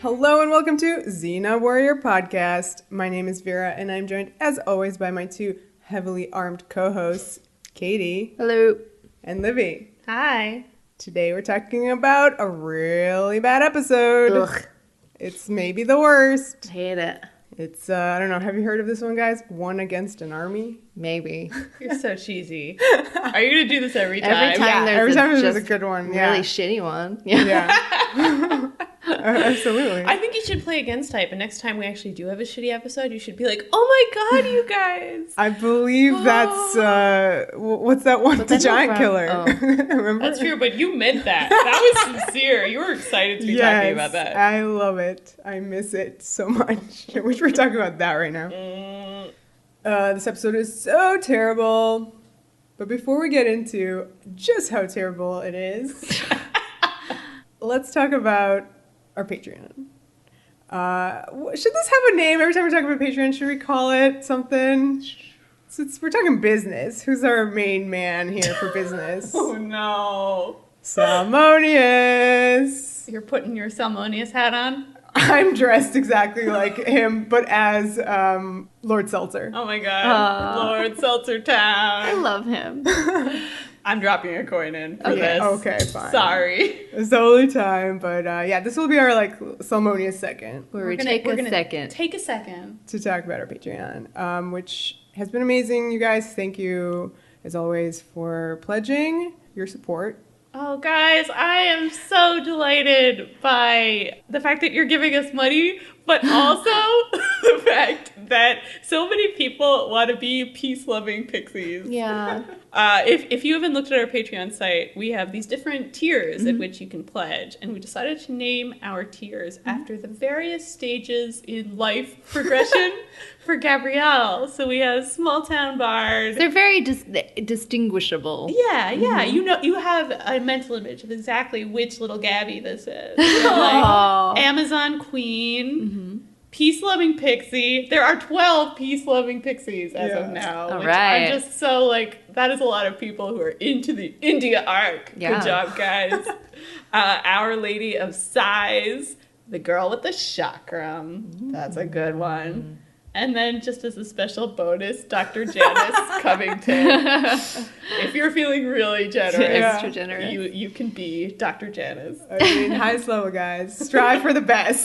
Hello and welcome to Xena Warrior Podcast. My name is Vera and I'm joined as always by my two heavily armed co-hosts, Katie. Hello. And Livy. Hi. Today we're talking about a really bad episode. Ugh. It's maybe the worst. Hate it. It's, I don't know, have you heard of this one, guys? One Against an Army? Maybe. You're so cheesy. Are you going to do this every time? Every time every time there's just a good one. really shitty one. Yeah. Absolutely. I think you should play against type, and next time we actually do have a shitty episode, you should be like, oh my god, you guys. I believe that's, what's that one? The Giant Killer. Oh. Remember? That's true, but you meant that. That was sincere. You were excited to be talking about that. I love it. I miss it so much. I wish we were talking about that right now. This episode is so terrible. But before we get into just how terrible it is, let's talk about our Patreon. Should this have a name? Every time we're talking about Patreon, should we call it something? Since we're talking business, who's our main man here for business? Oh no. Salmonius. You're putting your Salmonius hat on? I'm dressed exactly like him, but as Lord Seltzer. Oh my god. Lord Seltzer Town. I love him. I'm dropping a coin in for this. Okay, fine. Sorry. It's the only time, but yeah, this will be our Salmonius second Where we We're take gonna a second. Take a second. to talk about our Patreon, which has been amazing. You guys, thank you as always for pledging your support. Oh, guys, I am so delighted by the fact that you're giving us money, but also the fact that so many people want to be peace-loving pixies. Yeah. If you haven't looked at our Patreon site, we have these different tiers at which you can pledge, and we decided to name our tiers after the various stages in life progression for Gabrielle. So we have small town bard. They're very distinguishable. Yeah, you know, you have a mental image of exactly which little Gabby this is. So, like, Amazon Queen, peace-loving pixie. There are 12 peace-loving pixies as of now. All which right. I'm just so, that is a lot of people who are into the India arc. Yeah. Good job, guys. Our Lady of Sighs, the girl with the chakram. That's a good one. And then, just as a special bonus, Dr. Janice Covington. If you're feeling really generous, Extra generous. you can be Dr. Janice. I mean, highest level, guys. Strive for the best.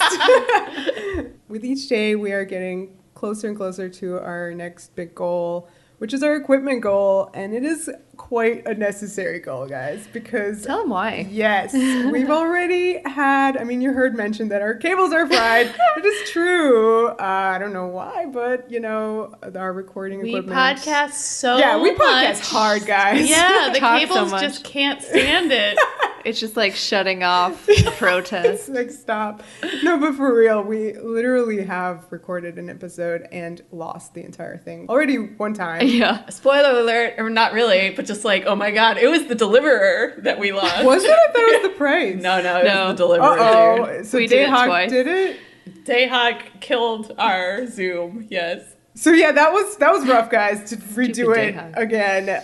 With each day, we are getting closer and closer to our next big goal, which is our equipment goal. And it is quite a necessary goal, guys, because... Tell them why. Yes, we've already had, I mean, you heard mentioned that our cables are fried. It is true. I don't know why, but, you know, our recording We equipment... podcast so much. Yeah, we podcast hard, guys. Yeah, the Talk so cables much. just can't stand it. It's just like shutting off the protest. Like, stop. No, but for real, we literally have recorded an episode and lost the entire thing already one time. Yeah. Spoiler alert, or not really, but just like, oh my god, it was the deliverer that we lost. Was it? I thought it was the praise. No, it No. was the deliverer, dude. Uh-oh. So We did it Dayhawk twice. did it? Dayhawk killed our Zoom, yes. So yeah, that was rough, guys, to redo Stupid it Dayhawk. again.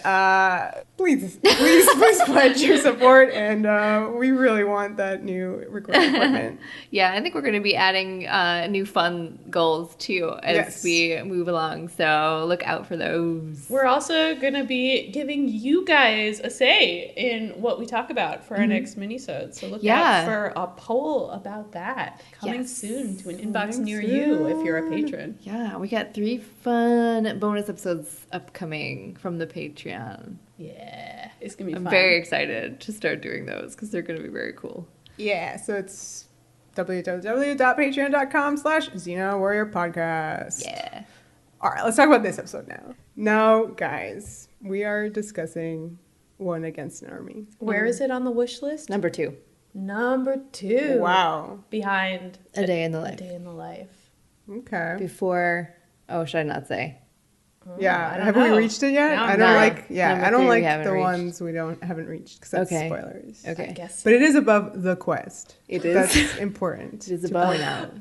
Please pledge your support, and we really want that new recording equipment. Yeah, I think we're going to be adding new fun goals too as Yes. we move along. So look out for those. We're also going to be giving you guys a say in what we talk about for our next mini-sode. So look Yeah. out for a poll about that coming Yes. soon to an inbox Coming near you if you're a soon. patron. Yeah, we got 3 fun bonus episodes upcoming from the Patreon. Yeah, it's going to be I'm fun. very excited to start doing those because they're going to be very cool. Yeah, so it's www.patreon.com/Xena Warrior Podcast. Yeah. All right, let's talk about this episode now. Now, guys, we are discussing One Against an Army. Where is it on the wish list? Number 2, Number 2. Wow. Behind A Day in the A Life. Day in the Life. Okay. Before, should I not say? Yeah, I don't have know. we reached it yet? No, I don't no. like. Yeah, Number I don't 3 we like haven't the reached. ones we haven't reached because that's Okay. spoilers. Okay. I guess. But it is above the quest. It is. That's important. It is to above. point out.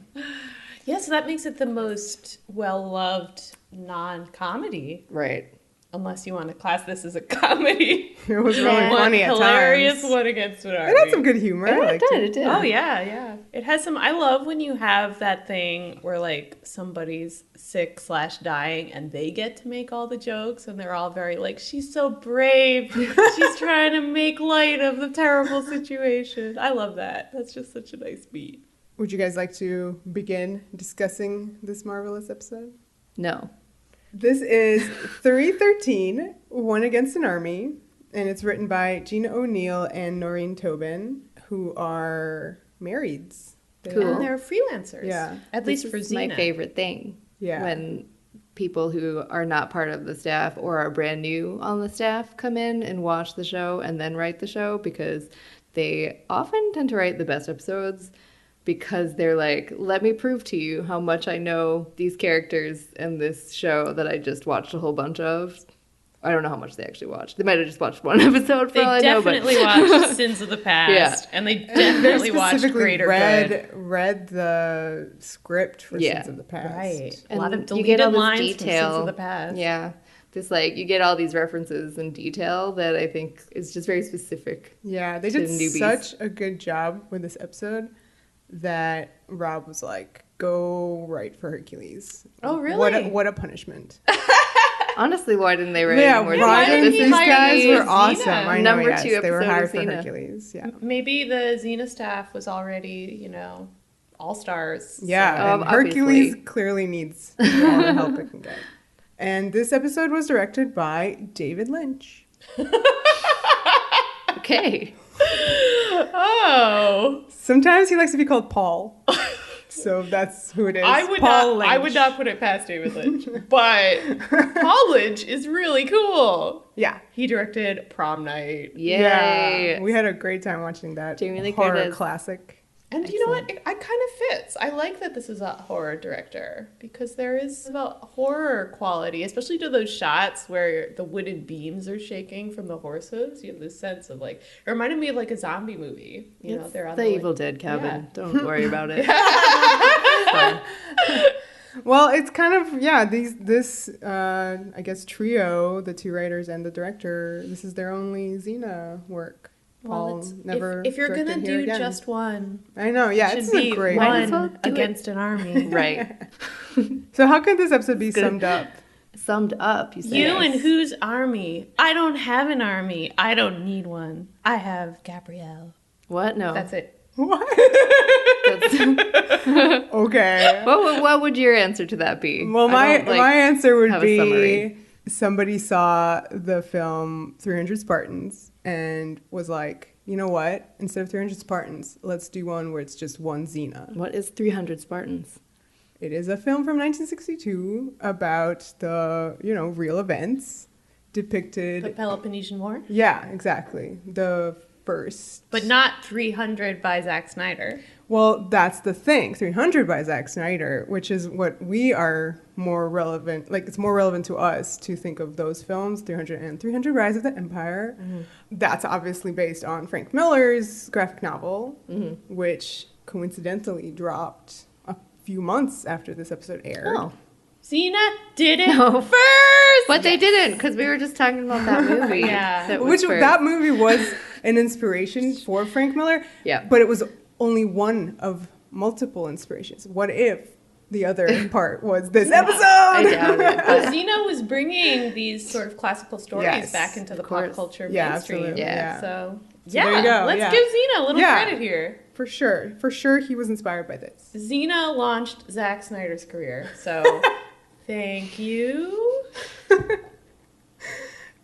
Yeah, so that makes it the most well-loved non-comedy Right. unless you want to class this as a comedy. It was really funny at hilarious times. one against an army. It had some good humor. I liked it did. Oh yeah. It has some. I love when you have that thing where like somebody's sick / dying and they get to make all the jokes and they're all very like, she's so brave. She's trying to make light of the terrible situation. I love that. That's just such a nice beat. Would you guys like to begin discussing this marvelous episode? No. This is 313, One Against an Army, and it's written by Gina O'Neill and Noreen Tobin, who are marrieds. Cool. And they're freelancers. Yeah. At least for This is Xena. my favorite thing. Yeah. When people who are not part of the staff or are brand new on the staff come in and watch the show and then write the show, because they often tend to write the best episodes because they're like, let me prove to you how much I know these characters in this show that I just watched a whole bunch of. I don't know how much they actually watched. They might have just watched one episode for They all I know. definitely watched Sins of the Past. Yeah. And they definitely watched Greater Good. read the script for Sins of the Past. Right. A And lot of you deleted get all this lines detail. from Sins of the Past. Yeah. This, like, you get all these references and detail that I think is just very specific. Yeah, they To did newbies. such a good job with this episode that Rob was like, go write for Hercules. Oh, really? What a punishment. Honestly, why didn't they write more? why didn't these he hire guys were Xena? awesome. I know, Number yes, 2 they were episode hired of for Xena. Hercules. Yeah. Maybe the Xena staff was already, all-stars. Yeah, So- and Obviously. Hercules clearly needs all the help it can get. And this episode was directed by David Lynch. Okay. Oh. Sometimes he likes to be called Paul. So that's who it is. I would not put it past David Lynch. But Paul Lynch is really cool. Yeah. He directed Prom Night. Yay. We had a great time watching that Jamie Lee horror Curtis. classic. And you know what? It kind of fits. I like that this is a horror director because there is about horror quality, especially to those shots where the wooden beams are shaking from the horse hooves. You have this sense of like, it reminded me of like a zombie movie. It's they're on the like- Evil Dead cabin. Yeah. Don't worry about it. Well, it's kind of, this, I guess, trio, the two writers and the director, this is their only Xena work. Paul never if you're gonna directed here do again. just one, I know, yeah, it it's should a be great Might as well one do it. against an army. Right. So how could this episode be good. summed up? Summed up, you said. You and whose army? I don't have an army. I don't need one. I have Gabrielle. What? No. That's it. What? That's- Okay. what would your answer to that be? Well, I don't, my answer would have a be summary. somebody saw the film 300 Spartans and was like, you know what? Instead of 300 Spartans, let's do one where it's just one Xena. What is 300 Spartans? It is a film from 1962 about the, real events depicted. The Peloponnesian War? Yeah, exactly. The first. But not 300 by Zack Snyder. Well, that's the thing. 300 by Zack Snyder, which is what we are more relevant, like it's more relevant to us to think of those films, 300 and 300 Rise of the Empire. Mm-hmm. That's obviously based on Frank Miller's graphic novel, Mm-hmm. which coincidentally dropped a few months after this episode aired. Oh. Xena did it No. first! But they didn't, because we were just talking about that movie. Yeah. That was Which first. that movie was an inspiration for Frank Miller. Yeah. But it was only one of multiple inspirations. What if the other part was this episode? I doubt it. Well, but- Xena was bringing these sort of classical stories Yes, back into the of pop course. culture Yeah, mainstream. absolutely, yeah. So there you go, let's yeah. give Xena a little Yeah. credit here. For sure, he was inspired by this. Xena launched Zack Snyder's career, so thank you.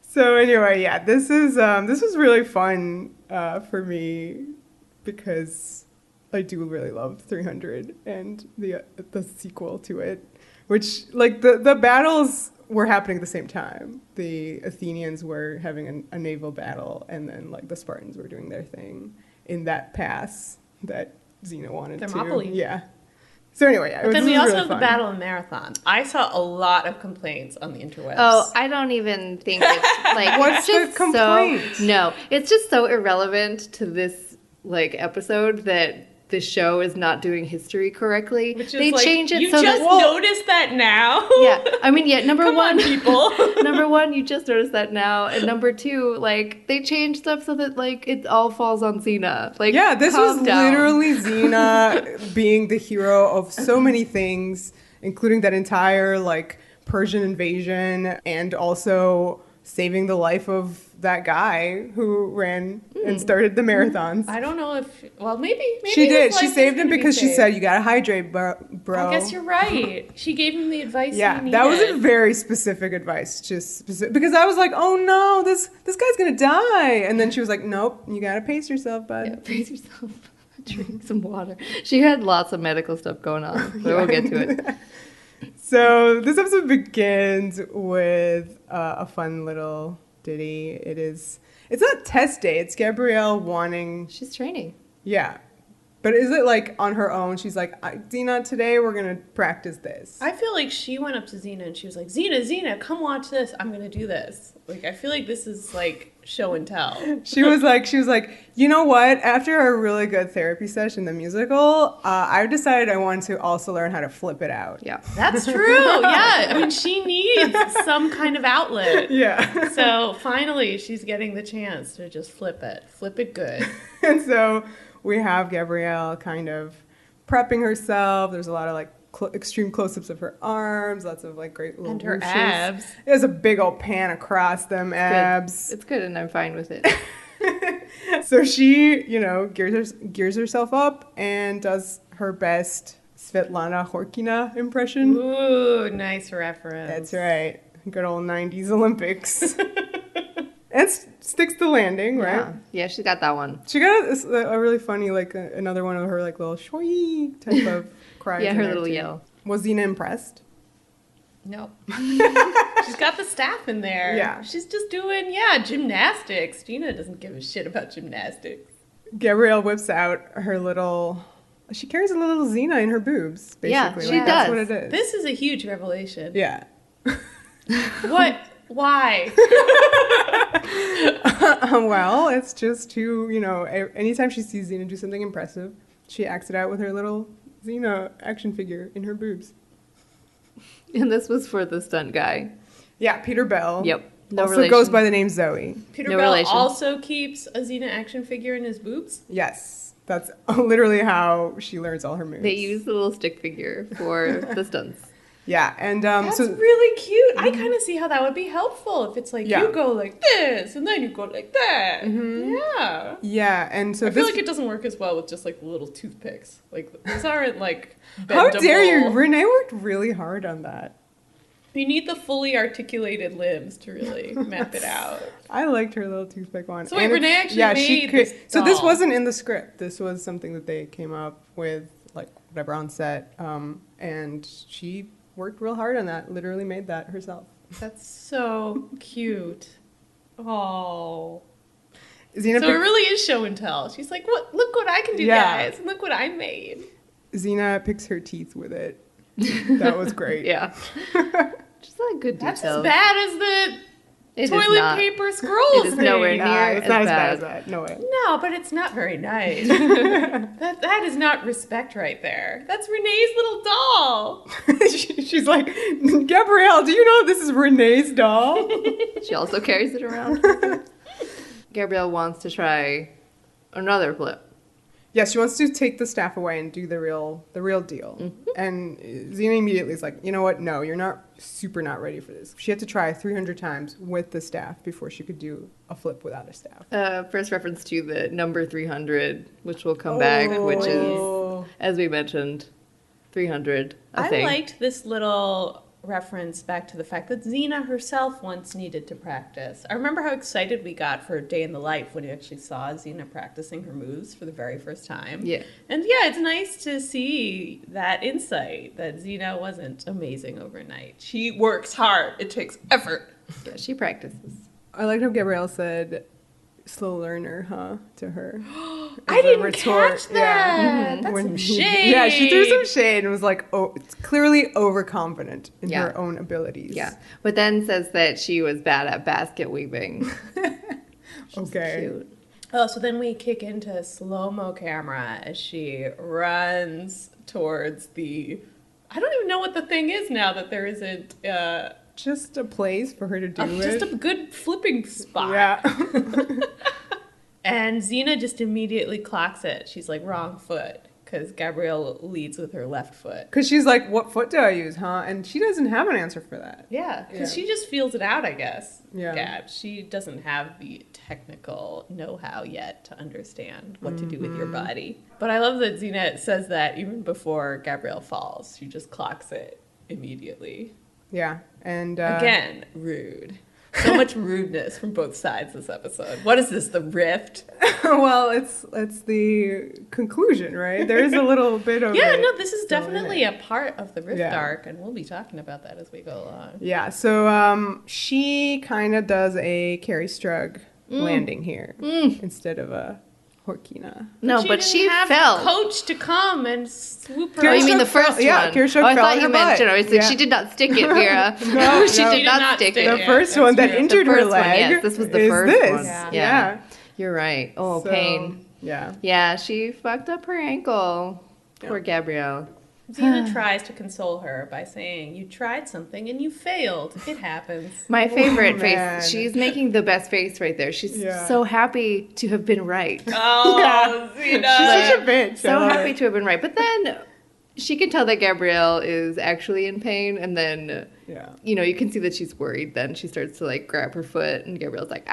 So anyway, yeah, this was really fun for me because I do really love 300 and the sequel to it, which like the battles were happening at the same time. The Athenians were having a naval battle, and then like the Spartans were doing their thing in that pass that Xena wanted Thermopylae. to. Yeah. So anyway, yeah, But then we this was also really have the fun. battle in Marathon. I saw a lot of complaints on the interwebs. Oh, I don't even think it's like What's it's just the complaint? so no, it's just so irrelevant to this like episode that the show is not doing history correctly. Which is they like, change it you so just that noticed that now? yeah, I mean, yeah, number Come one, on, people. number one, you just noticed that now, and number two, like, they change stuff so that, like, it all falls on Xena. Like, Yeah, this was calm down. literally Xena being the hero of so many things, including that entire, like, Persian invasion, and also saving the life of that guy who ran and started the marathons. I don't know if, well, maybe She his did. life She is saved him gonna be because she saved. said, you gotta hydrate, bro. I guess you're right. She gave him the advice he Yeah, needed. that was a very specific advice. Just specific, because I was like, oh no, this guy's gonna die. And then she was like, nope, you gotta pace yourself, bud. Yeah, pace yourself. Drink some water. She had lots of medical stuff going on, but we'll get to it. So this episode begins with a fun little ditty. It's not test day. It's Gabrielle wanting. She's training. Yeah. But is it like on her own? She's like, Xena, today we're going to practice this. I feel like she went up to Xena and she was like, Xena, come watch this. I'm going to do this. Like, I feel like this is like show and tell. She was like, you know what? After a really good therapy session, the musical, I decided I wanted to also learn how to flip it out. Yeah. That's true. Yeah. I mean, she needs some kind of outlet. Yeah. So finally, she's getting the chance to just flip it. Flip it good. And so we have Gabrielle kind of prepping herself. There's a lot of like extreme close-ups of her arms, lots of like great little And her whooshes. abs. There's a big old pan across them abs. It's good, and I'm fine with it. So she, gears herself up and does her best Svetlana Horkina impression. Ooh, nice reference. That's right. Good old 90s Olympics. And sticks the landing, right? Yeah, she got that one. She got a really funny, like, another one of her, like, little shoy type of cries. Yeah, in her there, little too. yell. Was Xena impressed? Nope. She's got the staff in there. Yeah. She's just doing, gymnastics. Gina doesn't give a shit about gymnastics. Gabrielle whips out her little... She carries a little Xena in her boobs, basically. Yeah, she Like, that's does. what it is. This is a huge revelation. Yeah. What? Why? Well, it's just to, anytime she sees Xena do something impressive, she acts it out with her little Xena action figure in her boobs. And this was for the stunt guy. Yeah, Peter Bell. Yep. No also relation. goes by the name Zoe. Peter No Bell relation. also keeps a Xena action figure in his boobs? Yes. That's literally how she learns all her moves. They use the little stick figure for the stunts. Yeah, and That's so really cute. I kind of see how that would be helpful if it's like Yeah. you go like this and then you go like that. Yeah. yeah, and so I feel this. like it doesn't work as well with just like little toothpicks. Like these aren't like How dare you? bendable. Renee worked really hard on that. You need the fully articulated limbs to really map it out. I liked her little toothpick one. So wait, And Renee it's- actually she made could- this So this doll. wasn't in the script. This was something that they came up with, like whatever on set, and she worked real hard on that. Literally made that herself. That's so cute. Oh. Xena, So it really is show and tell. She's like, "What? Look what I can do, Yeah. guys! Look what I made." Xena picks her teeth with it. That was great. Yeah. Just like good That's details. as bad as the It is toilet not. paper scroll It is thing. nowhere Nah, near it's as not as bad bad. as that. No way. No, but it's not very nice. that is not respect right there. That's Renee's little doll. She's like, Gabrielle, do you know this is Renee's doll? She also carries it around. Gabrielle wants to try another flip. Yeah, she wants to take the staff away and do the real deal. Mm-hmm. And Xena immediately is like, you know what? No, you're not ready for this. She had to try 300 times with the staff before she could do a flip without a staff. First reference to the number 300, which will come back, which is, as we mentioned, 300. I thing. liked this little reference back to the fact that Xena herself once needed to practice. I remember how excited we got for a day in the life when you actually saw Xena practicing her moves for the very first time. Yeah. And yeah, it's nice to see that insight that Xena wasn't amazing overnight. She works hard. It takes effort. Yeah, she practices. I liked how Gabrielle said, slow learner, huh, to her. I As a didn't retort, catch that. yeah. That's When- some shade. Yeah, she threw some shade and was like, oh, it's clearly overconfident in Yeah. her own abilities. Yeah. But then says that she was bad at basket weaving. Okay. Cute. Oh, so then we kick into slow-mo camera as she runs towards the... I don't even know what the thing is now that there isn't... Just a place for her to do it. Just a good flipping spot. Yeah. And Xena just immediately clocks it. She's like, wrong foot. Because Gabrielle leads with her left foot. Because she's like, what foot do I use, huh? And she doesn't have an answer for that. Yeah, because she just feels it out, I guess. Yeah. Gabs. She doesn't have the technical know-how yet to understand what to do with your body. But I love that Xena says that even before Gabrielle falls. She just clocks it immediately. Yeah. And Again, rude. So much rudeness from both sides this episode. What is this, the rift? well, it's the conclusion, right? There is a little bit of This is definitely a part of the rift arc, and we'll be talking about that as we go along. Yeah, so she kind of does a Carrie Strug landing here instead of a Horkina. No, but she didn't have fell. a coach to come and swoop her. Oh, you mean the Strug first fell- one? yeah, Carrie Strug I fell thought on you her meant butt. I was like, Yeah. she did not stick it, Vera. No, she no. did not stick stick it. The Yeah, first that's one that true. injured The her first one, leg yes, this was the is first this. one. Yeah. You're right. Oh, So, pain. Yeah. Yeah, she fucked up her ankle. Poor Gabrielle. Xena tries to console her by saying, you tried something and you failed. It happens. My favorite man. face. She's making the best face right there. She's so happy to have been right. Oh, Xena. She's such a bitch. I So love happy it. to have been right. But then she can tell that Gabrielle is actually in pain, and then you can see that she's worried. Then she starts to like grab her foot, and Gabrielle's like,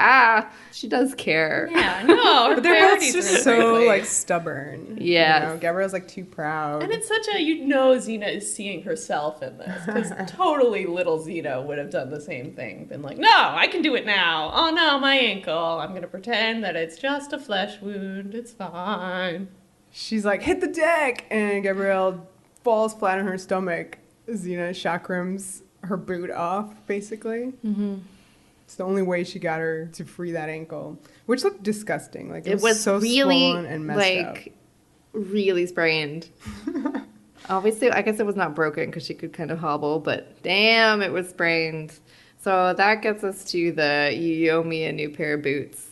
she does care. Yeah, no, her But they're both priorities just are in the so right like place. stubborn. Yes. You know? Gabrielle's like too proud. And it's such a, Xena is seeing herself in this. Because totally little Xena would have done the same thing. Been like, no, I can do it now. Oh no, my ankle. I'm going to pretend that it's just a flesh wound. It's fine. She's like, hit the deck! And Gabrielle falls flat on her stomach. Xena chakrams her boot off, basically. Mm-hmm. It's the only way she got her to free that ankle, which looked disgusting. Like it was so really swollen and messed up. Really sprained. Obviously, I guess it was not broken because she could kind of hobble, but damn, it was sprained. So that gets us to the you owe me a new pair of boots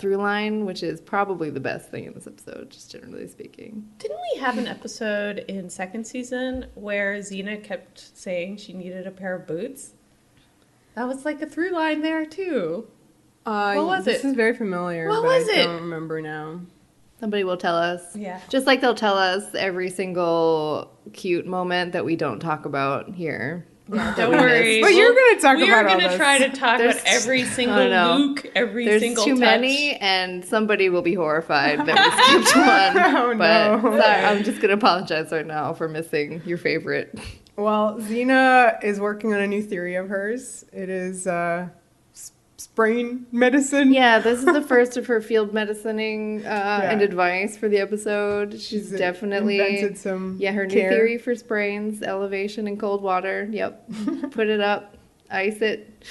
through line, which is probably the best thing in this episode, just generally speaking. Didn't we have an episode in second season where Xena kept saying she needed a pair of boots? That was like a through line there too. What was This it? is very familiar, What but was I it? don't remember now. Somebody will tell us. Yeah. Just like they'll tell us every single cute moment that we don't talk about here. Yeah, don't worry. But you're going to talk We about are all going to this. try to talk There's- about every single I know. Luke, every There's single too touch. many, and somebody will be horrified that we skipped one. Oh, but no. sorry, I'm just going to apologize right now for missing your favorite. Well, Xena is working on a new theory of hers. It is sprain medicine. Yeah, this is the first of her field medicining and advice for the episode. She's definitely invented some her new care. theory for sprains: elevation in cold water. Yep, put it up, ice it.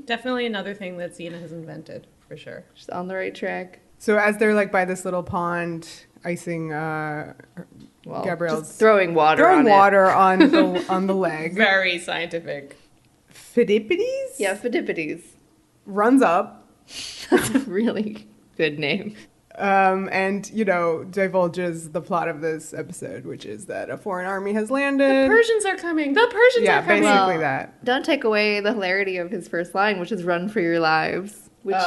Definitely another thing that Xena has invented, for sure. She's on the right track. So as they're like by this little pond, icing Gabrielle's just throwing water on on the leg. Very scientific. Phidippides? Yeah, Phidippides. Runs up That's a really good name. and, divulges the plot of this episode, which is that a foreign army has landed. Persians are coming. The Persians Yeah, are coming. basically Well, that. Don't take away the hilarity of his first line, which is "Run for your lives." Which Which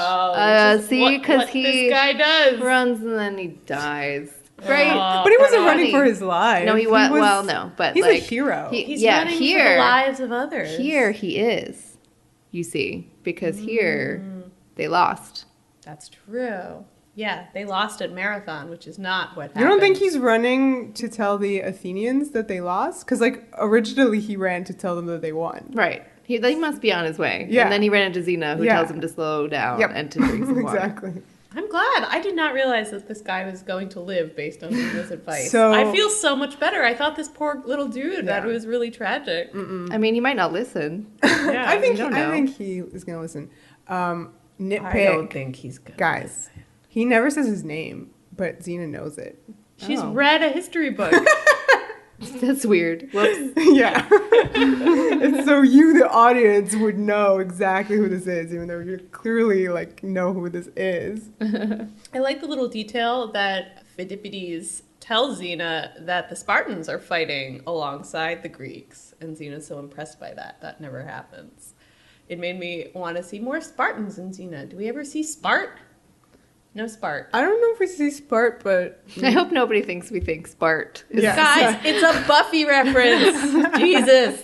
is see, what because he this guy does. runs and then he dies. Right? But he wasn't Funny. running for his life. No, he was. Well, no, but he's like, a hero. He's yeah, running here, for the lives of others. here he is. You see, because here they lost. That's true. Yeah, they lost at Marathon, which is not what happened. You don't think he's running to tell the Athenians that they lost? Because, originally he ran to tell them that they won. Right. He must be on his way. Yeah. And then he ran into Xena, who Yeah. tells him to slow down Yep. and to drink some water. Exactly. I'm glad. I did not realize that this guy was going to live based on Xena's advice. So- I feel so much better. I thought this poor little dude, that was really tragic. I mean, he might not listen. Yeah, I think don't know. he is going to listen. Nitpick. I don't think he's good. Guys, he never says his name, but Xena knows it. She's Oh. read a history book. That's weird. Whoops. Yeah. And so you, the audience, would know exactly who this is, even though you clearly like know who this is. I like the little detail that Pheidippides tells Xena that the Spartans are fighting alongside the Greeks, and Xena's so impressed by that. That never happens. It made me want to see more Spartans in Xena. Do we ever see Spart? No Spart. I don't know if we see Spart, but I hope nobody thinks we think Spart. Yeah. Guys, it's a Buffy reference. Jesus.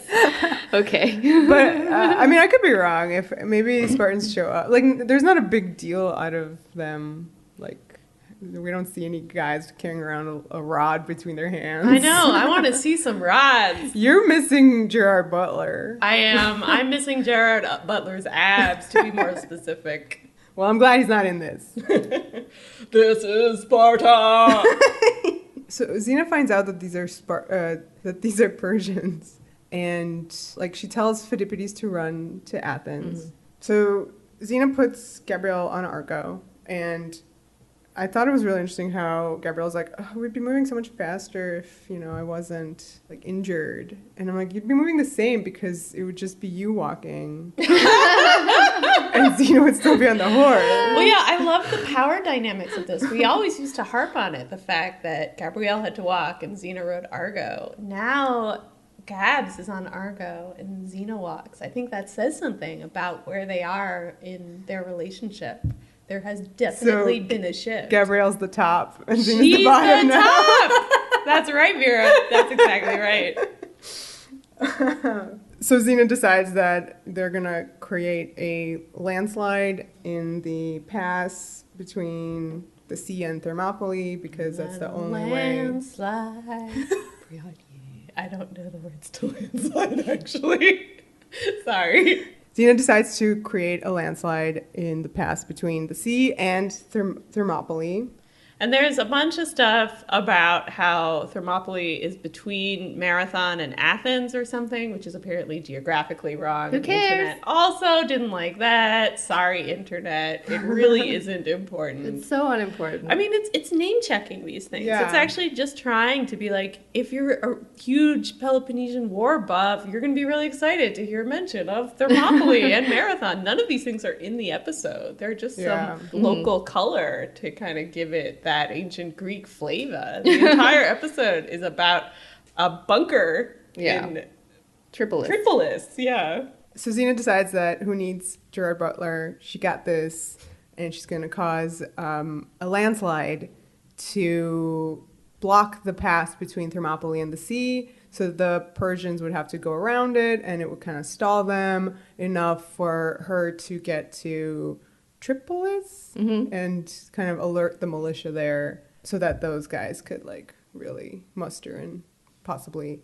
Okay. but I mean, I could be wrong. If maybe Spartans show up, like there's not a big deal out of them. Like we don't see any guys carrying around a rod between their hands. I know. I want to see some rods. You're missing Gerard Butler. I am. I'm missing Gerard Butler's abs, to be more specific. Well, I'm glad he's not in this. This is Sparta. So Xena finds out that these are Persians, and like she tells Pheidippides to run to Athens. So Xena puts Gabrielle on Argo, and I thought it was really interesting how Gabrielle's like, oh, we'd be moving so much faster if, I wasn't like injured. And I'm like, you'd be moving the same because it would just be you walking. And Xena would still be on the horse. Well, yeah, I love the power dynamics of this. We always used to harp on it, the fact that Gabrielle had to walk and Xena rode Argo. Now Gabs is on Argo and Xena walks. I think that says something about where they are in their relationship. There has definitely been a shift. Gabrielle's the top and Xena's She's the bottom the now. top. That's right, Vera. That's exactly right. So Xena decides that they're going to create a landslide in the pass between the sea and Thermopylae because that's the only way. Landslide. I don't know the words to landslide, actually. Sorry. Xena decides to create a landslide in the pass between the sea and Thermopylae. And there's a bunch of stuff about how Thermopylae is between Marathon and Athens or something, which is apparently geographically wrong. Who cares? Internet also didn't like that. Sorry, Internet. It really isn't important. It's so unimportant. I mean, it's name checking these things. Yeah. It's actually just trying to be like, if you're a huge Peloponnesian War buff, you're going to be really excited to hear mention of Thermopylae and Marathon. None of these things are in the episode. They're just some local color to kind of give it that ancient Greek flavor. The entire episode is about a bunker in Tripolis. Yeah. So Xena decides that who needs Gerard Butler? She got this, and she's going to cause a landslide to block the pass between Thermopylae and the sea, so the Persians would have to go around it, and it would kind of stall them enough for her to get to Tripolis and kind of alert the militia there so that those guys could like really muster and possibly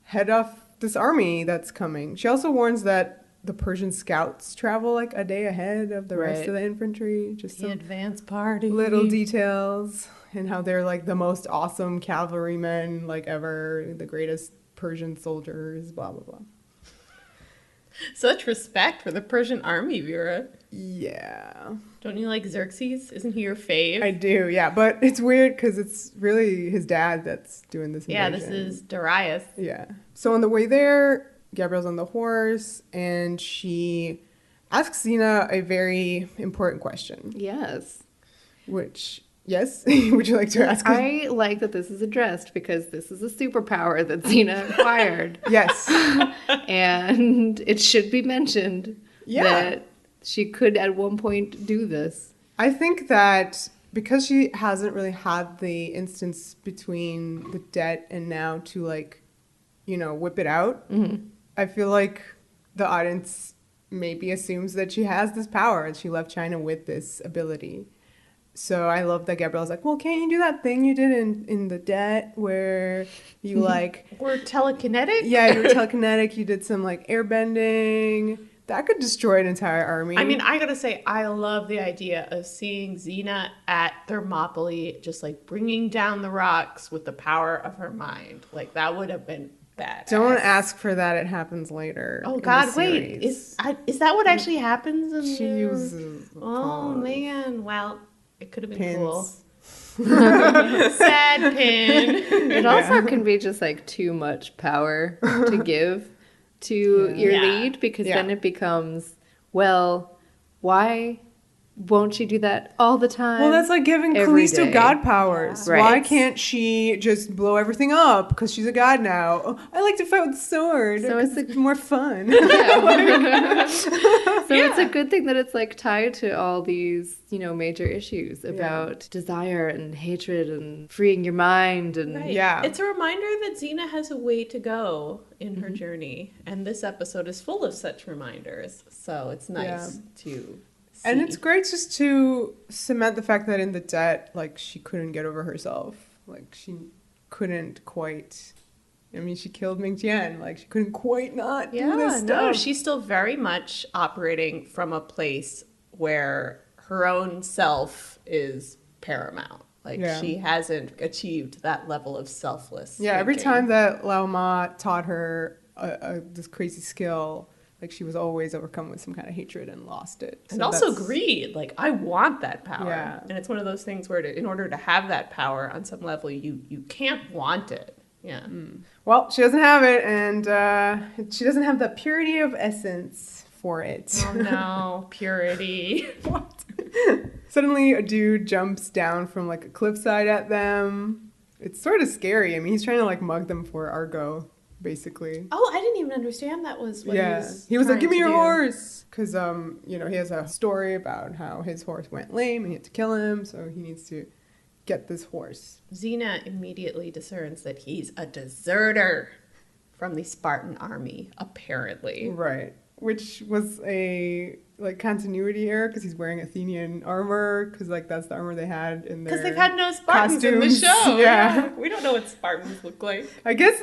head off this army that's coming. She also warns that the Persian scouts travel like a day ahead of the rest of the infantry. Just The some advance party. little details and how they're like the most awesome cavalrymen like ever, the greatest Persian soldiers, blah, blah, blah. Such respect for the Persian army, Vera. Yeah. Don't you like Xerxes? Isn't he your fave? I do, yeah. But it's weird because it's really his dad that's doing this invasion. Yeah, this is Darius. Yeah. So on the way there, Gabrielle's on the horse, and she asks Xena a very important question. Yes. Which, yes? Would you like to ask her? I like that this is addressed because this is a superpower that Xena acquired. Yes. And it should be mentioned that she could at one point do this. I think that because she hasn't really had the instance between the debt and now to like, whip it out, I feel like the audience maybe assumes that she has this power and she left China with this ability. So I love that Gabrielle's like, well, can't you do that thing you did in the debt where you like... We're telekinetic? Yeah, you were telekinetic. You did some like airbending. That could destroy an entire army. I mean, I gotta say, I love the idea of seeing Xena at Thermopylae just like bringing down the rocks with the power of her mind. Like, that would have been badass. Don't ask for that. It happens later. Oh, God, wait. Is that what actually happens? She uses... Oh, man. Well... It could have been pins. cool. Sad pin. It also can be just like too much power to give to your Yeah. lead, because Yeah. then it becomes, well, why won't she do that all the time? Well, that's like giving every Callisto day? god powers. Yeah. Why Right. can't she just blow everything up? Because she's a god now. Oh, I like to fight with the sword. So 'cause it's it's more fun. Yeah. So it's a good thing that it's like tied to all these, major issues about desire and hatred and freeing your mind and Right. Yeah. It's a reminder that Xena has a way to go in her journey. And this episode is full of such reminders. So it's nice to see. And it's great just to cement the fact that in the debt, like, she couldn't get over herself. Like, she couldn't quite... I mean, she killed Ming Tian. Like, she couldn't quite not do this stuff. No, she's still very much operating from a place where her own self is paramount. Like, she hasn't achieved that level of selfless Yeah, every thinking. time that Lao Ma taught her this crazy skill, like, she was always overcome with some kind of hatred and lost it. And So also that's- greed. Like, I want that power. Yeah. And it's one of those things where in order to have that power on some level, you can't want it. Yeah. Well, she doesn't have it, and she doesn't have the purity of essence for it. Oh no, purity. What? Suddenly, a dude jumps down from, like, a cliffside at them. It's sort of scary. I mean, he's trying to, like, mug them for Argo, basically. Oh, I didn't even understand that was what He was like, trying give me to your do." horse. Because, he has a story about how his horse went lame and he had to kill him. So he needs to get this horse. Xena immediately discerns that he's a deserter from the Spartan army, apparently. Right. Which was a, like, continuity error because he's wearing Athenian armor. Because, like, that's the armor they had in their Because they've had no Spartans in the costumes. show. Yeah. We don't know what Spartans look like. I guess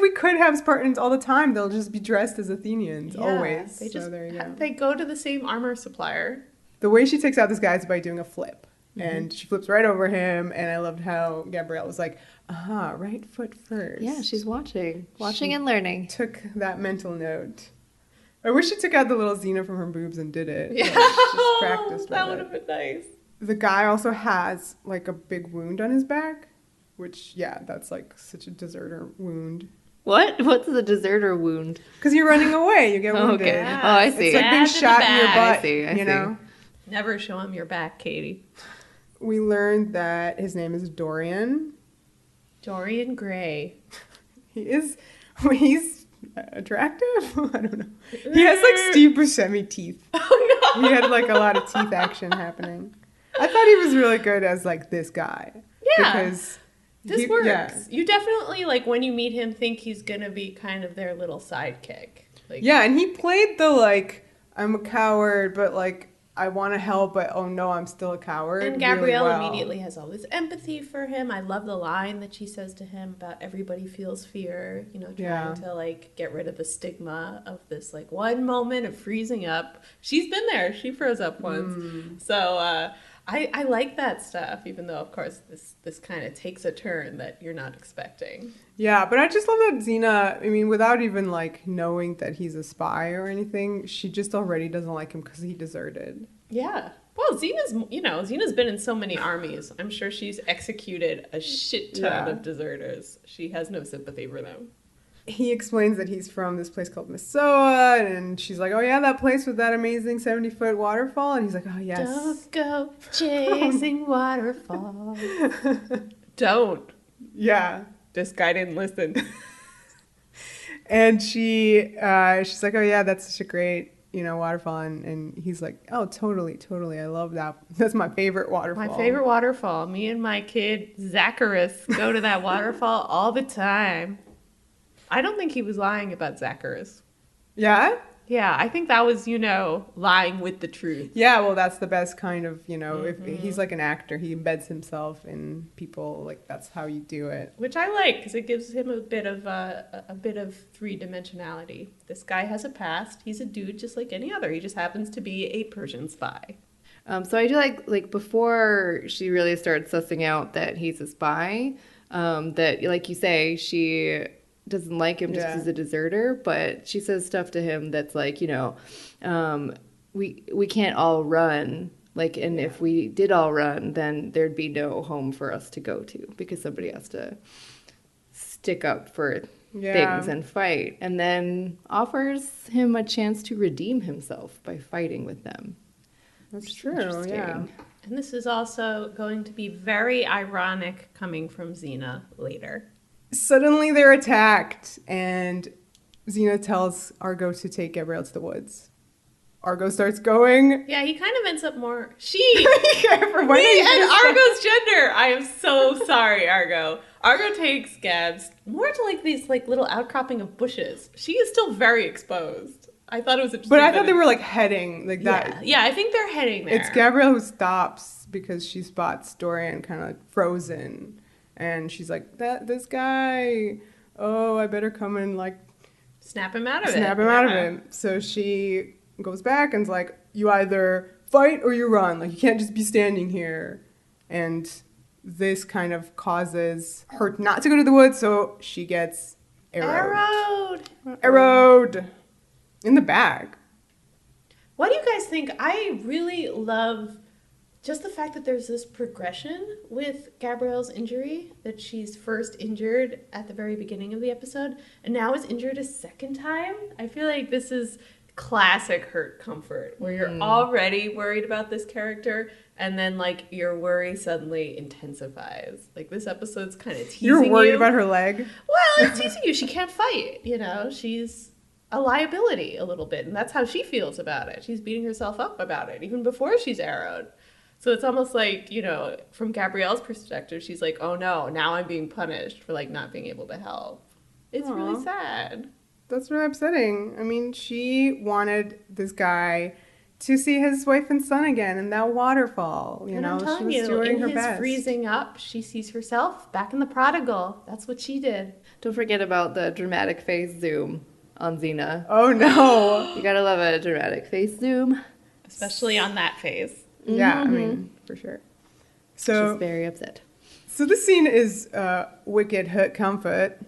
we could have Spartans all the time. They'll just be dressed as Athenians always. They just so there you go. they go to the same armor supplier. The way she takes out this guy is by doing a flip. And she flips right over him. And I loved how Gabrielle was like, right foot first. yeah, she's watching and learning. Took that mental note. I wish she took out the little Xena from her boobs and did it. Yeah, Like, just practiced that with would have it. been nice. The guy also has, like, a big wound on his back. Which, yeah, that's, like, such a deserter wound. What? What's the deserter wound? Because you're running away. You get wounded. Okay. Yeah. Oh, I see. It's like being Stab in the shot in your back. butt, I see. you know? Never show him your back, Katie. We learned that his name is Dorian. Dorian Gray. He's attractive? I don't know. He has, like, Steve Buscemi teeth. Oh no! He had, like, a lot of teeth action happening. I thought he was really good as, like, this guy. Yeah. Because This works. Yeah. You definitely, like, when you meet him, think he's gonna be kind of their little sidekick. Like, Yeah, and he played the, like, I'm a coward, but, like, I want to help, but oh no, I'm still a coward. And really Gabrielle well. immediately has all this empathy for him. I love the line that she says to him about everybody feels fear, trying to, like, get rid of the stigma of this, like, one moment of freezing up. She's been there. She froze up once. So, I like that stuff, even though, of course, this kind of takes a turn that you're not expecting. Yeah, but I just love that Xena, I mean, without even, like, knowing that he's a spy or anything, she just already doesn't like him because he deserted. Yeah. Well, Xena's been in so many armies. I'm sure she's executed a shit ton of deserters. She has no sympathy for them. He explains that he's from this place called Missoa, and she's like, oh yeah, that place with that amazing 70-foot waterfall? And he's like, oh yes. Don't go chasing waterfalls. Don't. Yeah. This guy didn't listen. And she's like, oh yeah, that's such a great, waterfall. And he's like, oh, totally. I love that. That's my favorite waterfall. My favorite waterfall. Me and my kid, Zacharias, go to that waterfall all the time. I don't think he was lying about Zacharias. Yeah? Yeah, I think that was, lying with the truth. Yeah, well, that's the best kind of, if he's like an actor, he embeds himself in people. Like, that's how you do it. Which I like, because it gives him a bit of three-dimensionality. This guy has a past. He's a dude just like any other. He just happens to be a Persian spy. So I do like before she really starts sussing out that he's a spy, that, like you say, she doesn't like him just as a deserter, but she says stuff to him that's like, we can't all run Like, and if we did all run, then there'd be no home for us to go to because somebody has to stick up for things and fight. And then offers him a chance to redeem himself by fighting with them. That's true, yeah. And this is also going to be very ironic coming from Xena later. Suddenly they're attacked, and Xena tells Argo to take Gabrielle to the woods. Argo starts going. Yeah, he kind of ends up more... She! Yeah, Me and Argo's gender! I am so sorry, Argo. Argo takes Gabs more to like these like little outcropping of bushes. She is still very exposed. I thought it was interesting. But I thought they were like heading like that. Yeah, I think they're heading there. It's Gabrielle who stops because she spots Dorian kind of like frozen. And she's like, this guy, oh, I better come and like... Snap him out of it. Snap him out of it. So she goes back and's like, you either fight or you run. Like, you can't just be standing here. And this kind of causes her not to go to the woods, so she gets arrowed. Arrowed. In the back. What do you guys think? I really love just the fact that there's this progression with Gabrielle's injury, that she's first injured at the very beginning of the episode, and now is injured a second time. I feel like this is classic hurt comfort, where you're already worried about this character, and then, like, your worry suddenly intensifies. Like, this episode's kind of teasing you. You're worried about her leg? Well, it's teasing you. She can't fight, you know? She's a liability a little bit, and that's how she feels about it. She's beating herself up about it, even before she's arrowed. So it's almost like, you know, from Gabrielle's perspective, she's like, oh no, now I'm being punished for, like, not being able to help. It's really sad. That's really upsetting. I mean, she wanted this guy to see his wife and son again in that waterfall. You know, I'm telling she was doing her his best. freezing up, she sees herself back in the prodigal. That's what she did. Don't forget about the dramatic face zoom on Xena. Oh no. You gotta love a dramatic face zoom. Especially on that face. Yeah, I mean, for sure. So she's very upset. So this scene is wicked hurt comfort.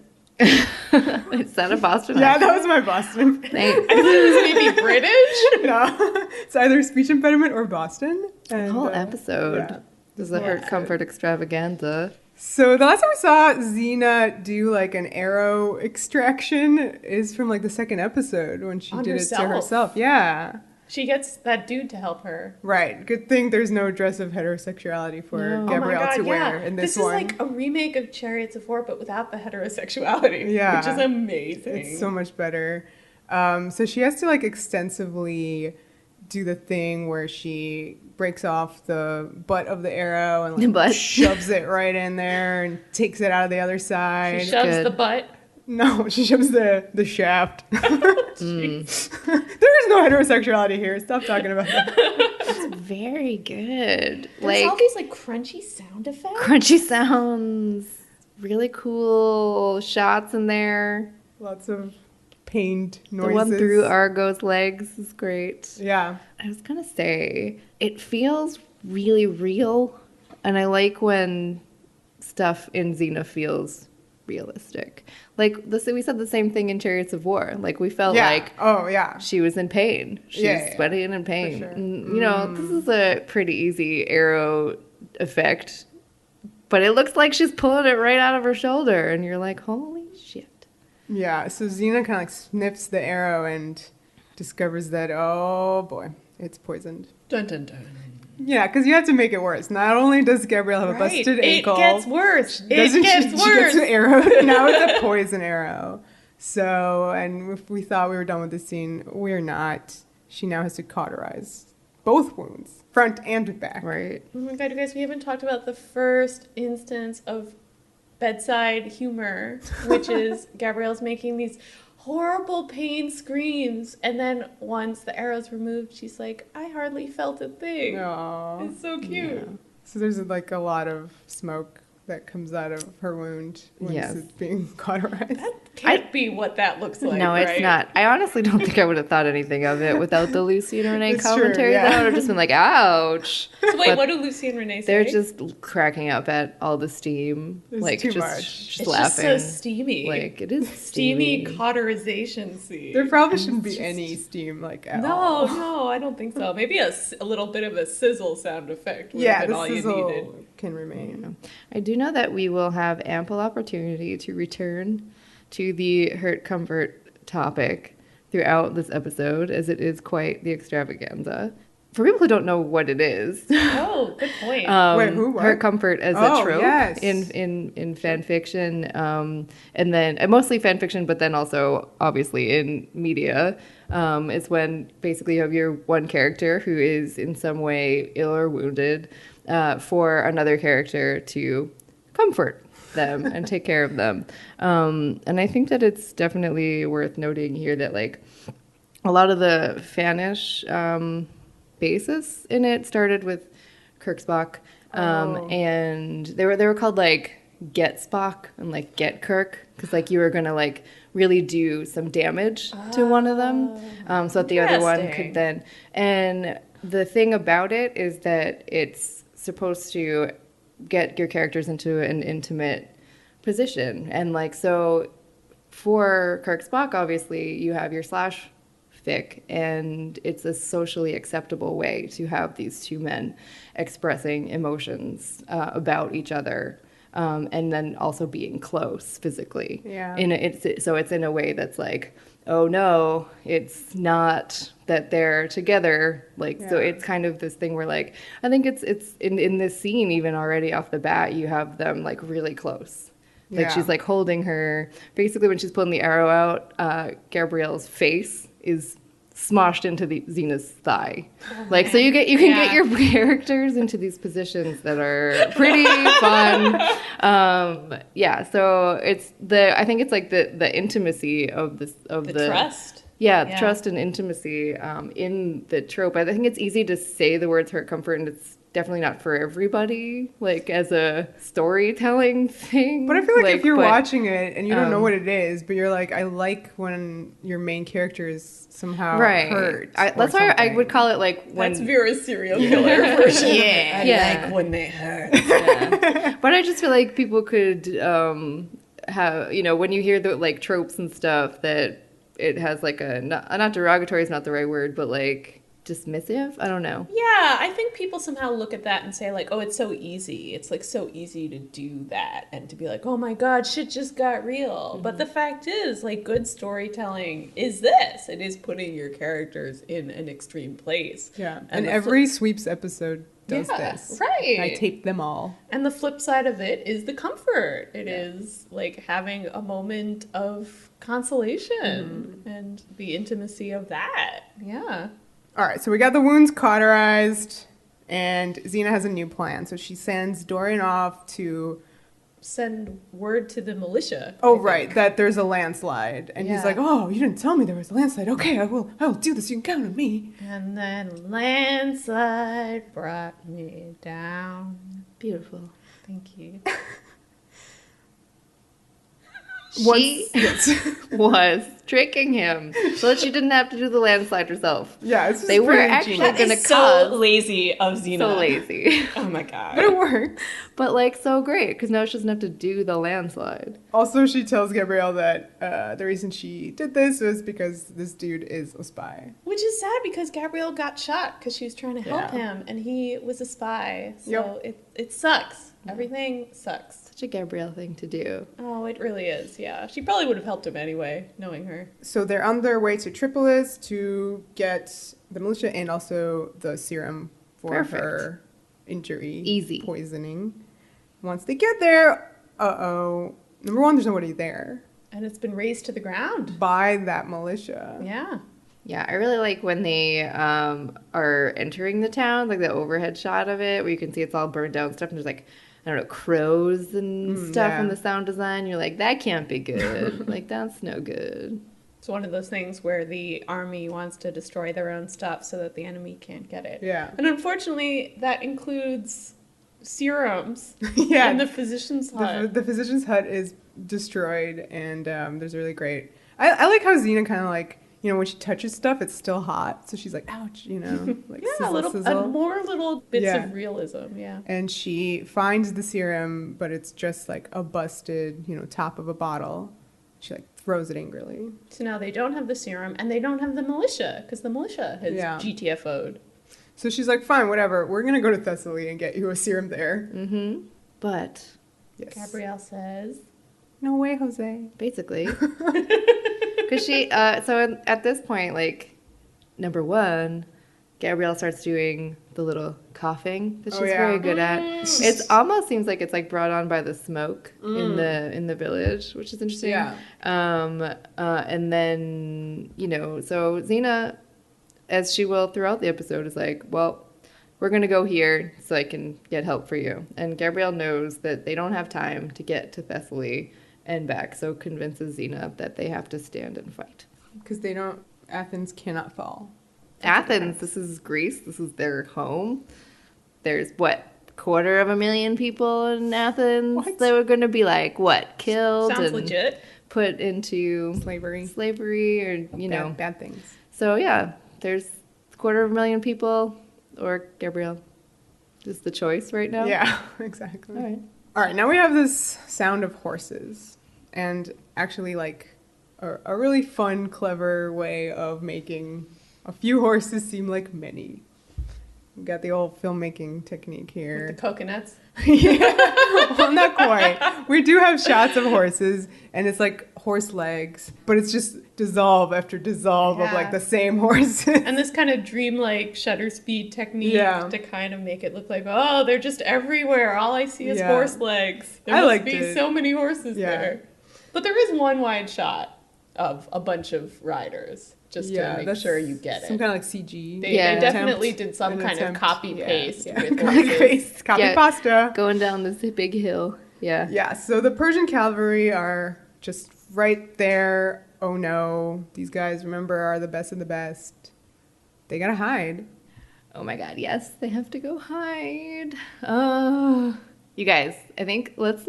Is that a Boston Yeah, accent? that was my Boston. Thanks. I thought it was maybe British. No, it's either speech impediment or Boston. And, The whole episode is a hurt comfort extravaganza. So the last time we saw Xena do like an arrow extraction is from like the second episode when she did it to herself. Yeah. She gets that dude to help her. Right. Good thing there's no dress of heterosexuality for Gabrielle to wear in this one. This is like a remake of Chariots of War, but without the heterosexuality. Yeah. Which is amazing. It's so much better. So she has to like extensively do the thing where she breaks off the butt of the arrow and like shoves it right in there and takes it out of the other side. She shoves the butt. No, she shoves the shaft. There is no heterosexuality here. Stop talking about that. It's very good. There's all these like crunchy sound effects. Crunchy sounds. Really cool shots in there. Lots of pained noises. The one through Argo's legs is great. Yeah. I was gonna say, it feels really real. And I like when stuff in Xena feels realistic. Like we said the same thing in Chariots of War. Like we felt like she was in pain. She was sweating and in pain. Sure. And, you know, this is a pretty easy arrow effect, but it looks like she's pulling it right out of her shoulder, and you're like, holy shit. Yeah. So Xena kind of like sniffs the arrow and discovers that, oh boy, it's poisoned. Dun dun dun. Yeah, because you have to make it worse. Not only does Gabrielle have a busted ankle, it gets worse. She gets an arrow. Now it's a poison arrow. So, and if we thought we were done with this scene, we're not. She now has to cauterize both wounds, front and back. Right. Oh my god, you guys, we haven't talked about the first instance of bedside humor, which is Gabrielle's making these horrible pain screams, and then once the arrow's removed, she's like, I hardly felt a thing. Aww. It's so cute. Yeah. So there's like a lot of smoke that comes out of her wound once it's being cauterized. can't be what that looks like. No, it's right? not. I honestly don't think I would have thought anything of it without the Lucy and Renee It's true, commentary. yeah. Though. I would have just been like, ouch. So wait, But what do Lucy and Renee say? they're just cracking up at all the steam. It's like, too just, much. just it's laughing. just so steamy. Like, it is steamy steamy. cauterization scene. There probably shouldn't be any steam like at all. No, I don't think so. Maybe a little bit of a sizzle sound effect would Yeah, have been the all you sizzle needed. can remain. I do know that we will have ample opportunity to return to the hurt comfort topic throughout this episode, as it is quite the extravaganza. For people who don't know what it is, Oh, good point. Wait, who, what? hurt comfort as Oh, a trope yes. in fan fiction, and then mostly fan fiction, but then also obviously in media, is when basically you have your one character who is in some way ill or wounded, for another character to comfort them and take care of them. And I think that it's definitely worth noting here that like a lot of the fanish basis in it started with Kirk Spock, and they were called like Get Spock and like Get Kirk, because like you were gonna like really do some damage to one of them, so that the other one Interesting. could then. And the thing about it is that it's supposed to get your characters into an intimate position, and like so for Kirk Spock, obviously you have your slash fic, and it's a socially acceptable way to have these two men expressing emotions about each other, and then also being close physically. Yeah. It's in a way that's like, oh no, it's not that they're together. Like, so Yeah. it's kind of this thing where like, I think it's in this scene, even already off the bat, you have them like really close. Like Yeah. she's like holding her, basically when she's pulling the arrow out, Gabrielle's face is smoshed into the Xena's thigh. Like, so you can get your characters into these positions that are pretty fun. Yeah, so I think it's like the intimacy of the trust. Yeah, Yeah. trust and intimacy in the trope. I think it's easy to say the words hurt comfort, and it's definitely not for everybody, like as a storytelling thing. But I feel like if you're but- watching it and you don't know what it is, but you're like, I like when your main character is somehow hurt. That's why I would call it like when. That's Vera's serial killer version. I Yeah. like when they hurt. Yeah. But I just feel like people could have, when you hear the like tropes and stuff, that it has like a not derogatory is not the right word, but like dismissive. I don't know. Yeah, I think people somehow look at that and say like, oh, it's so easy. It's like so easy to do that and to be like, oh my God, shit just got real. But the fact is, like, good storytelling is this. It is putting your characters in an extreme place. Yeah. And the every Sweeps episode does this. Right. I tape them all. And the flip side of it is the comfort. It is like having a moment of consolation and the intimacy of that. Yeah. All right, so we got the wounds cauterized, and Xena has a new plan. So she sends Dorian off to... Send word to the militia. Oh, I think. right, that there's a landslide. And he's Yeah. like, oh, you didn't tell me there was a landslide. Okay, I will do this. You can count on me. And then landslide brought me down. Beautiful. Thank you. She was tricking him so that she didn't have to do the landslide herself. Yeah, it's just They were pretty actually genius. gonna It's so cause lazy of Xena. so lazy. Oh my god. But it works. But like so great, because now she doesn't have to do the landslide. Also, she tells Gabrielle that the reason she did this was because this dude is a spy. Which is sad because Gabrielle got shot because she was trying to help Yeah. him and he was a spy. So Yep. it sucks. Everything sucks. Such a Gabrielle thing to do. Oh, it really is. Yeah. She probably would have helped him anyway, knowing her. So they're on their way to Tripolis to get the militia and also the serum for Perfect. her injury. Easy. Poisoning. Once they get there, number one, there's nobody there. And it's been razed to the ground. By that militia. Yeah. Yeah, I really like when they are entering the town, like the overhead shot of it, where you can see it's all burned down and stuff, and there's like, I don't know, crows and stuff yeah. in the sound design. You're like, that can't be good. Like, that's no good. It's one of those things where the army wants to destroy their own stuff so that the enemy can't get it. Yeah. And unfortunately, that includes serums Yeah. in the physician's hut. The physician's hut is destroyed, and there's a really great. I like how Xena kind of like, you know, when she touches stuff, it's still hot, so she's like, ouch, you know, like sizzle. More little bits of realism, yeah. And she finds the serum, but it's just like a busted, you know, top of a bottle. She like throws it angrily. So now they don't have the serum, and they don't have the militia, because the militia has GTFO'd. So she's like, fine, whatever. We're gonna go to Thessaly and get you a serum there. Mm-hmm. But Gabrielle says, "No way, Jose." Basically, because she. So at this point, like, number one, Gabrielle starts doing the little coughing that she's very good at. It almost seems like it's like brought on by the smoke in the village, which is interesting. Yeah. And then, you know, so Xena, as she will throughout the episode, is like, well, we're going to go here so I can get help for you. And Gabrielle knows that they don't have time to get to Thessaly and back, so convinces Xena that they have to stand and fight. Because Athens cannot fall. Athens, this is Greece, this is their home. There's, 250,000 people in Athens that were going to be like, killed? Sounds legit. Put into slavery or, you know. Bad things. So, yeah, there's 250,000 people, or Gabrielle is the choice right now. Yeah, exactly. All right, now we have this sound of horses. And actually, like, a really fun, clever way of making a few horses seem like many. We got the old filmmaking technique here. With the coconuts? Yeah. Well, not quite. We do have shots of horses, and it's like horse legs, but it's just dissolve after dissolve of like the same horses. And this kind of dreamlike shutter speed technique to kind of make it look like, oh, they're just everywhere. All I see is horse legs. There must be so many horses there. But there is one wide shot of a bunch of riders. Just to make sure you get it. Some kind of like CG. They definitely did some kind of copy-paste with horses. Copy-pasta. Going down this big hill. Yeah. Yeah, so the Persian cavalry are just right there. Oh no, these guys, remember, are the best of the best. They gotta hide. Oh my god, yes, they have to go hide. Oh. You guys, I think let's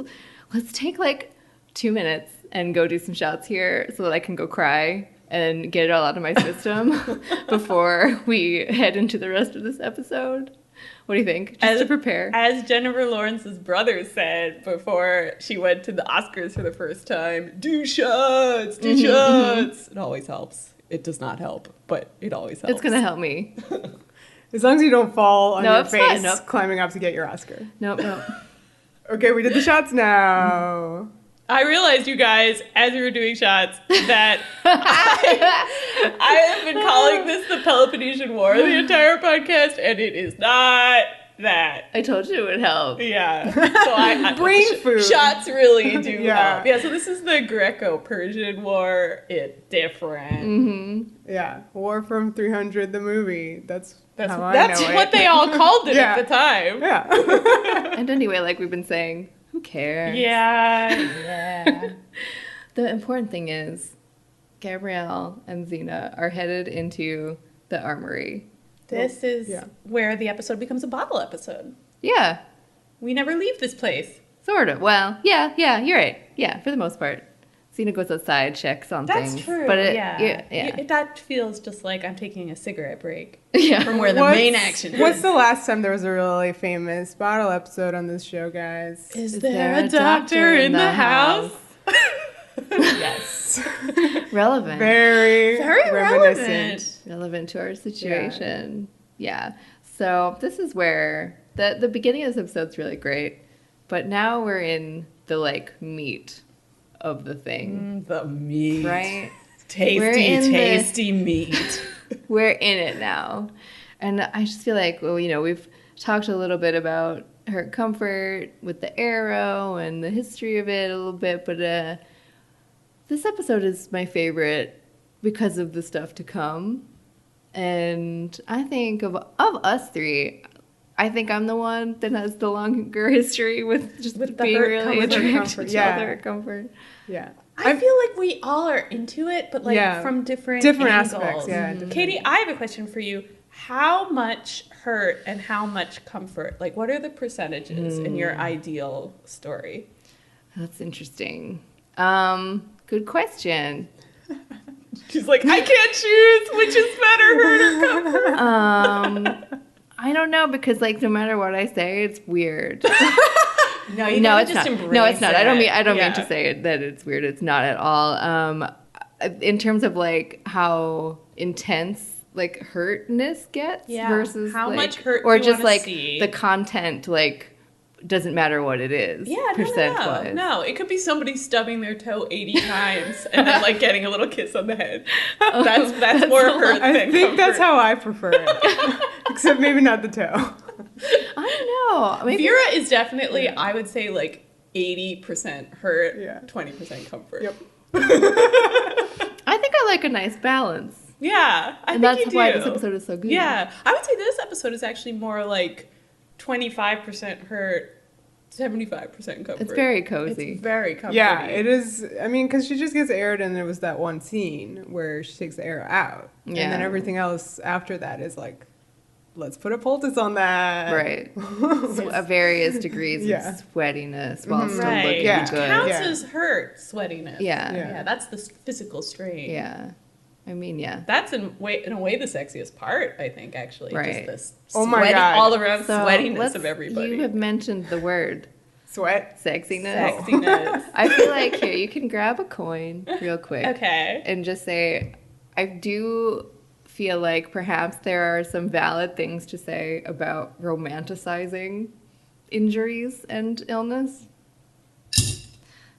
take like 2 minutes and go do some shots here so that I can go cry and get it all out of my system before we head into the rest of this episode. What do you think? Just to prepare. As Jennifer Lawrence's brother said before she went to the Oscars for the first time, do shots, do shots. It always helps. It does not help, but it always helps. It's going to help me. As long as you don't fall on your face climbing up to get your Oscar. Nope. Okay, we did the shots now. I realized, you guys, as we were doing shots, that I have been calling this the Peloponnesian War the entire podcast, and it is not that. I told you it would help. Yeah. So brain food. Shots really do help. Yeah, so this is the Greco-Persian War. It's different. Mm-hmm. Yeah. War from 300, the movie. That's what they all called it at the time. Yeah. And anyway, like we've been saying, who cares? Yeah. The important thing is Gabrielle and Xena are headed into the armory. This is where the episode becomes a bottle episode. Yeah. We never leave this place. Sort of. Well, yeah, you're right. Yeah, for the most part. Xena goes outside, checks on things. That's true. But That feels just like I'm taking a cigarette break. Yeah. From where the main action is. What's the last time there was a really famous bottle episode on this show, guys? Is there a doctor in the house? Yes. Relevant. Very relevant. Relevant to our situation. Yeah. So this is where the beginning of this episode's really great, but now we're in the like meat of the thing. The meat. Right? Tasty meat. We're in it now. And I just feel like, well, you know, we've talked a little bit about her comfort with the arrow and the history of it a little bit, but this episode is my favorite because of the stuff to come. And I think of us three, I think I'm the one that has the longer history with being really attracted to other comfort. Yeah. I feel like we all are into it, but like from different angles. Aspects. Yeah, Katie, I have a question for you. How much hurt and how much comfort? Like, what are the percentages in your ideal story? That's interesting. Good question. She's like, I can't choose which is better, hurt or comfort. I don't know, because like no matter what I say, it's weird. No, you No, gotta it's just not. embrace No, it's not. it. I don't mean Yeah. to say that it's weird. It's not at all. In terms of like how intense like hurtness gets versus how like, much hurt or do you just wanna like see? the content like doesn't matter what it is. Yeah, percent-wise. no. It could be somebody stubbing their toe 80 times and then like getting a little kiss on the head. That's more hurt than I think that's comfort. how I prefer it. Except maybe not the toe. I don't know. Maybe Vera is definitely, I would say, like 80% hurt, Yeah. 20% comfort. Yep. I think I like a nice balance. Yeah, I And think that's you why do. this episode is so good. Yeah, I would say this episode is actually more like 25% hurt, 75% comfort. It's very cozy. It's very comforting. Yeah, it is. I mean, because she just gets aired, and there was that one scene where she takes the arrow out, and then Yeah. everything else after that is like, let's put a poultice on that. Right. Various degrees Yeah. of sweatiness while still Right. looking Yeah. good. Counts Yeah. as hurt, sweatiness. Yeah. Yeah, that's the physical strain. Yeah. I mean, yeah. That's in a way the sexiest part, I think, actually. Right. Just the Oh my sweaty, God. all around So sweatiness of everybody. You have mentioned the word Sweat. sexiness. Sexiness. I feel like here you can grab a coin real quick Okay. and just say, I do feel like perhaps there are some valid things to say about romanticizing injuries and illness.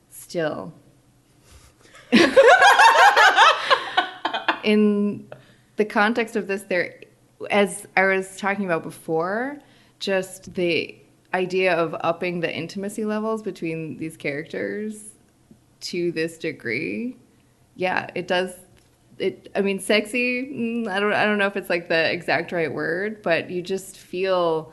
Still. In the context of this, there, as I was talking about before, just the idea of upping the intimacy levels between these characters to this degree, yeah, it does. I mean, sexy. I don't know if it's like the exact right word, but you just feel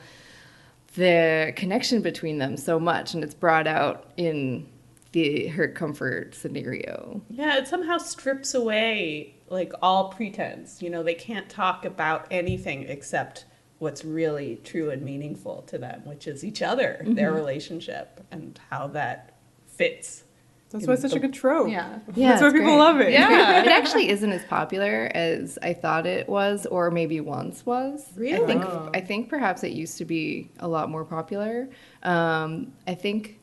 the connection between them so much, and it's brought out in the hurt comfort scenario. Yeah, it somehow strips away like all pretense. You know, they can't talk about anything except what's really true and meaningful to them, which is each other, their relationship, and how that fits. That's why it's such a good trope. Yeah. Yeah, That's why it's people great. love it. Yeah. It actually isn't as popular as I thought it was, or maybe once was. Really? I think perhaps it used to be a lot more popular. I think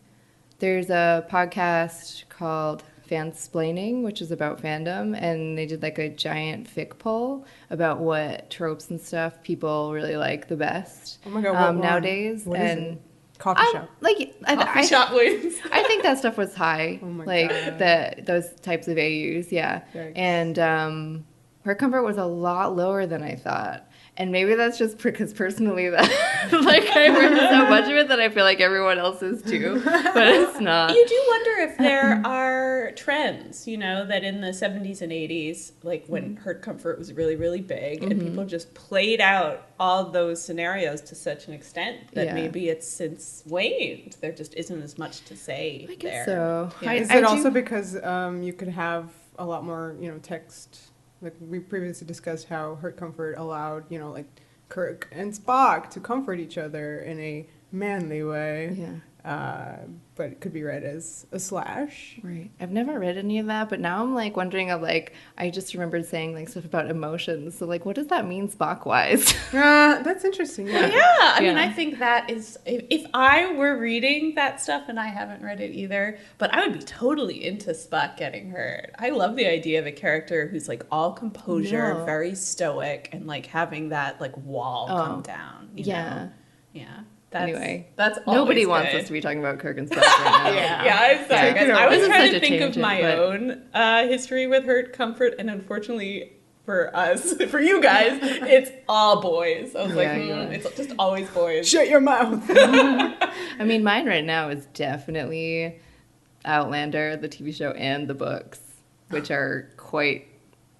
there's a podcast called Fansplaining, which is about fandom, and they did like a giant fic poll about what tropes and stuff people really like the best Oh my God, what one? nowadays. What is and it? Coffee shop. like Coffee shop wins. I think that stuff was high. Oh my like God. those types of AUs, yeah. Yikes. And her comfort was a lot lower than I thought. And maybe that's just because personally that like I read so much of it that I feel like everyone else is too. But it's not. You do wonder if there are trends, you know, that in the 70s and 80s, like when hurt comfort was really, really big, and people just played out all those scenarios to such an extent that Yeah. maybe it's since waned. There just isn't as much to say I guess there. so. Yeah. Is I it do- also because you could have a lot more, text? Like we previously discussed how hurt comfort allowed, like Kirk and Spock to comfort each other in a manly way. Yeah. But it could be read as a slash. Right. I've never read any of that, but now I'm like wondering of like I just remembered saying like stuff about emotions. So like what does that mean Spock wise? That's interesting. Yeah. Yeah, I mean, Yeah. I think that is, if I were reading that stuff, and I haven't read it either, but I would be totally into Spock getting hurt. I love the idea of a character who's like all composure, No. very stoic, and like having that like wall come down. You Yeah. know? Yeah. That's, Anyway, that's nobody always wants good. us to be talking about Kirk and Spock right now. Yeah, I'm sorry, Take it guys. I was over. trying This to is such a think of tangent, my but- own history with hurt comfort, and unfortunately for us, for you guys, it's all boys. I was like, Yeah, you are. it's just always boys. Shut your mouth. I mean, mine right now is definitely Outlander, the TV show, and the books, which are quite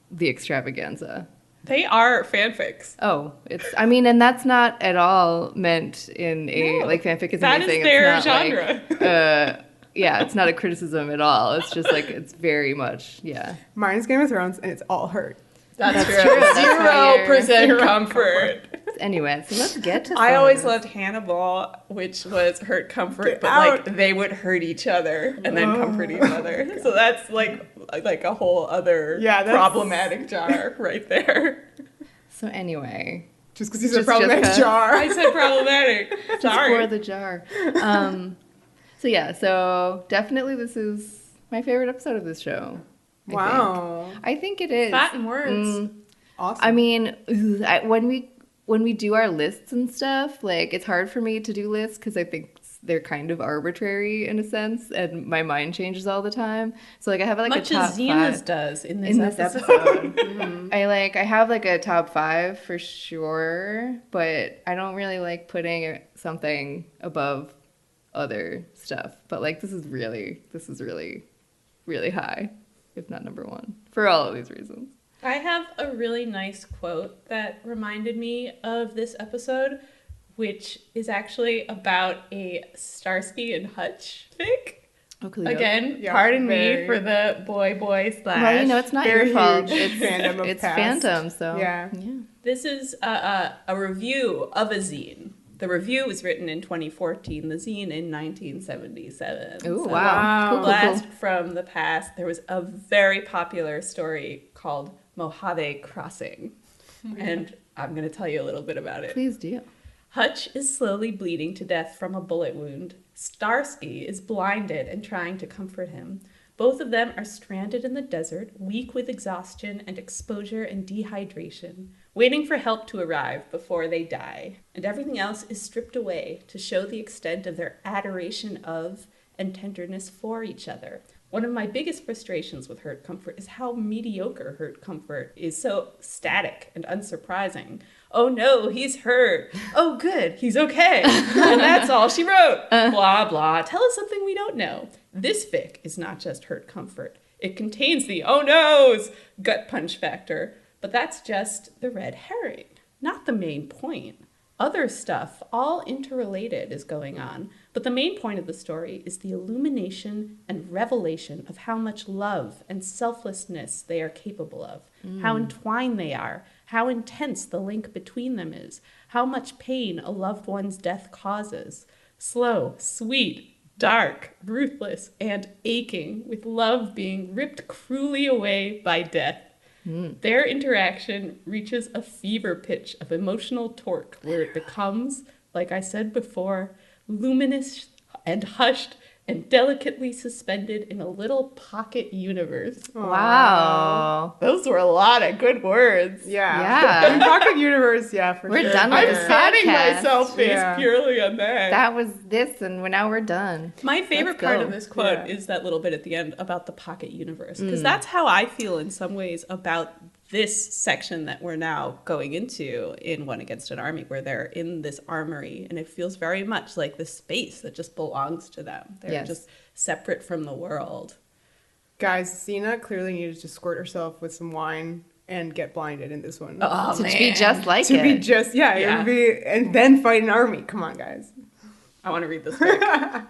the extravaganza. They are fanfics. Oh, and that's not at all meant in a, No, like, fanfic is that is amazing. their it's not genre. Like, yeah, it's not a criticism at all. It's just like, it's very much, yeah. Mine's Game of Thrones, and it's all hurt. That's true. That's why you're- 0% comfort. Anyway, so let's get to. I always loved Hannibal, which was hurt comfort, but like they would hurt each other and then comfort each other. So that's like a whole other problematic jar right there. So anyway, just because he's a problematic jar, I said problematic. Sorry, for the jar. So yeah, so definitely this is my favorite episode of this show. I think it is. Fat in words. Awesome. I mean, when we do our lists and stuff, like it's hard for me to do lists because I think they're kind of arbitrary in a sense, and my mind changes all the time. So like I have like much a top as Xena's 5 does in this episode. I have like a top 5 for sure, but I don't really like putting something above other stuff. But like this is really really high, if not number 1, for all of these reasons. I have a really nice quote that reminded me of this episode, which is actually about a Starsky and Hutch fic. Again, pardon me for the boy slash. Well, it's not your fault. It's fandom of it's past. fandom, so yeah. This is a review of a zine. The review was written in 2014, the zine in 1977. Ooh, wow. Cool. Blast from the past. There was a very popular story called Mojave Crossing. And I'm going to tell you a little bit about it. Please do. Hutch is slowly bleeding to death from a bullet wound. Starsky is blinded and trying to comfort him. Both of them are stranded in the desert, weak with exhaustion and exposure and dehydration, waiting for help to arrive before they die. And everything else is stripped away to show the extent of their adoration of and tenderness for each other. One of my biggest frustrations with Hurt Comfort is how mediocre Hurt Comfort is, so static and unsurprising. Oh no, he's hurt. Oh good, he's okay. And that's all she wrote. Blah, blah. Tell us something we don't know. This fic is not just Hurt Comfort. It contains the oh no's gut punch factor. But that's just the red herring, not the main point. Other stuff, all interrelated, is going on. But the main point of the story is the illumination and revelation of how much love and selflessness they are capable of, how entwined they are, how intense the link between them is, how much pain a loved one's death causes. Slow, sweet, dark, ruthless, and aching, with love being ripped cruelly away by death. Their interaction reaches a fever pitch of emotional torque where it becomes, like I said before, luminous and hushed and delicately suspended in a little pocket universe. Wow. Those were a lot of good words. Yeah. Pocket universe, for We're sure. done with I'm this setting podcast. myself based purely on that. That was this, and now we're done. My favorite Let's part go. of this quote is that little bit at the end about the pocket universe, because that's how I feel in some ways about this section that we're now going into in One Against an Army, where they're in this armory, and it feels very much like the space that just belongs to them. They're just separate from the world. Guys, Xena clearly needed to squirt herself with some wine and get blinded in this one. Oh, To man. be just like To it. be just, it would be, and then fight an army. Come on, guys. I want to read this book.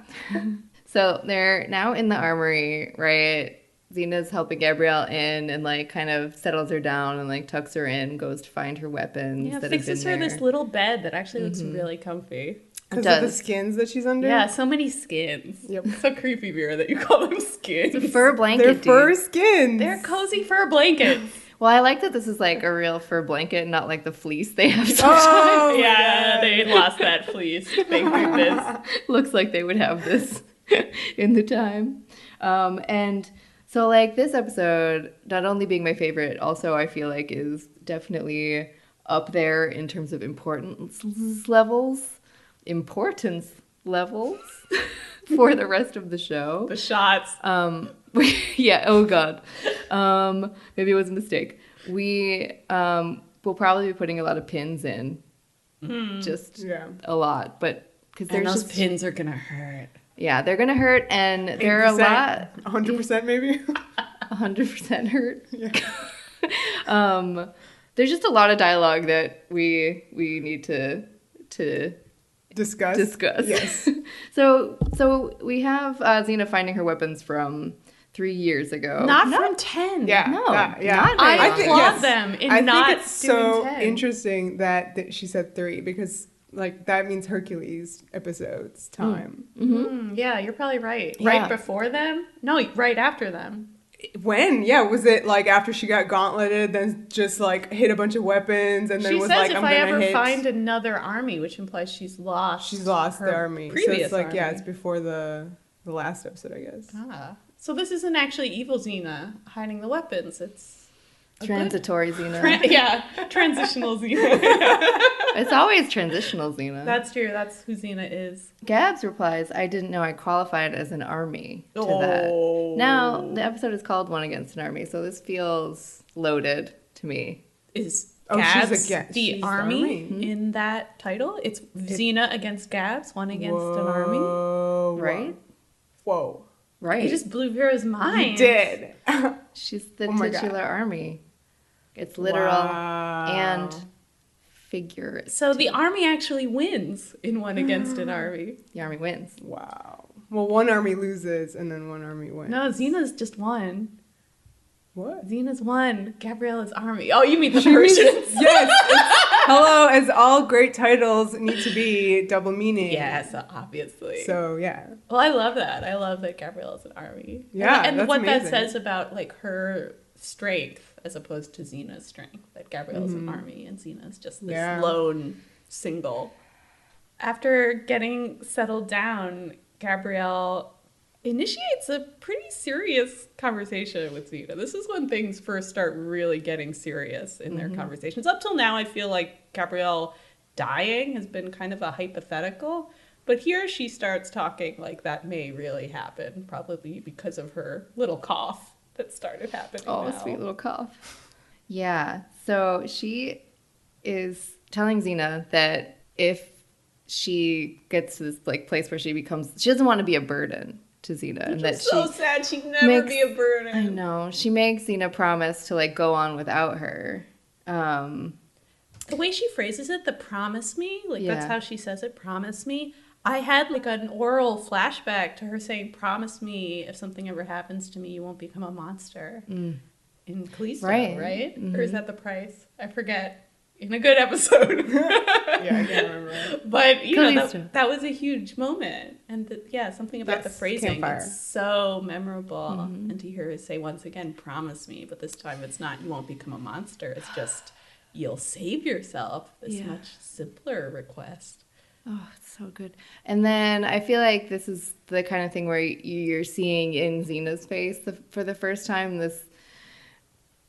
So they're now in the armory, right? Xena's helping Gabrielle in and like kind of settles her down and like tucks her in, goes to find her weapons. Yeah, that fixes have her been this little bed that actually looks really comfy. Because of the skins that she's under? Yeah, so many skins. Yep. So creepy, Vera, that you call them skins. fur blanket. They're dude. fur skins. They're cozy fur blankets. Well, I like that this is like a real fur blanket, not like the fleece they have. Oh, my Yeah, God. they lost that fleece. Thank goodness. Looks like they would have this in the time. And so like this episode, not only being my favorite, also I feel like is definitely up there in terms of importance levels for the rest of the show. The shots. Yeah, oh god. Maybe it was a mistake. We will probably be putting a lot of pins in. Just a lot, but because And there's those just pins are gonna hurt. yeah, they're gonna hurt, and they're a lot 100% maybe? 100% hurt. Yeah. There's just a lot of dialogue that we need to Discuss. discuss. Yes. So we have Xena finding her weapons from 3 years ago. Not from 10. Yeah. No, yeah. not I very applaud long. yes. them in I not think it's doing so 10. interesting that she said 3 because like that means Hercules episodes time. Yeah, you're probably right. Yeah. Right before them? No, right after them. When? Yeah, was it like after she got gauntleted, then just like hit a bunch of weapons, and then She was says like, if I'm I gonna ever hit. find another army, which implies she's lost. She's lost her the army. So Previous it's like, army. yeah, it's before the last episode, I guess. Ah. So this isn't actually evil Xena hiding the weapons. It's a Transitory Xena. transitional Xena. It's always transitional Xena. That's true. That's who Xena is. Gabs replies, I didn't know I qualified as an army to Oh. that. Now, the episode is called One Against an Army, so this feels loaded to me. Is Oh, she's Gabs she's the the army army. in that title? It's Xena against Gabs, one against an army. Whoa. Right? Whoa. Right. You just blew Vera's mind. You did. She's the Oh my God. titular army. It's literal Wow. and figurative. So the army actually wins in one against an army. The army wins. Wow. Well, one army loses and then one army wins. No, Xena's just one. What? Xena's one. Gabriella's army. Oh, you mean the She means- Persians? Yes. Hello, as all great titles need to be double meaning. Yes, obviously. So yeah. Well, I love that. I love that Gabriella's an army. Yeah, and that's what that amazing. says about like her strength as opposed to Xena's strength. That Gabriella's an army and Xena's just this Yeah. lone single. After getting settled down, Gabrielle initiates a pretty serious conversation with Xena. This is when things first start really getting serious in their conversations. Up till now, I feel like Gabrielle dying has been kind of a hypothetical, but here she starts talking like that may really happen, probably because of her little cough that started happening Oh, now. sweet little cough. Yeah. So she is telling Xena that if she gets to this like place where she doesn't want to be a burden to Xena, and that It's so she sad she'd never makes- be a burden. I know she makes Xena promise to like go on without her. The way she phrases it, the promise me, like that's Yeah. how she says it, promise me. I had like an oral flashback to her saying, promise me if something ever happens to me, you won't become a monster. In Callisto, Right. right? Or is that the price? I forget. In a good episode. Yeah, I can't remember. But, you know, Callisto. that was a huge moment. And something about the That's phrasing. Campfire. It's so memorable. And to hear her say once again, promise me, but this time it's not, you won't become a monster. It's just, you'll save yourself. This Yeah. much simpler request. Oh, it's so good. And then I feel like this is the kind of thing where you're seeing in Xena's face for the first time this.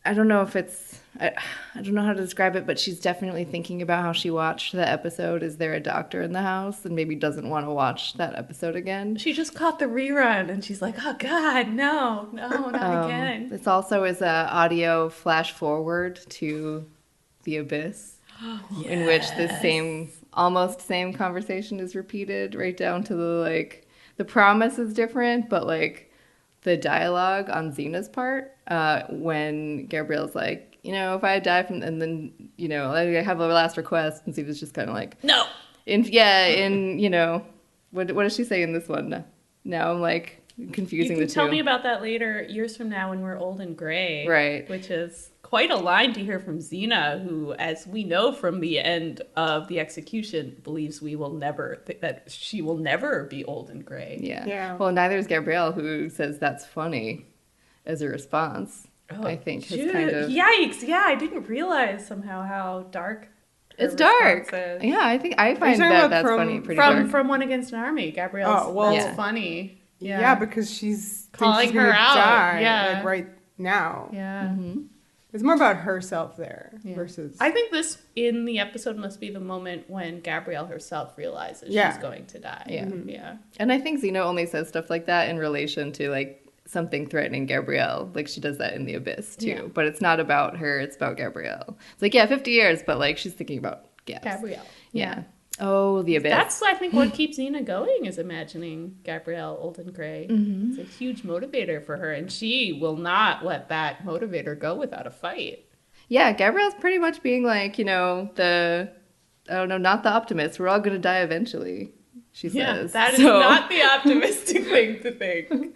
I don't know if it's. I don't know how to describe it, but she's definitely thinking about how she watched the episode. Is there a doctor in the house? And maybe doesn't want to watch that episode again. She just caught the rerun and she's like, oh God, no, not again. This also is a audio flash forward to the abyss, in which this almost same conversation is repeated, right down to the promise is different, but like the dialogue on Xena's part, when Gabrielle's like, you know, if I die and then, you know, I have a last request, and Xena's just kind of like, No. you know, what does she say in this one? Now I'm like confusing You can the two. tell me about that later, years from now when we're old and gray. Right. Which is quite a line to hear from Xena, who, as we know from the end of the execution, believes that she will never be old and gray. Yeah. Well, neither is Gabrielle, who says that's funny as a response. I think is kind of Yikes! Yeah, I didn't realize somehow how dark. her it's dark. response is. Yeah, I think I find talking that about that's from- funny. Pretty dark. From One Against an Army, Gabrielle's. Oh, well- that's Yeah. funny. Yeah, because she's Calling thinks she's her gonna out. die, Yeah. like right now. Yeah. Mm-hmm. It's more about herself there Yeah. versus. I think this in the episode must be the moment when Gabrielle herself realizes Yeah. she's going to die. Yeah. Yeah. And I think Xena only says stuff like that in relation to like something threatening Gabrielle. Like she does that in the Abyss too. Yeah. But it's not about her, it's about Gabrielle. It's like, yeah, 50 years, but like she's thinking about Gabs. Gabrielle. Yeah. Oh, the Abyss. That's, I think, what keeps Xena going is imagining Gabrielle old and gray. Mm-hmm. It's a huge motivator for her, and she will not let that motivator go without a fight. Yeah, Gabrielle's pretty much being like, you know, not the optimist. We're all going to die eventually, she Yeah, says. that is So- not the optimistic thing to think.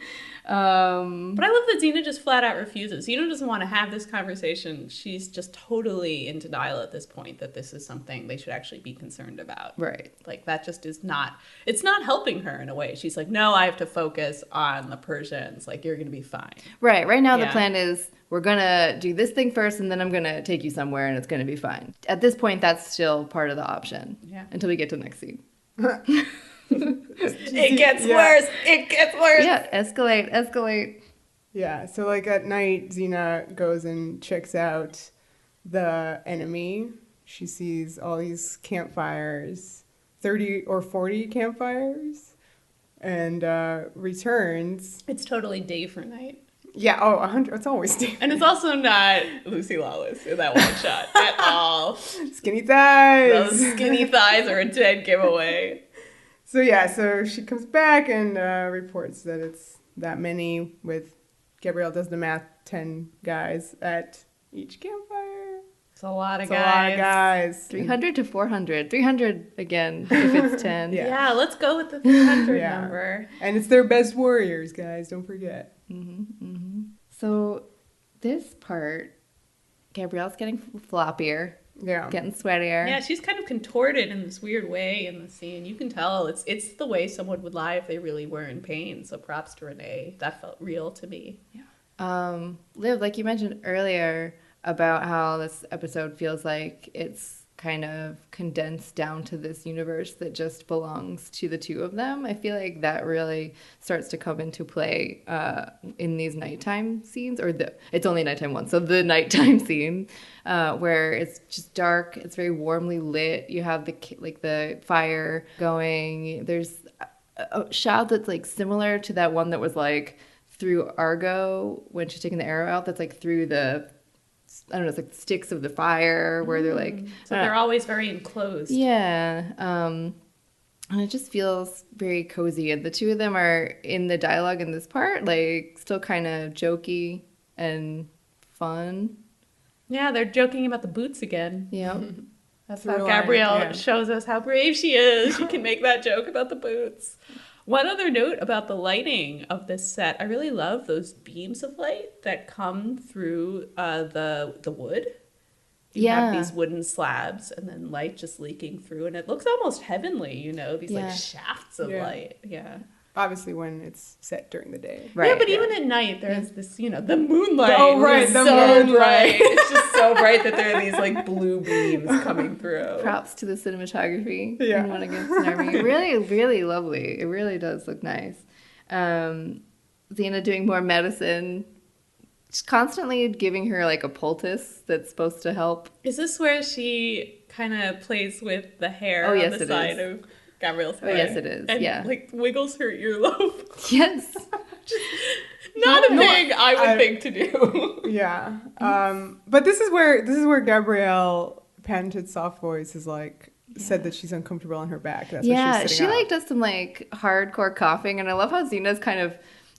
But I love that Xena just flat out refuses. Xena doesn't want to have this conversation. She's just totally in denial at this point that this is something they should actually be concerned about. Right. Like, that just is not, it's not helping her in a way. She's like, no, I have to focus on the Persians. Like, you're going to be fine. Right. Right now, the plan is we're going to do this thing first, and then I'm going to take you somewhere, and it's going to be fine. At this point, that's still part of the option. Yeah. Until we get to the next scene. It gets worse. It gets worse. Yeah, escalate. Yeah, so like at night, Xena goes and checks out the enemy. She sees all these campfires, 30 or 40 campfires, and returns. It's totally day for night. Yeah, 100. It's always day. And it's also not Lucy Lawless in that one shot at all. Skinny thighs. Those skinny thighs are a dead giveaway. So yeah, so she comes back and reports that it's that many with, Gabrielle does the math, 10 guys at each campfire. It's a lot of It's a lot of guys. 300 to 400. 300 again if it's 10. Yeah. Yeah, let's go with the 300 number. And it's their best warriors, guys. Don't forget. So this part, Gabrielle's getting floppier, Yeah. getting sweatier. Yeah, she's kind of contorted in this weird way in the scene. You can tell it's the way someone would lie if they really were in pain. So props to Renee. That felt real to me. Liv, like you mentioned earlier about how this episode feels like it's kind of condensed down to this universe that just belongs to the two of them. I feel like that really starts to come into play in these nighttime scenes, it's only nighttime once, so the nighttime scene where it's just dark, it's very warmly lit. You have the fire going. There's a shot that's like similar to that one that was like through Argo when she's taking the arrow out. That's like through the, I don't know, it's like the sticks of the fire where they're like... So they're always very enclosed. Yeah. And it just feels very cozy. And the two of them are in the dialogue in this part, like still kind of jokey and fun. Yeah, they're joking about the boots again. Yeah. That's how Gabrielle shows us how brave she is. She can make that joke about the boots. One other note about the lighting of this set. I really love those beams of light that come through the wood. You have these wooden slabs and then light just leaking through. And it looks almost heavenly, these like shafts of light. Yeah. Obviously when it's set during the day. Right. Yeah, but even at night, there's this, the moonlight. Oh, right, the so moonlight. bright. It's just so bright that there are these like blue beams coming through. Props to the cinematography in One Against an Army. Really, really lovely. It really does look nice. Xena doing more medicine. She's constantly giving her like a poultice that's supposed to help. Is this where she kind of plays with the hair on the side of Gabrielle's head? Oh, yes, it is. And, like, wiggles her earlobe. Yes. Not a thing I would think to do. Yeah. But this is where Gabrielle, patented soft voice, is like said that she's uncomfortable on her back. That's why she's sitting up. Like does some like hardcore coughing, and I love how Xena's kind of,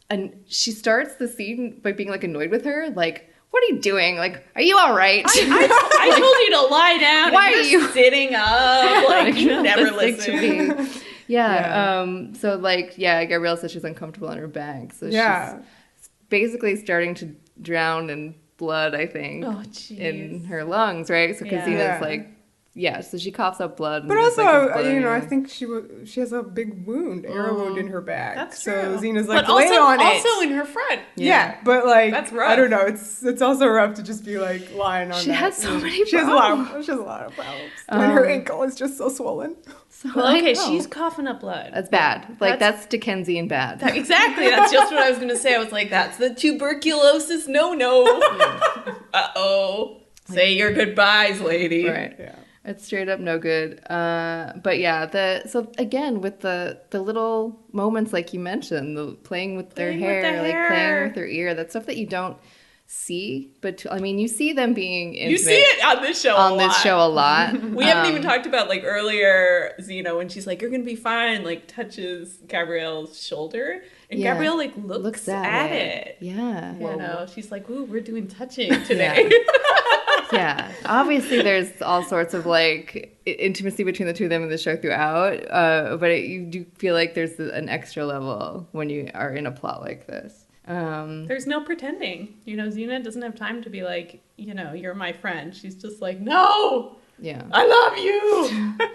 and she starts the scene by being like annoyed with her, like, what are you doing? Like, are you all right? I told you to lie down. Why and are you sitting up? Like, you never listen. So like, Gabrielle says she's uncomfortable on her back. So she's basically starting to drown in blood, I think, in her lungs, right? So because Xena's like, so she coughs up blood. But also, I think she has a big wound, arrow wound in her back. That's true. So Xena's like, but lay on it. Also in her front. Yeah, but like, that's rough. I don't know. It's also rough to just be like lying on that. She has so many problems. She has a lot of problems. And her ankle is just so swollen. She's coughing up blood. That's bad. Like, that's Dickensian bad. Exactly. That's just what I was going to say. I was like, that's the tuberculosis no-no. Uh-oh. Say your goodbyes, lady. Right. Yeah. It's straight up no good. But so again, with the little moments like you mentioned, the playing with their hair, like playing with their ear, that's stuff that you don't see, but you see them being intimate. You see it on this show a lot. We haven't even talked about like earlier Xena when she's like, you're gonna be fine, like touches Gabrielle's shoulder, and Gabrielle like looks at it. Yeah. She's like, ooh, we're doing touching today. Yeah, obviously there's all sorts of like intimacy between the two of them in the show throughout, but you do feel like there's an extra level when you are in a plot like this. There's no pretending. Xena doesn't have time to be like, you're my friend. She's just like, no, Yeah. I love you.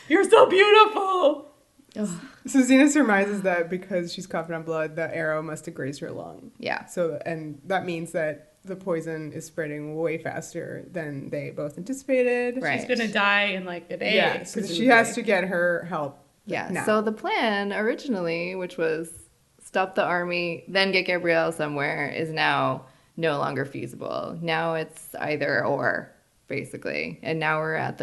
You're so beautiful. Ugh. So Xena surmises that because she's coughing up blood, the arrow must have grazed her lung. Yeah. So, and that means that the poison is spreading way faster than they both anticipated. Right. She's going to die in like a day. Yeah, so she has to get her help. Yeah. now. So the plan originally, which was stop the army, then get Gabrielle somewhere, is now no longer feasible. Now it's either or, basically. And now we're at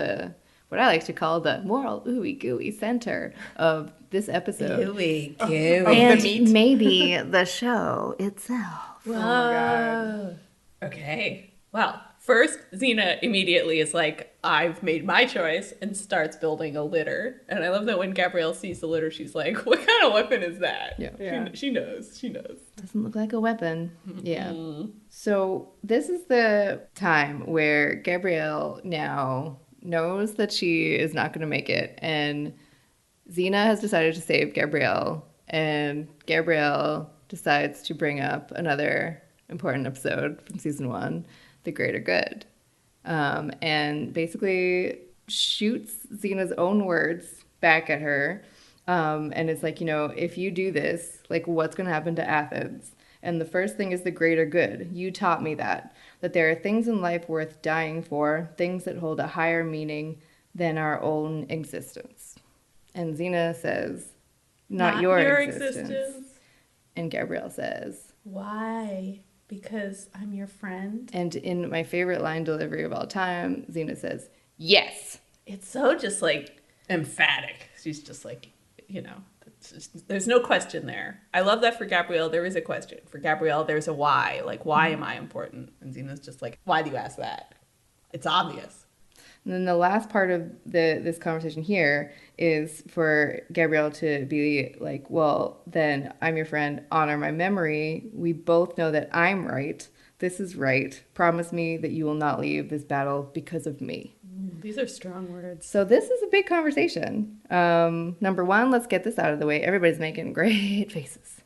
what I like to call the moral ooey gooey center of this episode. Gooey, Of gooey. the And meat. maybe the show itself. Oh my god. Okay. Well, first, Xena immediately is like, I've made my choice, and starts building a litter. And I love that when Gabrielle sees the litter, she's like, what kind of weapon is that? Yeah. She knows. She knows. Doesn't look like a weapon. Yeah. So this is the time where Gabrielle now knows that she is not going to make it. And Xena has decided to save Gabrielle. And Gabrielle decides to bring up another important episode from season 1, The Greater Good. And basically shoots Xena's own words back at her. And it's like, if you do this, like, what's going to happen to Athens? And the first thing is the greater good. You taught me that there are things in life worth dying for, things that hold a higher meaning than our own existence. And Xena says, not your existence. And Gabrielle says, Why? Because I'm your friend? and in my favorite line delivery of all time, Xena says, yes. It's so just like emphatic. She's just like, there's no question there. I love that for Gabrielle, there is a question. For Gabrielle, there's a why. Like, why am I important? And Xena's just like, why do you ask that? It's obvious. And then the last part of this conversation here is for Gabrielle to be like, well, then I'm your friend, honor my memory. We both know that I'm right. This is right. Promise me that you will not leave this battle because of me. These are strong words. So this is a big conversation. Number one, let's get this out of the way. Everybody's making great faces.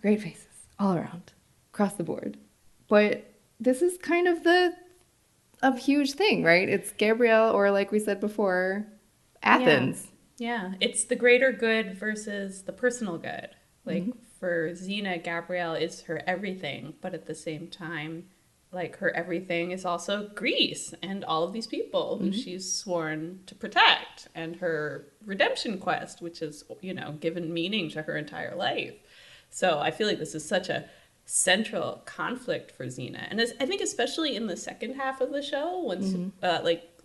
Great faces all around, across the board. But this is kind of a huge thing, right? It's Gabrielle, or like we said before, Athens. Yeah, it's the greater good versus the personal good. Like, for Xena, Gabrielle is her everything, but at the same time, like, her everything is also Greece and all of these people who she's sworn to protect, and her redemption quest, which has, given meaning to her entire life. So I feel like this is such a central conflict for Xena. And I think especially in the second half of the show, once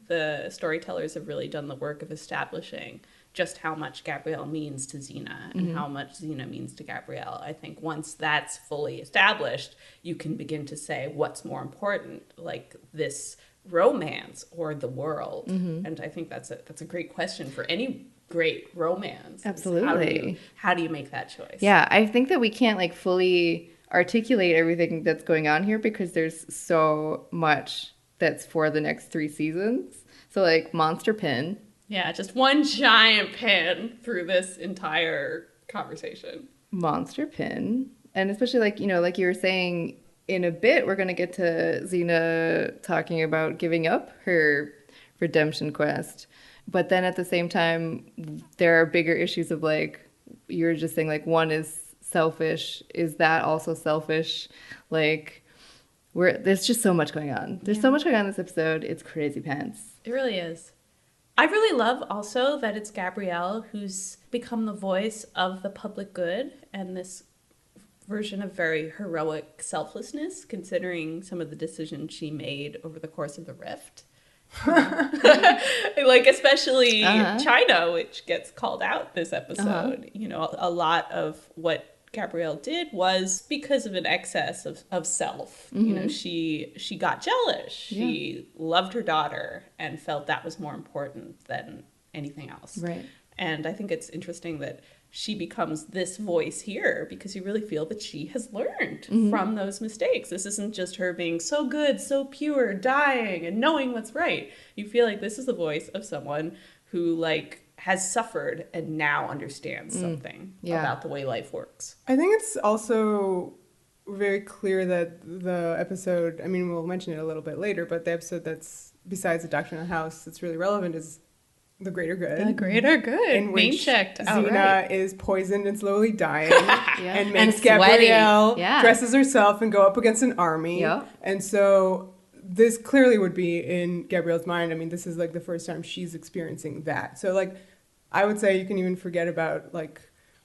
the storytellers have really done the work of establishing just how much Gabrielle means to Xena and how much Xena means to Gabrielle. I think once that's fully established, you can begin to say what's more important, like this romance or the world. And I think that's a great question for any great romance. Absolutely. How do you make that choice? Yeah, I think that we can't like fully articulate everything that's going on here because there's so much that's for the next 3 seasons. So like Monster Pin. Yeah, just one giant pin through this entire conversation. Monster Pin. And especially like, like you were saying, in a bit, we're going to get to Xena talking about giving up her redemption quest. But then at the same time, there are bigger issues of like, you're just saying like one is selfish. Is that also selfish? Like, there's just so much going on. There's so much going on in this episode. It's crazy pants. It really is. I really love also that it's Gabrielle who's become the voice of the public good and this version of very heroic selflessness, considering some of the decisions she made over the course of the rift. Like especially China, which gets called out this episode. A lot of what Gabrielle did was because of an excess of self. She got jealous. She loved her daughter and felt that was more important than anything else. Right. And I think it's interesting that she becomes this voice here because you really feel that she has learned from those mistakes. This isn't just her being so good, so pure, dying and knowing what's right. You feel like this is the voice of someone who like has suffered and now understands something about the way life works. I think it's also very clear that the episode, I mean, we'll mention it a little bit later, but the episode that's, besides the Doctrine of the House, that's really relevant is The Greater Good. The Greater Good. In which Name checked. Xena is poisoned and slowly dying and makes And Gabrielle Yeah. dresses herself and go up against an army. Yep. And so this clearly would be in Gabrielle's mind. I mean, this is like the first time she's experiencing that. So like, I would say you can even forget about like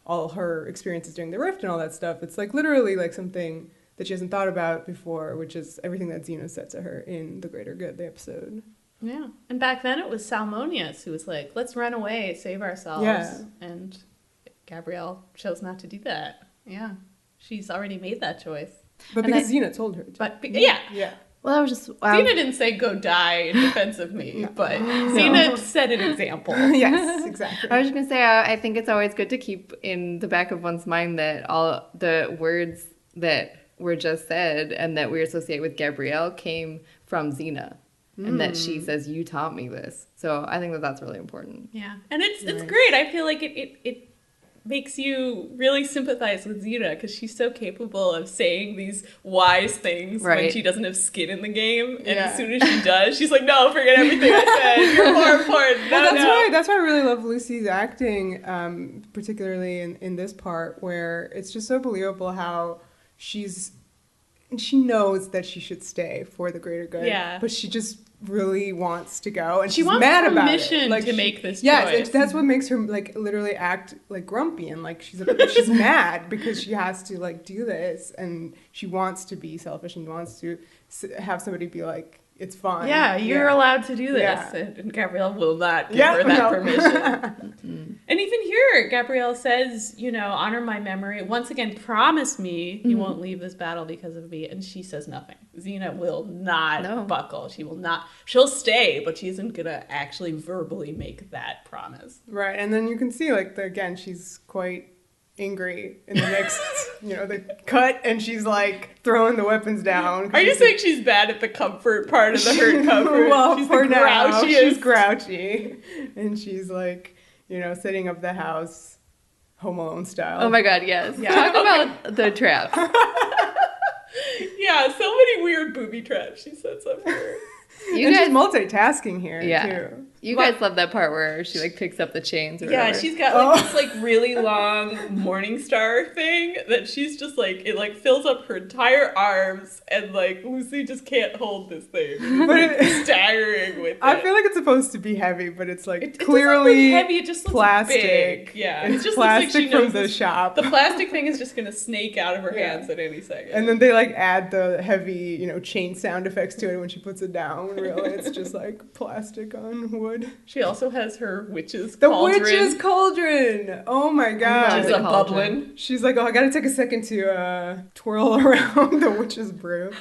all her experiences during the rift and all that stuff. It's like literally like something that she hasn't thought about before, which is everything that Xena said to her in The Greater Good, the episode. Yeah. And back then it was Salmonius who was like, let's run away, save ourselves. Yeah. And Gabrielle chose not to do that. Yeah. She's already made that choice. But And because Xena told her to. But yeah. Yeah. Well, I was just... Xena didn't say go die in defense of me, but Xena set an example. Yes, exactly. I was just going to say, I think it's always good to keep in the back of one's mind that all the words that were just said and that we associate with Gabrielle came from Xena. And that she says, you taught me this. So I think that that's really important. Yeah. And it's Nice. great. I feel like it makes you really sympathize with Xena because she's so capable of saying these wise things when Right. she doesn't have skin in the game. And Yeah. as soon as she does, she's like, no, forget everything I said. You're more important. No, Well, no. that's why I really love Lucy's acting, particularly in this part, where it's just so believable how she knows that she should stay for the greater good. Yeah. But she just really wants to go, and She she's wants mad about it. permission Like to make this yes, choice. and that's what makes her like literally act like grumpy and like she's mad because she has to like do this, and she wants to be selfish and wants to have somebody be like, it's fine. Yeah, you're allowed to do this. Yeah. And Gabrielle will not give Yeah, her that no. permission. And even here, Gabrielle says, honor my memory. Once again, promise me you won't leave this battle because of me. And she says nothing. Xena will not buckle. She will not. She'll stay, but she isn't going to actually verbally make that promise. Right, and then you can see like again she's quite angry in the next the cut, and she's like throwing the weapons down. Are you saying she's bad at the comfort part of the hurt comfort? Well, she's for the now, grouchiest. she's grouchy, and she's like setting up the house Home Alone style. Oh my God, yes. Yeah. Talk about the trap. Yeah, so many weird booby traps she sets up here. You and guys, she's multitasking here yeah. too. You guys love that part where she like picks up the chains or Yeah, whatever. she's got like this like really long morning star thing that she's just like, it like fills up her entire arms, and like Lucy just can't hold this thing. But It's staggering with it. I feel like it's supposed to be heavy, but it's like It clearly doesn't look heavy, it just looks plastic. big. Yeah, It's it just plastic looks like she from knows the shop. The plastic thing is just gonna snake out of her Yeah. hands at any second. And then they like add the heavy, chain sound effects to it when she puts it down. Really, it's just like plastic on wood. she also has her witch's The cauldron, witch's cauldron. Oh my god. which is The a cauldron. bubbling. She's like, oh, I gotta take a second to twirl around the witch's brew.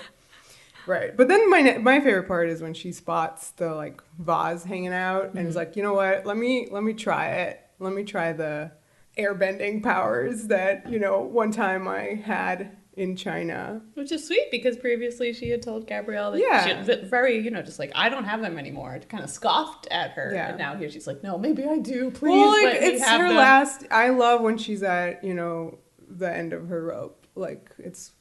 Right, but then my favorite part is when she spots the like vase hanging out and is like, you know what? Let me try it. Let me try the airbending powers that one time I had in China. Which is sweet because previously she had told Gabrielle that Yeah. that very, just like, I don't have them anymore. It kind of scoffed at her. Yeah. And now here she's like, no, maybe I do. Please Well, like, let me it's have her them. last. I love when she's at the end of her rope. Like it's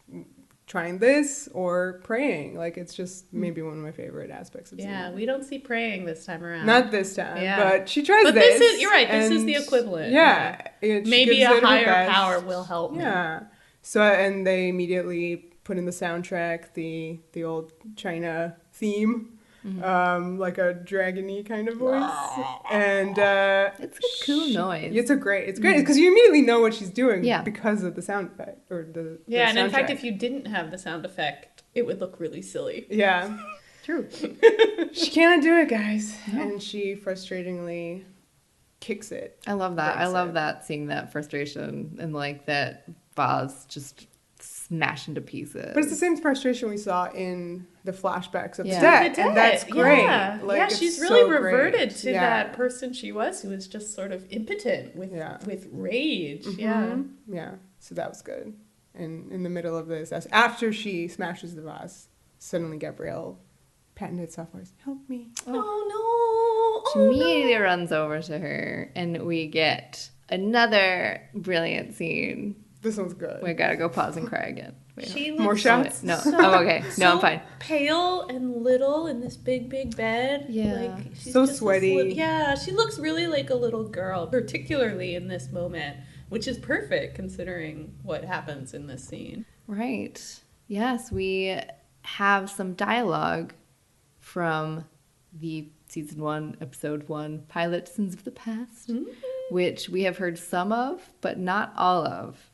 trying this or praying. Like it's just maybe one of my favorite aspects of Yeah, Xena. we don't see praying this time around. Not this time, Yeah. but she tries But this. this is- you're right, this is and the equivalent, Yeah, she Maybe gives a it her higher best. power will help me. Yeah. So and they immediately put in the soundtrack the old China theme. Like a dragon-y kind of voice, and It's a cool noise. it's great because you immediately know what she's doing, Yeah. because of the sound effect or the Yeah, and in fact, soundtrack. if you didn't have the sound effect, it would look really silly. yeah, True. she can't do it, guys, and she frustratingly kicks it. I love that. I Breaks love it. that, seeing that frustration and like that vase just smash into pieces. But it's the same frustration we saw in the flashbacks of Yeah. the dead, The and that's dead, great. Yeah, Like, yeah, it's she's really so great. reverted to Yeah. that person she was, who was just sort of impotent with Yeah. with rage. Yeah. Yeah, so that was good. And in the middle of this, after she smashes the vase, suddenly Gabrielle patented software. Help me. Oh She immediately runs over to her, and we get another brilliant scene This one's good. We gotta go pause and cry again. Wait, She More looks shots? no. so- Oh, okay. No, so I'm fine. pale and little in this big bed. Yeah. Like, she's So just this sweaty. yeah, she looks really like a little girl, particularly in this moment, which is perfect considering what happens in this scene. Right. Yes, we have some dialogue from the season 1, episode 1 pilot Sins of the Past, which we have heard some of, but not all of.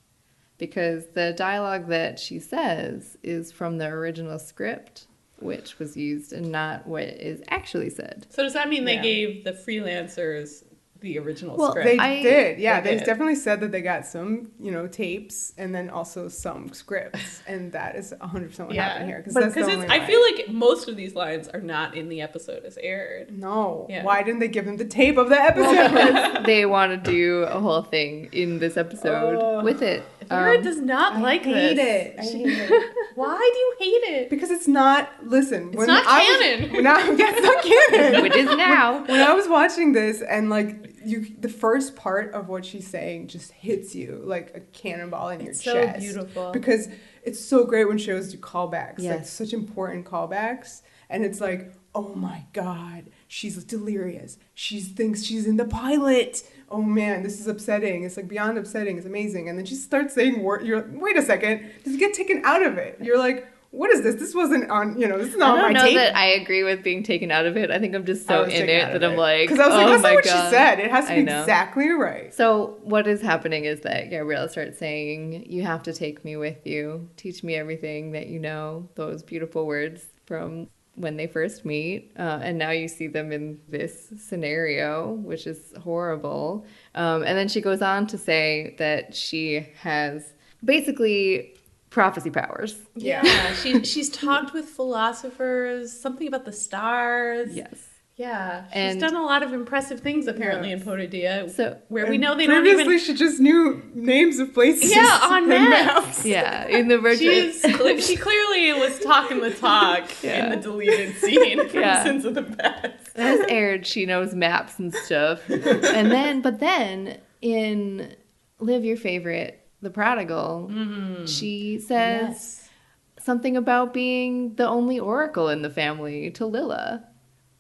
Because the dialogue that she says is from the original script, which was used and not what is actually said. So does that mean they Yeah. gave the freelancers the original Well, script? They I- did, yeah. They They did. definitely said that they got some, tapes and then also some scripts, and that is 100% what happened here. Because that's the only I way. feel like most of these lines are not in the episode as aired. No. Yeah. Why didn't they give them the tape of the episode? They want to do a whole thing in this episode Oh. with it. Vera does not like hate this. it. I hate it. Why do you hate it? Because it's not. Listen, It's not canon. It's not canon. Which is now. When I was watching this, and the first part of what she's saying just hits you like a cannonball in your It's so chest. beautiful. Because it's so great when shows do callbacks, like Yes. such important callbacks, and it's like, oh my god, she's delirious. She thinks she's in the pilot. Oh man, this is upsetting. It's like beyond upsetting. It's amazing. And then she starts saying words. You're like, wait a second, does it get taken out of it? You're like, what is this? This wasn't on. This is I not on don't my know tape. that I agree with being taken out of it. I think I'm just I so was in taken it out that of I'm like, because I was like, oh that's my not what God. she said. It has to I be know. exactly right. So what is happening is that Gabrielle starts saying, you have to take me with you. Teach me everything that you know. Those beautiful words from when they first meet. And now you see them in this scenario, which is horrible. And then she goes on to say that she has basically prophecy powers. Yeah, she's talked with philosophers, something about the stars. Yes. Yeah, she's And- done a lot of impressive things apparently in Potadia, So where we And know they don't previously even. she just knew names of places. Yeah, on and maps. Yeah, in the virtual. She clearly was talking the talk Yeah. in the deleted scene from Yeah. Sins of the Past. As aired, she knows maps and stuff. But then in Live Your Favorite, The Prodigal, she says something about being the only oracle in the family to Lilla,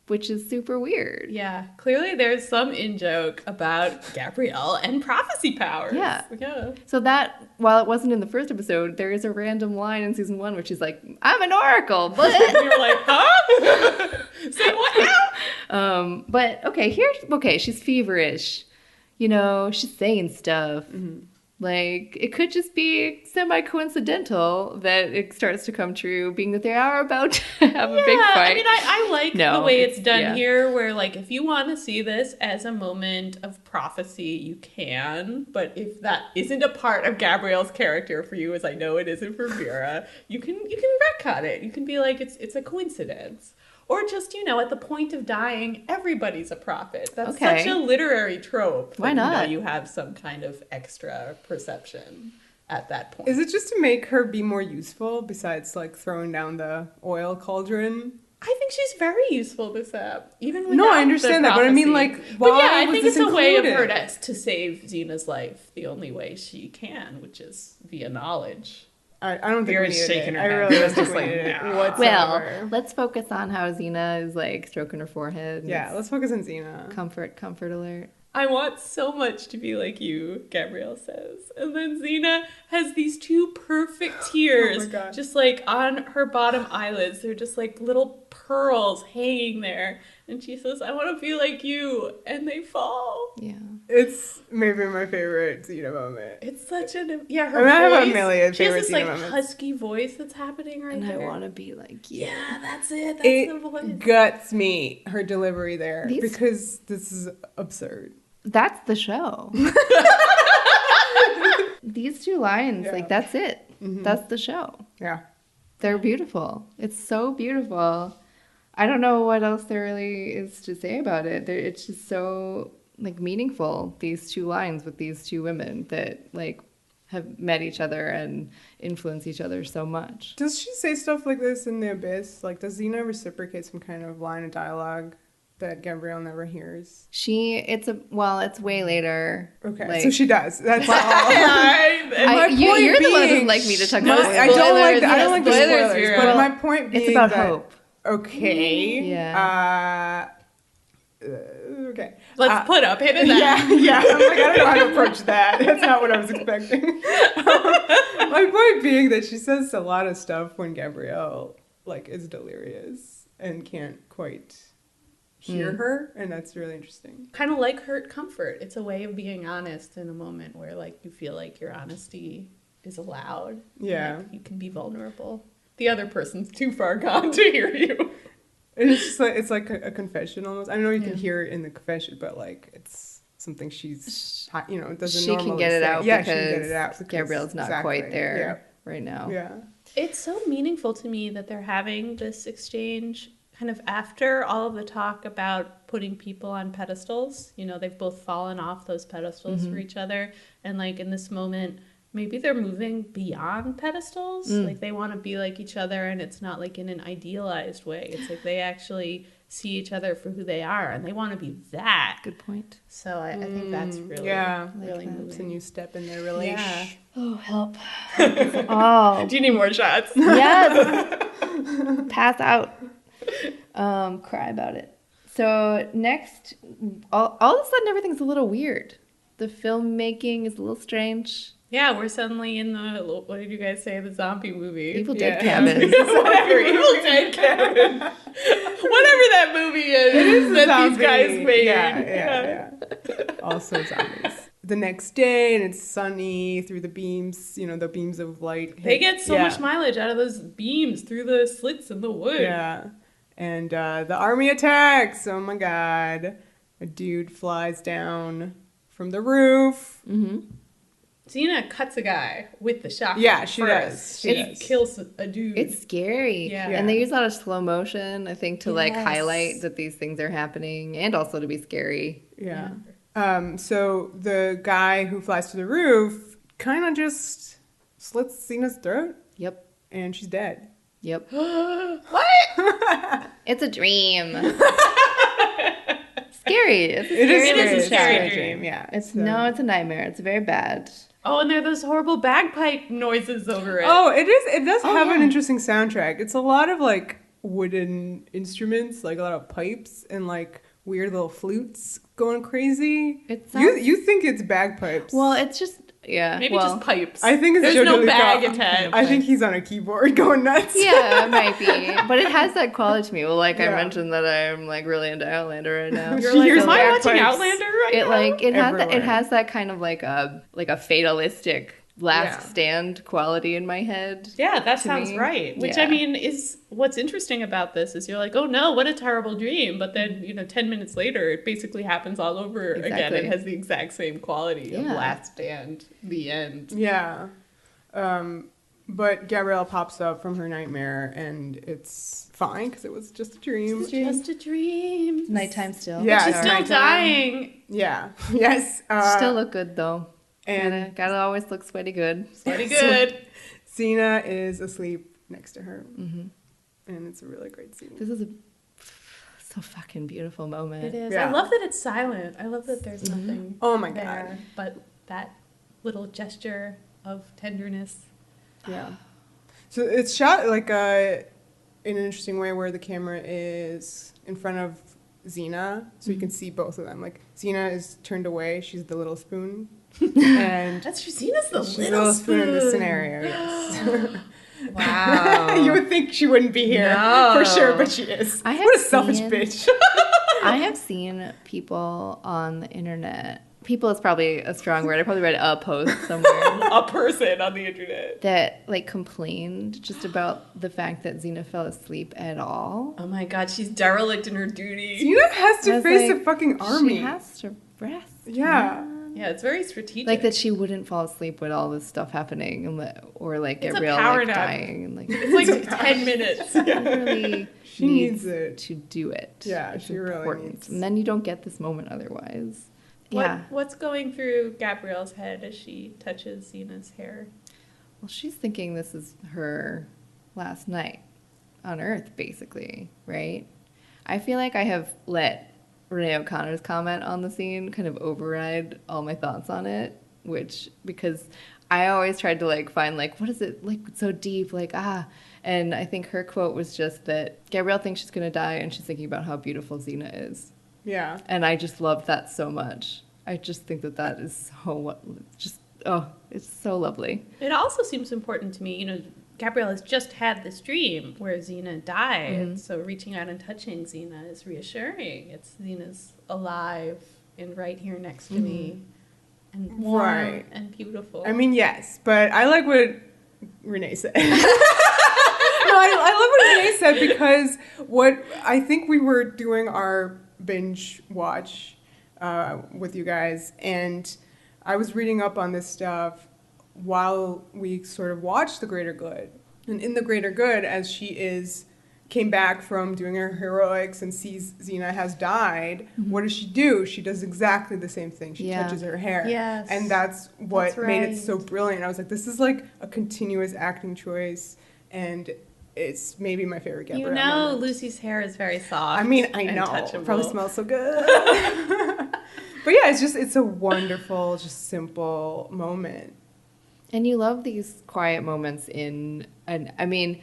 which is super weird. Yeah, clearly there's some in-joke about Gabrielle and prophecy powers. Yeah. Yeah. So that, while it wasn't in the first episode, there is a random line in season 1 where she's like, I'm an oracle, but... You're like, huh? Say what now? But okay, she's feverish. She's saying stuff. Like, it could just be semi-coincidental that it starts to come true, being that they are about to have a big fight. I mean, I like No, the way it's done yeah. here, where, like, if you want to see this as a moment of prophecy, you can. But if that isn't a part of Gabrielle's character for you, as I know it isn't for Vera, you can retcon it. You can be like, it's a coincidence. Or just, at the point of dying, everybody's a prophet. That's Okay. such a literary trope. Why that, not? You have some kind of extra perception at that point. Is it just to make her be more useful besides like throwing down the oil cauldron? I think she's very useful this app, even without No, I understand the that, but I mean, prophecy. like, But why yeah, I was think this it's a way of her included? to save Xena's life the only way she can, which is via knowledge. I don't think Vera's we needed shaking it. her I head. really Vera's don't just think we like, needed it nah. whatsoever. Well, let's focus on how Xena is, like, stroking her forehead. Yeah, let's focus on Xena. Comfort alert. I want so much to be like you, Gabrielle says. And then Xena has these two perfect tears, Oh my God. just like on her bottom eyelids. They're just like little pearls hanging there. And she says, I want to be like you. And they fall. Yeah. It's maybe my favorite Xena moment. It's such an her I mean, I have a voice. million She has favorite this Xena like moments. husky voice that's happening right And there. I want to be like you. Yeah, that's it. That's It the voice. guts me, her delivery there, These- because this is absurd. That's the show. These two lines, Yeah. like, that's it. That's the show. Yeah. They're beautiful. It's so beautiful. I don't know what else there really is to say about it. It's just so, like, meaningful, these two lines with these two women that, like, have met each other and influence each other so much. Does she say stuff like this in The Abyss? Like, does Xena reciprocate some kind of line of dialogue? that Gabrielle never hears? It's way later. Okay, Like, so she does. That's all. you're the one who doesn't like me to talk about I don't like the Spoilers, spoilers, Vera. but my point being it's about that, hope. Okay. Yeah. Okay. Let's put a pin in that. Yeah. I'm like, I don't know how to approach that. That's not what I was expecting. My point being that she says a lot of stuff when Gabrielle is delirious and can't quite hear her, and that's really interesting. Kind of like hurt comfort. It's a way of being honest in a moment where you feel like your honesty is allowed. Yeah. You can be vulnerable. The other person's too far gone to hear you. And it's just it's like a confession almost. I know you can hear it in the confession, but it's something she's doesn't She normally can get it say. out Yeah, because she can get it out because Gabrielle's not quite there right now. Yeah. It's so meaningful to me that they're having this exchange kind of after all of the talk about putting people on pedestals. They've both fallen off those pedestals for each other. And in this moment, maybe they're moving beyond pedestals. They want to be like each other, and it's not in an idealized way. It's they actually see each other for who they are, and they want to be that. Good point. So I think that's really, really moving. It's a new step in their relationship. Yeah. Oh, help. Oh. Do you need more shots? Yes. Pass out. Cry about it. So next, all of a sudden everything's a little weird. The filmmaking is a little strange. Yeah, we're suddenly in the, what did you guys say, the zombie movie? Evil Dead cabin. Whatever, Evil Dead cabin. Whatever that movie is that these guys made. Yeah. Also zombies. The next day, and it's sunny through the beams, the beams of light. They get so much mileage out of those beams through the slits in the wood. Yeah. And the army attacks. Oh my god. A dude flies down from the roof. Mm-hmm. Xena cuts a guy with the shotgun. Yeah, she first. does. She kills a dude. It's scary. Yeah. And they use a lot of slow motion, I think, to highlight that these things are happening and also to be scary. Yeah. So the guy who flies to the roof kind of just slits Xena's throat. Yep. And she's dead. Yep. What? It's a dream. Scary. It's a It scary is a scary dream. dream. Yeah. It's a nightmare. It's very bad. Oh, and there are those horrible bagpipe noises over it. Oh, it is. It does have an yeah. interesting soundtrack. It's a lot of wooden instruments, a lot of pipes and weird little flutes going crazy. It sounds... You think it's bagpipes? Well, it's just Maybe just pipes. I think it's There's Joe no DeLuca. bag attached. I think he's on a keyboard going nuts. Yeah, it might be. But it has that quality to me. Well, I Yeah. mentioned that I'm really into Outlander right now. You're She like, hears am I bagpipes. watching Outlander right now? It has that kind of a fatalistic last stand quality in my head. Yeah, that to sounds me. right. Which Yeah. I mean is what's interesting about this is you're like, oh no, what a terrible dream. But then 10 minutes later, it basically happens all over again. Exactly. It has the exact same quality of Yeah. last stand, the end. Yeah. But Gabrielle pops up from her nightmare and it's fine because it was just a dream. It's just a dream. It's nighttime still. Yeah, She's it's still nighttime. dying. Yeah. Yes. Still look good though. and Gotta always look sweaty good. Pretty good. Xena is asleep next to her. Mm-hmm. And it's a really great scene. This is a so fucking beautiful moment. It is. Yeah. I love that it's silent. I love that there's nothing Oh my there, god. but that little gesture of tenderness. Yeah. So it's shot in an interesting way where the camera is in front of Xena, so you can see both of them. Xena is turned away; she's the little spoon, and That's Xena's the she's the little little spoon in this spoon. scenario. Yes. Wow. You would think she wouldn't be here No. for sure, but she is. I have What a selfish seen- bitch. I have seen people on the internet. People is probably a strong word. I probably read a post somewhere A person on the internet. that complained just about the fact that Xena fell asleep at all. Oh my god, she's derelict in her duty. Xena has I to was face like, a fucking army. She has to rest. Yeah. Yeah, it's very strategic. Like that she wouldn't fall asleep with all this stuff happening or It's a Gabrielle power nap. dying and It's 10 minutes. really She needs it. to do it. Yeah, It's she really important. needs- And then you don't get this moment otherwise. Yeah. What's going through Gabrielle's head as she touches Xena's hair? Well, she's thinking this is her last night on Earth, basically, right? I feel like I have let Renee O'Connor's comment on the scene kind of override all my thoughts on it, because I always tried to like find like, what is it like so deep, like, and I think her quote was just that Gabrielle thinks she's going to die and she's thinking about how beautiful Xena is. Yeah. And I just loved that so much. I just think that is it's so lovely. It also seems important to me, you know, Gabrielle has just had this dream where Xena died. Mm-hmm. So reaching out and touching Xena is reassuring. It's Xena's alive and right here next to me. And warm and beautiful. I mean, yes, but I like what Renee said. No, I love what Renee said, because what I think we were doing our binge watch with you guys, and I was reading up on this stuff while we sort of watched The Greater Good. And in The Greater Good, as she came back from doing her heroics and sees Xena has died, what does she do? She does exactly the same thing. She touches her hair. Yes. And that's what made it so brilliant. I was like, this is like a continuous acting choice, and it's maybe my favorite Gabrielle moment. Lucy's hair is very soft. I mean, I know. Touchable. Probably smells so good. But yeah, it's a wonderful, just simple moment. And you love these quiet moments I mean,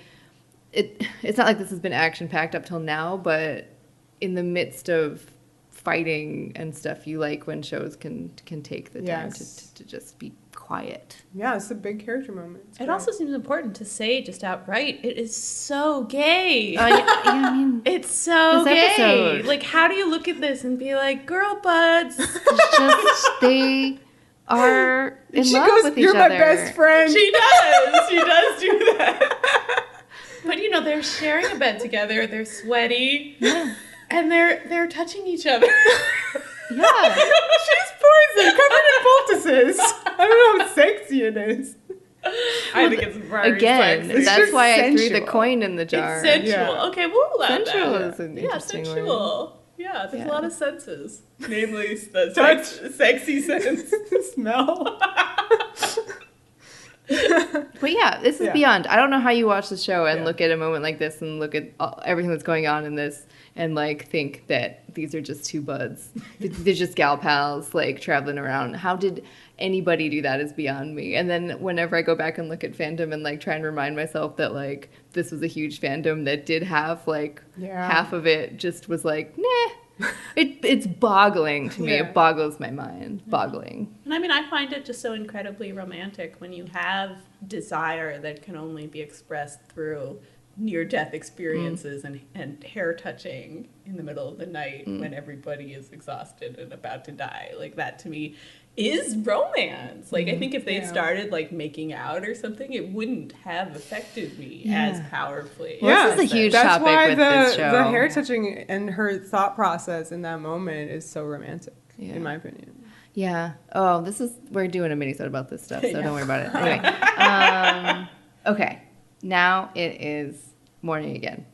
it's not like this has been action-packed up till now, but in the midst of fighting and stuff, you like when shows can take the time to just be quiet. Yeah, it's a big character moment. It also seems important to say just outright, it is so gay. I mean, it's so this gay. episode. Like, how do you look at this and be like, girl buds? It's just, they are in she love goes, with each you're other. my best friend. She does. She does do that. But, you know, they're sharing a bed together. They're sweaty. Yeah. And they're touching each other. Yeah. She's poison, covered in poultices. I don't know how sexy it is. I think it's very Again, sexy. that's just why I threw sensual. the coin in the jar. It's sensual. Yeah. Okay, we'll allow Sensual that. is an Yeah, interesting sensual. Yeah, there's a lot of senses. Namely, the Touch. sexy sense. Smell. But yeah, this is Yeah. beyond. I don't know how you watch the show and look at a moment like this and look at everything that's going on in this and like think that these are just two buds. They're just gal pals like traveling around. How did anybody do that is beyond me. And then whenever I go back and look at fandom and like try and remind myself that like this was a huge fandom that did have like half of it just was like, nah. It's boggling to me. Yeah. It boggles my mind. Boggling. And I mean, I find it just so incredibly romantic when you have desire that can only be expressed through near-death experiences and hair touching in the middle of the night when everybody is exhausted and about to die. Like, that to me is romance. Like, I think if they started like making out or something, it wouldn't have affected me as powerfully. Well, this is a huge That's topic why with this show. the hair touching and her thought process in that moment is so romantic, in my opinion. Yeah. Oh, we're doing a mini-sode about this stuff, so don't worry about it. Anyway. Okay. Now it is morning again.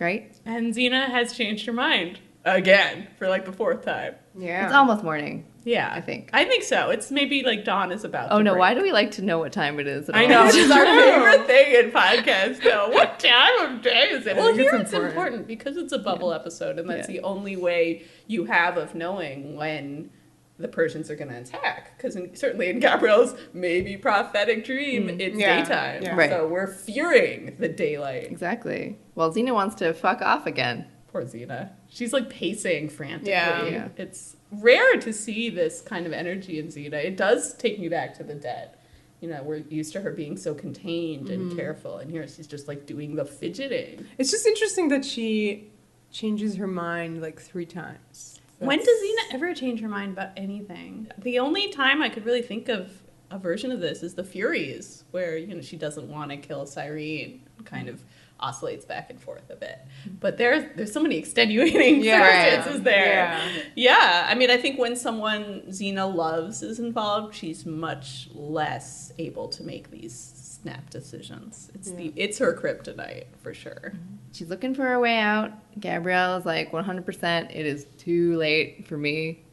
Right? And Xena has changed her mind again for like the fourth time. Yeah. It's almost morning. Yeah. I think. I think so. It's maybe like dawn is about to Oh, no. break. Why do we like to know what time it is? At I all? know, it's our favorite thing in podcasts, though. What time of day is it? Well, think here it's it's important because it's a bubble episode, and that's the only way you have of knowing when the Persians are going to attack. Because certainly in Gabrielle's maybe prophetic dream, it's daytime. Yeah. Right. So we're fearing the daylight. Exactly. Well, Xena wants to fuck off again. Poor Xena. She's like pacing frantically. Yeah. It's rare to see this kind of energy in Xena. It does take me back to the dead. You know, we're used to her being so contained and careful, and here she's just like doing the fidgeting. It's just interesting that she changes her mind like 3 times. When does Xena ever change her mind about anything? The only time I could really think of a version of this is the Furies, where, you know, she doesn't want to kill Cyrene, kind of oscillates back and forth a bit. But there's so many extenuating circumstances there. Yeah. I mean, I think when someone Xena loves is involved, she's much less able to make these snap decisions. It's her kryptonite for sure. She's looking for her way out. Gabrielle is like 100%. It is too late for me.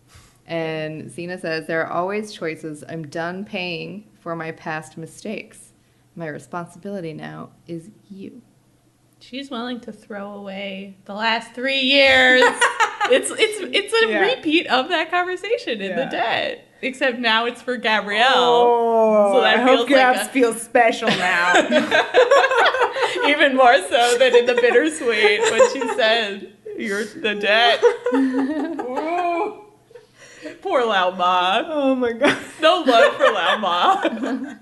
And Xena says, there are always choices. I'm done paying for my past mistakes. My responsibility now is you. She's willing to throw away the last 3 years. It's a repeat of that conversation in the debt. Except now it's for Gabrielle. Oh, so that I hope Gabs feels special now. Even more so than in the bittersweet when she said, "You're the debt." Ooh. Poor Loud Ma. Oh my god. No love for Loud Ma.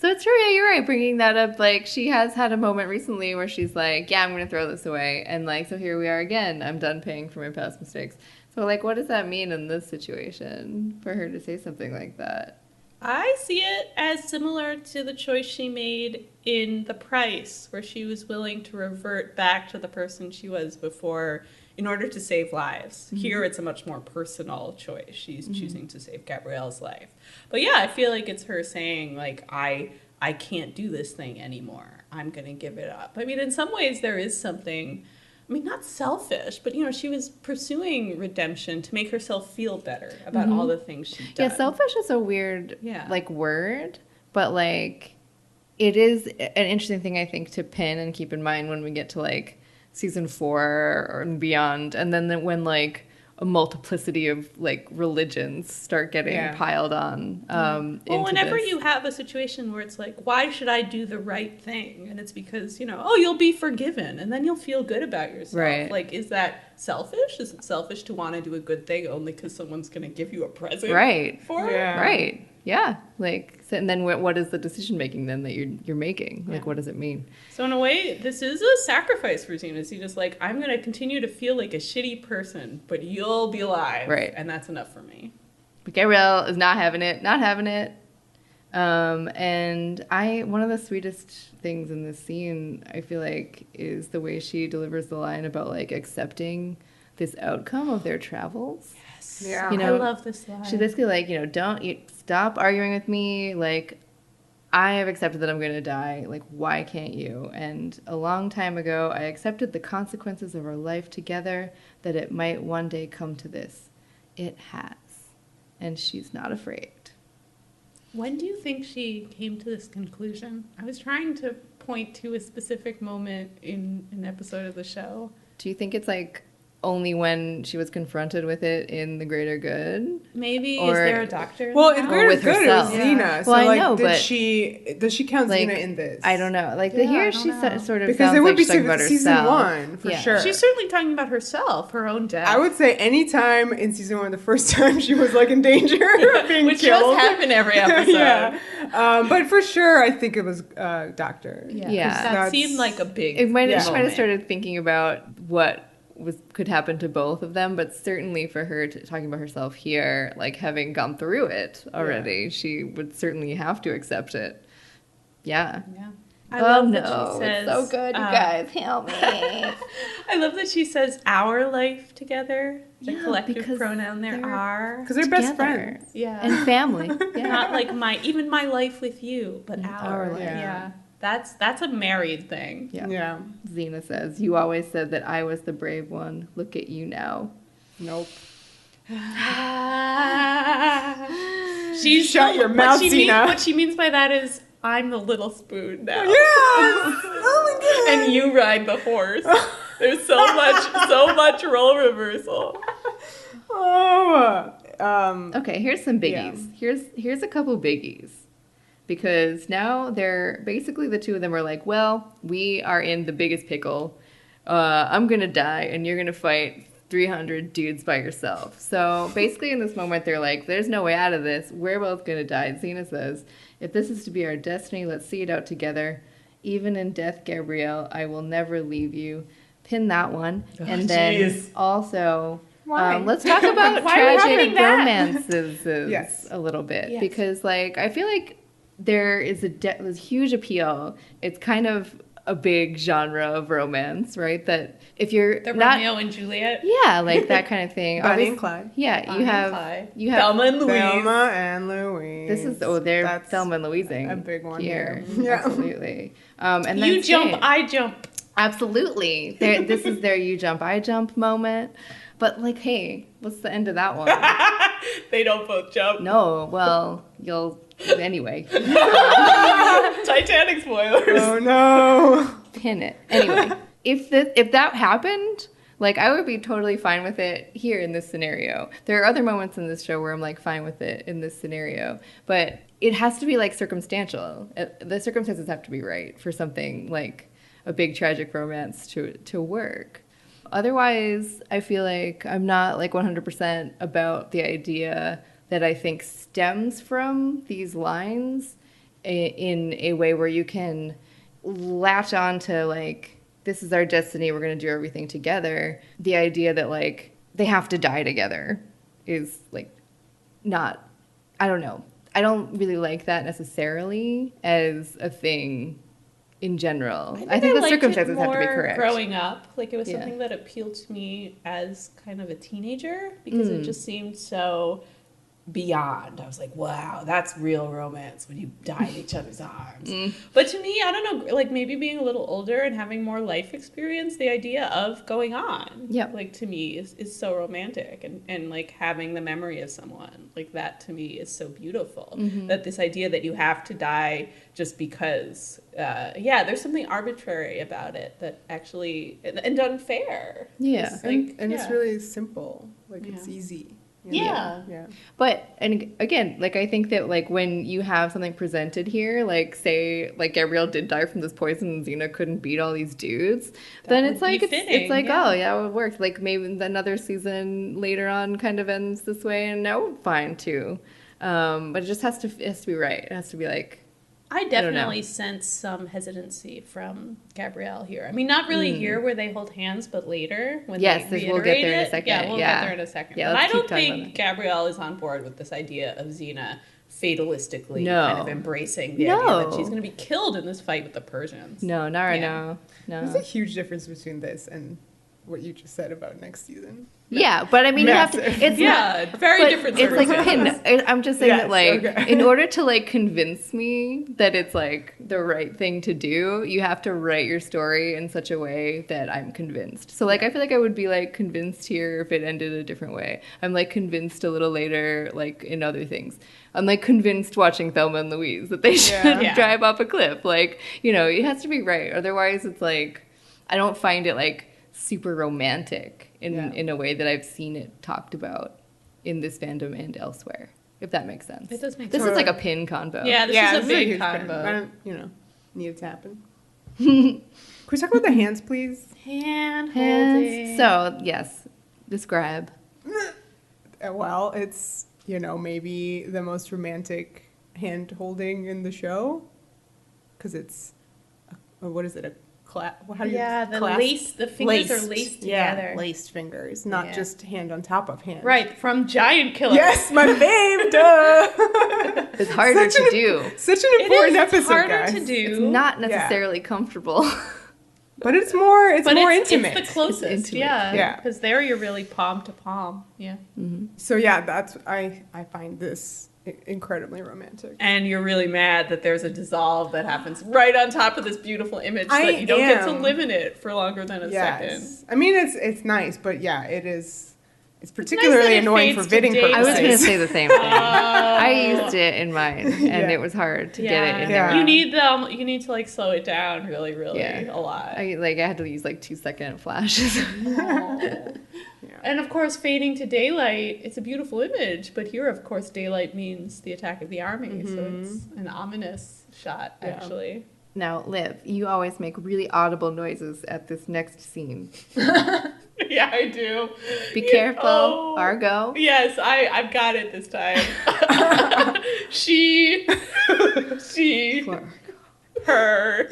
So it's true, yeah, you're right, bringing that up. Like, she has had a moment recently where she's like, yeah, I'm going to throw this away. And, like, so here we are again. I'm done paying for my past mistakes. So, like, what does that mean in this situation for her to say something like that? I see it as similar to the choice she made in The Price, where she was willing to revert back to the person she was before in order to save lives. Mm-hmm. Here, it's a much more personal choice. She's choosing to save Gabrielle's life. But yeah, I feel like it's her saying, like, I can't do this thing anymore. I'm going to give it up. I mean, in some ways, there is something, I mean, not selfish, but, you know, she was pursuing redemption to make herself feel better about all the things she'd done. Yeah, selfish is a weird, like, word, but, like, it is an interesting thing, I think, to pin and keep in mind when we get to, like, season 4 or beyond, and then when like a multiplicity of like religions start getting piled on well, whenever you have a situation where it's like, why should I do the right thing? And it's because, you know, oh, you'll be forgiven and then you'll feel good about yourself. Right. Like, is that selfish? Is it selfish to want to do a good thing only because someone's going to give you a present for it? Right. Yeah. Like, so, and then what is the decision making then that you're making? Like, what does it mean? So in a way, this is a sacrifice for Xena. Xena's like, I'm going to continue to feel like a shitty person, but you'll be alive. Right. And that's enough for me. But Gabrielle is not having it. And one of the sweetest things in this scene, I feel like, is the way she delivers the line about like accepting this outcome of their travels. Yes. Yeah. You know, I love this line. She's basically like, you know, stop arguing with me. Like, I have accepted that I'm going to die. Like, why can't you? And a long time ago, I accepted the consequences of our life together, that it might one day come to this. It has. And she's not afraid. When do you think she came to this conclusion? I was trying to point to a specific moment in an episode of the show. Do you think it's like only when she was confronted with it in The Greater Good? Maybe. Is there a doctor? Well, in Greater with Good, herself. it was Xena. So, well, I like, know, does she count like, Xena in this? I don't know. Like, here she sort of because sounds it would like be she's talking about season herself. 1, for sure. She's certainly talking about herself, her own death. I would say any time in season 1, the first time she was, like, in danger of being Which killed. does happen every episode. But for sure, I think it was Doctor. Yeah. That seemed like a big It might have moment. started thinking about what could happen to both of them, but certainly for her talking about herself here, like having gone through it already, she would certainly have to accept it. Yeah. I love that no, she says, it's so good, you guys, help me. I love that she says our life together. The collective pronoun there, our. Because they're best friends. Yeah. And family. Yeah. Not like even my life with you, but our life. Yeah. That's a married thing. Yeah. Xena says, you always said that I was the brave one. Look at you now. Nope. She's Shut your mouth, Xena. What she means by that is, I'm the little spoon now. Yes! Oh my god! And you ride the horse. There's so much role reversal. Okay, here's some biggies. Here's a couple biggies. Because now they're basically, the two of them are like, well, we are in the biggest pickle. I'm going to die and you're going to fight 300 dudes by yourself. So basically in this moment, they're like, there's no way out of this. We're both going to die. Xena says, if this is to be our destiny, let's see it out together. Even in death, Gabrielle, I will never leave you. Pin that one. And then also... let's talk about tragic romances a little bit. Yes. Because, like, I feel like there is this huge appeal. It's kind of a big genre of romance, right? That if you're Romeo and Juliet, like that kind of thing. Bonnie and Clyde. Yeah, Bonnie you have Thelma and Louise. Thelma and Louise. This is they're Thelma and Louising a big one here. Yeah, absolutely. And then you jump, I jump. Absolutely. This is their you jump, I jump moment. But, like, hey, what's the end of that one? They don't both jump. No, well, you'll... Anyway. Titanic spoilers. Oh, no. Pin it. Anyway, if that happened, like, I would be totally fine with it here in this scenario. There are other moments in this show where I'm, like, fine with it in this scenario. But it has to be, like, circumstantial. The circumstances have to be right for something like a big tragic romance to work. Otherwise, I feel like I'm not, like, 100% about the idea that I think stems from these lines in a way where you can latch on to, like, this is our destiny, we're going to do everything together. The idea that, like, they have to die together is, like, not, I don't know. I don't really like that necessarily as a thing in general. I think the circumstances have to be correct. Growing up, like, it was something that appealed to me as kind of a teenager because it just seemed so beyond. I was like, wow, that's real romance when you die in each other's arms. But to me, I don't know, like, maybe being a little older and having more life experience, the idea of going on, like, to me is so romantic, and like having the memory of someone like that, to me, is so beautiful. That this idea that you have to die just because there's something arbitrary about it that actually and unfair. It's really simple, like, it's easy. Yeah. But, and again, like, I think that, like, when you have something presented here, like, say, like, Gabrielle did die from this poison and Xena couldn't beat all these dudes, then it's like, it's like, oh, yeah, it worked. Like, maybe another season later on kind of ends this way, and now fine, too. But it just has to be right. It has to be, like, I definitely sense some hesitancy from Gabrielle here. I mean, not really here where they hold hands, but later when they reiterate we'll get there in a second. Yeah, we'll get there in a second. Yeah, but I don't think Gabrielle is on board with this idea of Xena fatalistically kind of embracing the idea that she's going to be killed in this fight with the Persians. No. There's a huge difference between this and what you just said about next season. Yeah, but I mean, Massive. you have to. It's very different. It's like a pin. I'm just saying that, like, in order to, like, convince me that it's, like, the right thing to do, you have to write your story in such a way that I'm convinced. So, like, I feel like I would be, like, convinced here if it ended a different way. I'm, like, convinced a little later, like, in other things. I'm, like, convinced watching Thelma and Louise that they should drive off a cliff. Like, you know, it has to be right. Otherwise, it's like, I don't find it, like, super romantic in a way that I've seen it talked about in this fandom and elsewhere, if that makes sense. It does make sense. This is like a pin convo. Yeah, this is a big convo. I don't, need it to happen. Can we talk about the hands, please? Hand holding. So, yes, describe. Well, it's, maybe the most romantic hand holding in the show. Because it's, what is it, a the fingers are laced together. Laced fingers, not just hand on top of hand. Right, from Giant Killer. Yes, my babe, duh! It's harder to do. Such an important episode, harder guys. to do. It's not necessarily comfortable. But it's more intimate. It's the closest, it's intimate. yeah. Because there you're really palm to palm, yeah. Mm-hmm. So that's, I find this incredibly romantic. And you're really mad that there's a dissolve that happens right on top of this beautiful image that you don't get to live in it for longer than a second. I mean, it's nice, but it is. It's particularly annoying for bidding purposes. I was going to say the same thing. I used it in mine, and it was hard to get it in there. You need to like slow it down really, really a lot. I had to use like 2-second flashes. And of course, fading to daylight, it's a beautiful image, but here, of course, daylight means the attack of the army, so it's an ominous shot, actually. Now, Liv, you always make really audible noises at this next scene. Yeah, I do. Be careful, Argo. Yes, I've got it this time. Her.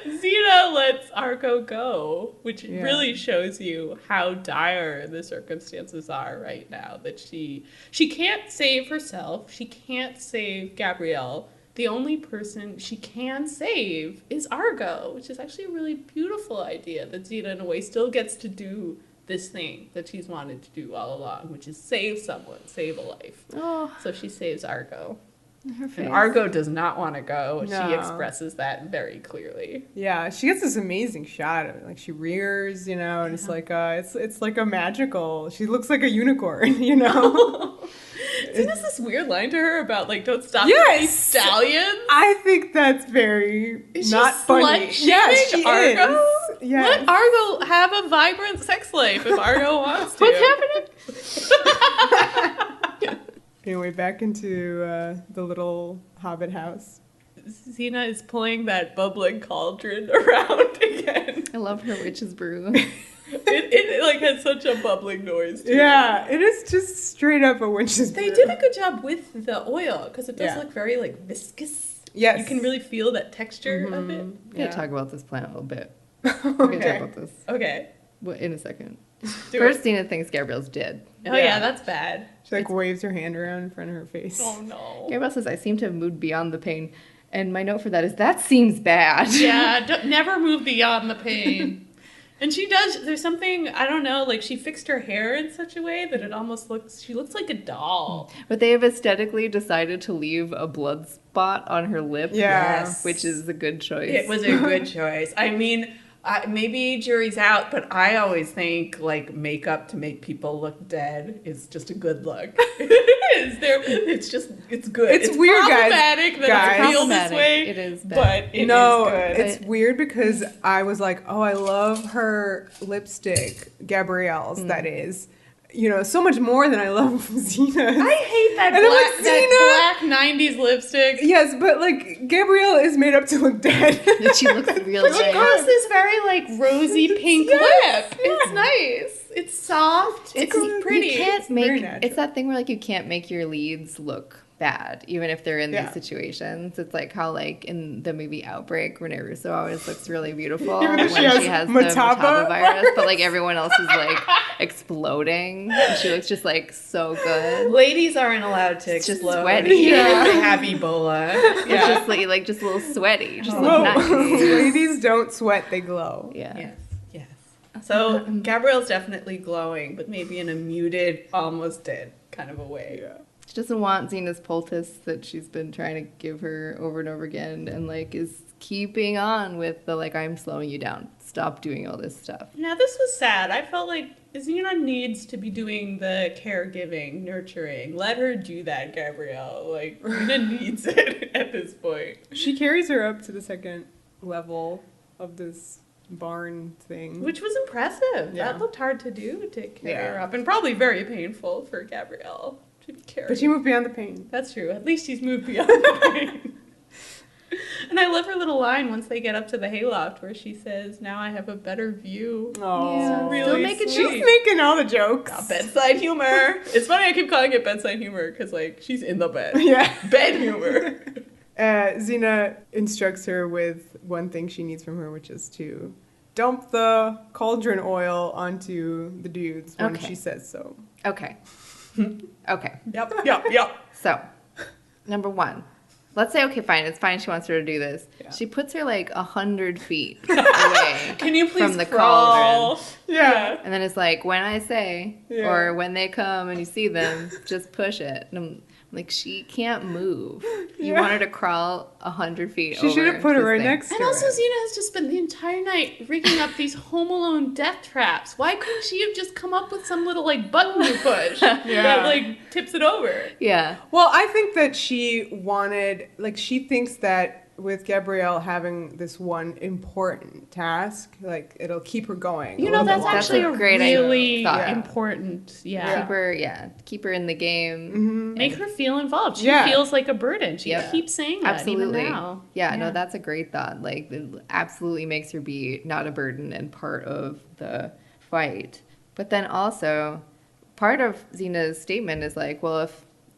Xena lets Argo go, which really shows you how dire the circumstances are right now. That she can't save herself. She can't save Gabrielle. The only person she can save is Argo, which is actually a really beautiful idea that Xena, in a way, still gets to do this thing that she's wanted to do all along, which is save someone, save a life. Oh. So she saves Argo. And Argo does not want to go. No. She expresses that very clearly. Yeah, she gets this amazing shot of it. Like, she rears, and it's like it's like a magical. She looks like a unicorn, There's this weird line to her about, like, don't stop these stallions. I think that's very not funny. Yeah, she Argo? Yes. Let Argo have a vibrant sex life if Argo wants to. What's happening? Anyway, back into the little hobbit house. Xena is pulling that bubbling cauldron around again. I love her witch's brew. It like has such a bubbling noise too. Yeah, it is just straight up a witch's brew. They did a good job with the oil because it does Yeah. look very like viscous. Yes. You can really feel that texture of it. I'm gonna talk about this plant a little bit. Okay. We're gonna talk about this Okay. in a second. Do First, it. Xena thinks Gabrielle's dead. Oh yeah, that's bad. She like waves her hand around in front of her face. Oh no. Gabrielle says, "I seem to have moved beyond the pain," and my note for that is, "That seems bad." Yeah, never move beyond the pain. And she does, there's something, I don't know, like she fixed her hair in such a way that it almost she looks like a doll. But they have aesthetically decided to leave a blood spot on her lip, Yeah. Yes. which is a good choice. It was a good choice. I mean, maybe jury's out, but I always think like makeup to make people look dead is just a good look. It is. It's good. It's weird, guys. Problematic that Guys. it feels this Problematic. way. It is bad. But it is No, good. it's weird because I was like, oh, I love her lipstick, Gabrielle's, that is. You know, so much more than I love Xena's. I hate that And I'm like, that black 90s lipstick. Yes, but like Gabrielle is made up to look dead. And she looks real She nice. has this very like rosy pink Yes, lip. It's nice. It's soft. It's pretty. You can't very make natural. it's that thing where like you can't make your leads look bad, even if they're in Yeah. these situations. It's like how like in the movie Outbreak, Renee Russo always looks really beautiful Even when though she she has has the Mataba Mataba virus, but like everyone else is like exploding. And she looks just like so good. Ladies aren't allowed to It's just explode sweaty. even Yeah. if they have Ebola. It's just like just a little sweaty. Just Whoa. look nice. Ladies don't sweat, they glow. Yeah. Yes, yes. So Gabrielle's definitely glowing, but maybe in a muted, almost dead kind of a way. Yeah. She doesn't want Xena's poultice that she's been trying to give her over and over again, and like is keeping on with the like, I'm slowing you down. Stop doing all this stuff. Now this was sad. I felt like Xena needs to be doing the caregiving, nurturing. Let her do that, Gabrielle. Like Xena needs it at this point. She carries her up to the second level of this barn thing. Which was impressive. Yeah. That looked hard to do, to carry Yeah. her up. And probably very painful for Gabrielle to be carried. But she moved beyond the pain. That's true. At least she's moved beyond the pain. And I love her little line once they get up to the hayloft where she says, "Now I have a better view." Oh, Yeah. really Still making sweet. she's making all the jokes. Bedside humor. It's funny I keep calling it bedside humor because like she's in the bed. Yeah. Bed humor. Xena instructs her with one thing she needs from her, which is to dump the cauldron oil onto the dudes when Okay. she says so. Okay. Okay. Yep. So, number one, let's say, okay, fine, it's fine. She wants her to do this. Yeah. She puts her like 100 feet away Can you please from the crawl? cauldron. Yeah. And then it's like, when I say, Yeah. or when they come and you see them, just push it. And I'm like, she can't move. You Yeah. want her to crawl 100 feet She should over have put her this right thing. next to And also, it. Xena has just spent the entire night rigging up these Home Alone death traps. Why couldn't she have just come up with some little like button you push that like tips it over? Yeah. Well, I think that she wanted, like, she thinks that with Gabrielle having this one important task, like, it'll keep her going. You a know, little bit that's longer. actually a great really thought. important. Yeah. Keep her in the game. Mhm. Make her feel involved. She Yeah. feels like a burden. She Yeah. keeps saying that Absolutely. even now. Yeah, no, that's a great thought. Like, it absolutely makes her be not a burden and part of the fight. But then also, part of Xena's statement is like, well,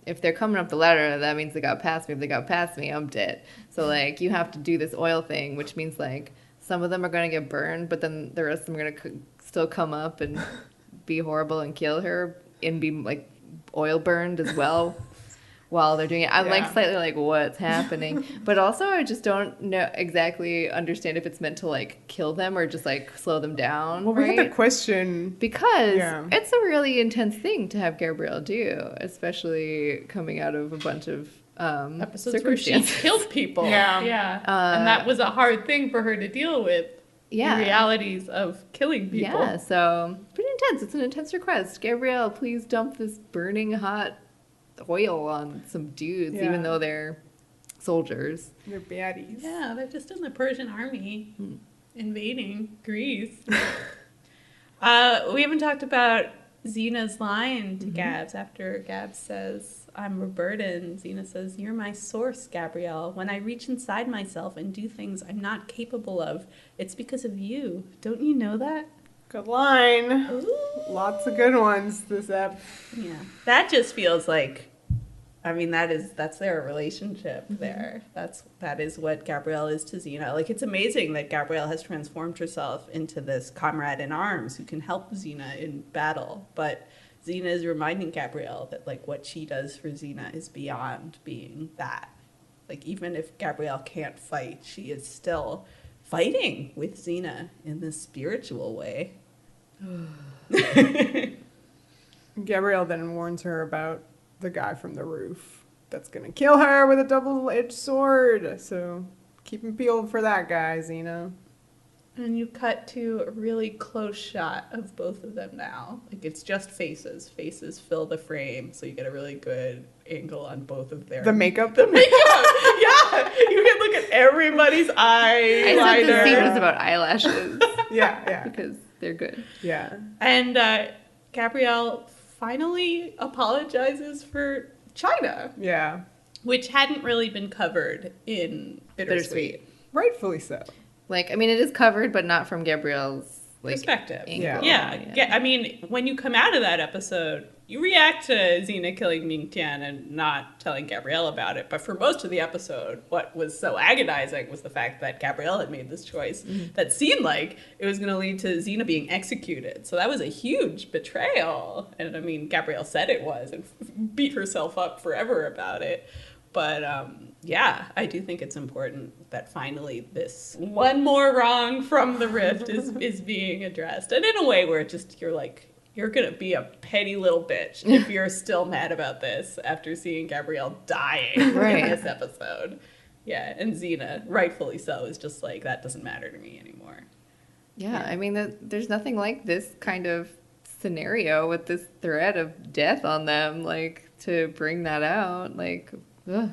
if they're coming up the ladder, that means they got past me. If they got past me, I'm dead. So, like, you have to do this oil thing, which means, like, some of them are going to get burned, but then the rest of them are going to still come up and be horrible and kill her and be, like, oil burned as well while they're doing it. I'm, like, Yeah. slightly like, what's happening? But also, I just don't know exactly understand if it's meant to, like, kill them or just, like, slow them down, Well, we right? had the question. Because Yeah. it's a really intense thing to have Gabrielle do, especially coming out of a bunch of Episodes where she circumstances. killed people. Yeah. And that was a hard thing for her to deal with. Yeah. The realities of killing people. Yeah, so pretty intense. It's an intense request. Gabrielle, please dump this burning hot oil on some dudes, Yeah. even though they're soldiers. They're baddies. Yeah, they're just in the Persian army. invading Greece. We haven't talked about Xena's line to Gabs after Gabs says, I'm a burden. Xena says, you're my source, Gabrielle. When I reach inside myself and do things I'm not capable of, it's because of you. Don't you know that? Good line. Ooh. Lots of good ones this ep. Yeah. That just feels like, I mean, that's their relationship there. That is what Gabrielle is to Xena. Like, it's amazing that Gabrielle has transformed herself into this comrade in arms who can help Xena in battle. But Xena is reminding Gabrielle that, like, what she does for Xena is beyond being that. Like, even if Gabrielle can't fight, she is still fighting with Xena in this spiritual way. Gabrielle then warns her about the guy from the roof that's going to kill her with a double-edged sword. So keep him peeled for that guy, Xena. And you cut to a really close shot of both of them now. Like, it's just faces. Faces fill the frame, so you get a really good angle on both of their... The makeup? The makeup! Yeah! You can look at everybody's eyeliner. I said the scene was about eyelashes. Yeah. Because they're good. Yeah. And Gabrielle finally apologizes for China, Yeah. which hadn't really been covered in Bittersweet. Rightfully so. Like, I mean, it is covered, but not from Gabrielle's, like, Perspective. angle. Yeah. I mean, when you come out of that episode, you react to Xena killing Ming Tian and not telling Gabrielle about it. But for most of the episode, what was so agonizing was the fact that Gabrielle had made this choice that seemed like it was going to lead to Xena being executed. So that was a huge betrayal. And I mean, Gabrielle said it was and beat herself up forever about it. But yeah, I do think it's important that finally this one more wrong from the rift is being addressed. And in a way where you're like, you're going to be a petty little bitch if you're still mad about this after seeing Gabrielle dying in this episode. Yeah, and Xena, rightfully so, is just like, that doesn't matter to me anymore. Yeah, I mean, there's nothing like this kind of scenario with this threat of death on them, like, to bring that out, like... Ugh.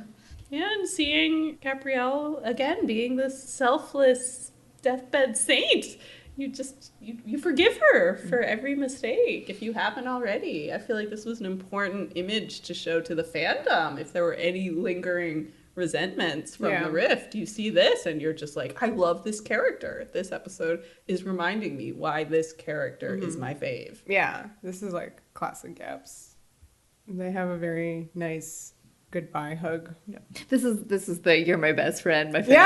Yeah, and seeing Gabrielle again being this selfless deathbed saint, you forgive her for every mistake if you haven't already. I feel like this was an important image to show to the fandom. If there were any lingering resentments from the rift, you see this and you're just like, I love this character. This episode is reminding me why this character is my fave. Yeah, this is like classic Gabs. They have a very nice goodbye hug. Yeah. This is the "you're my best friend," my favorite.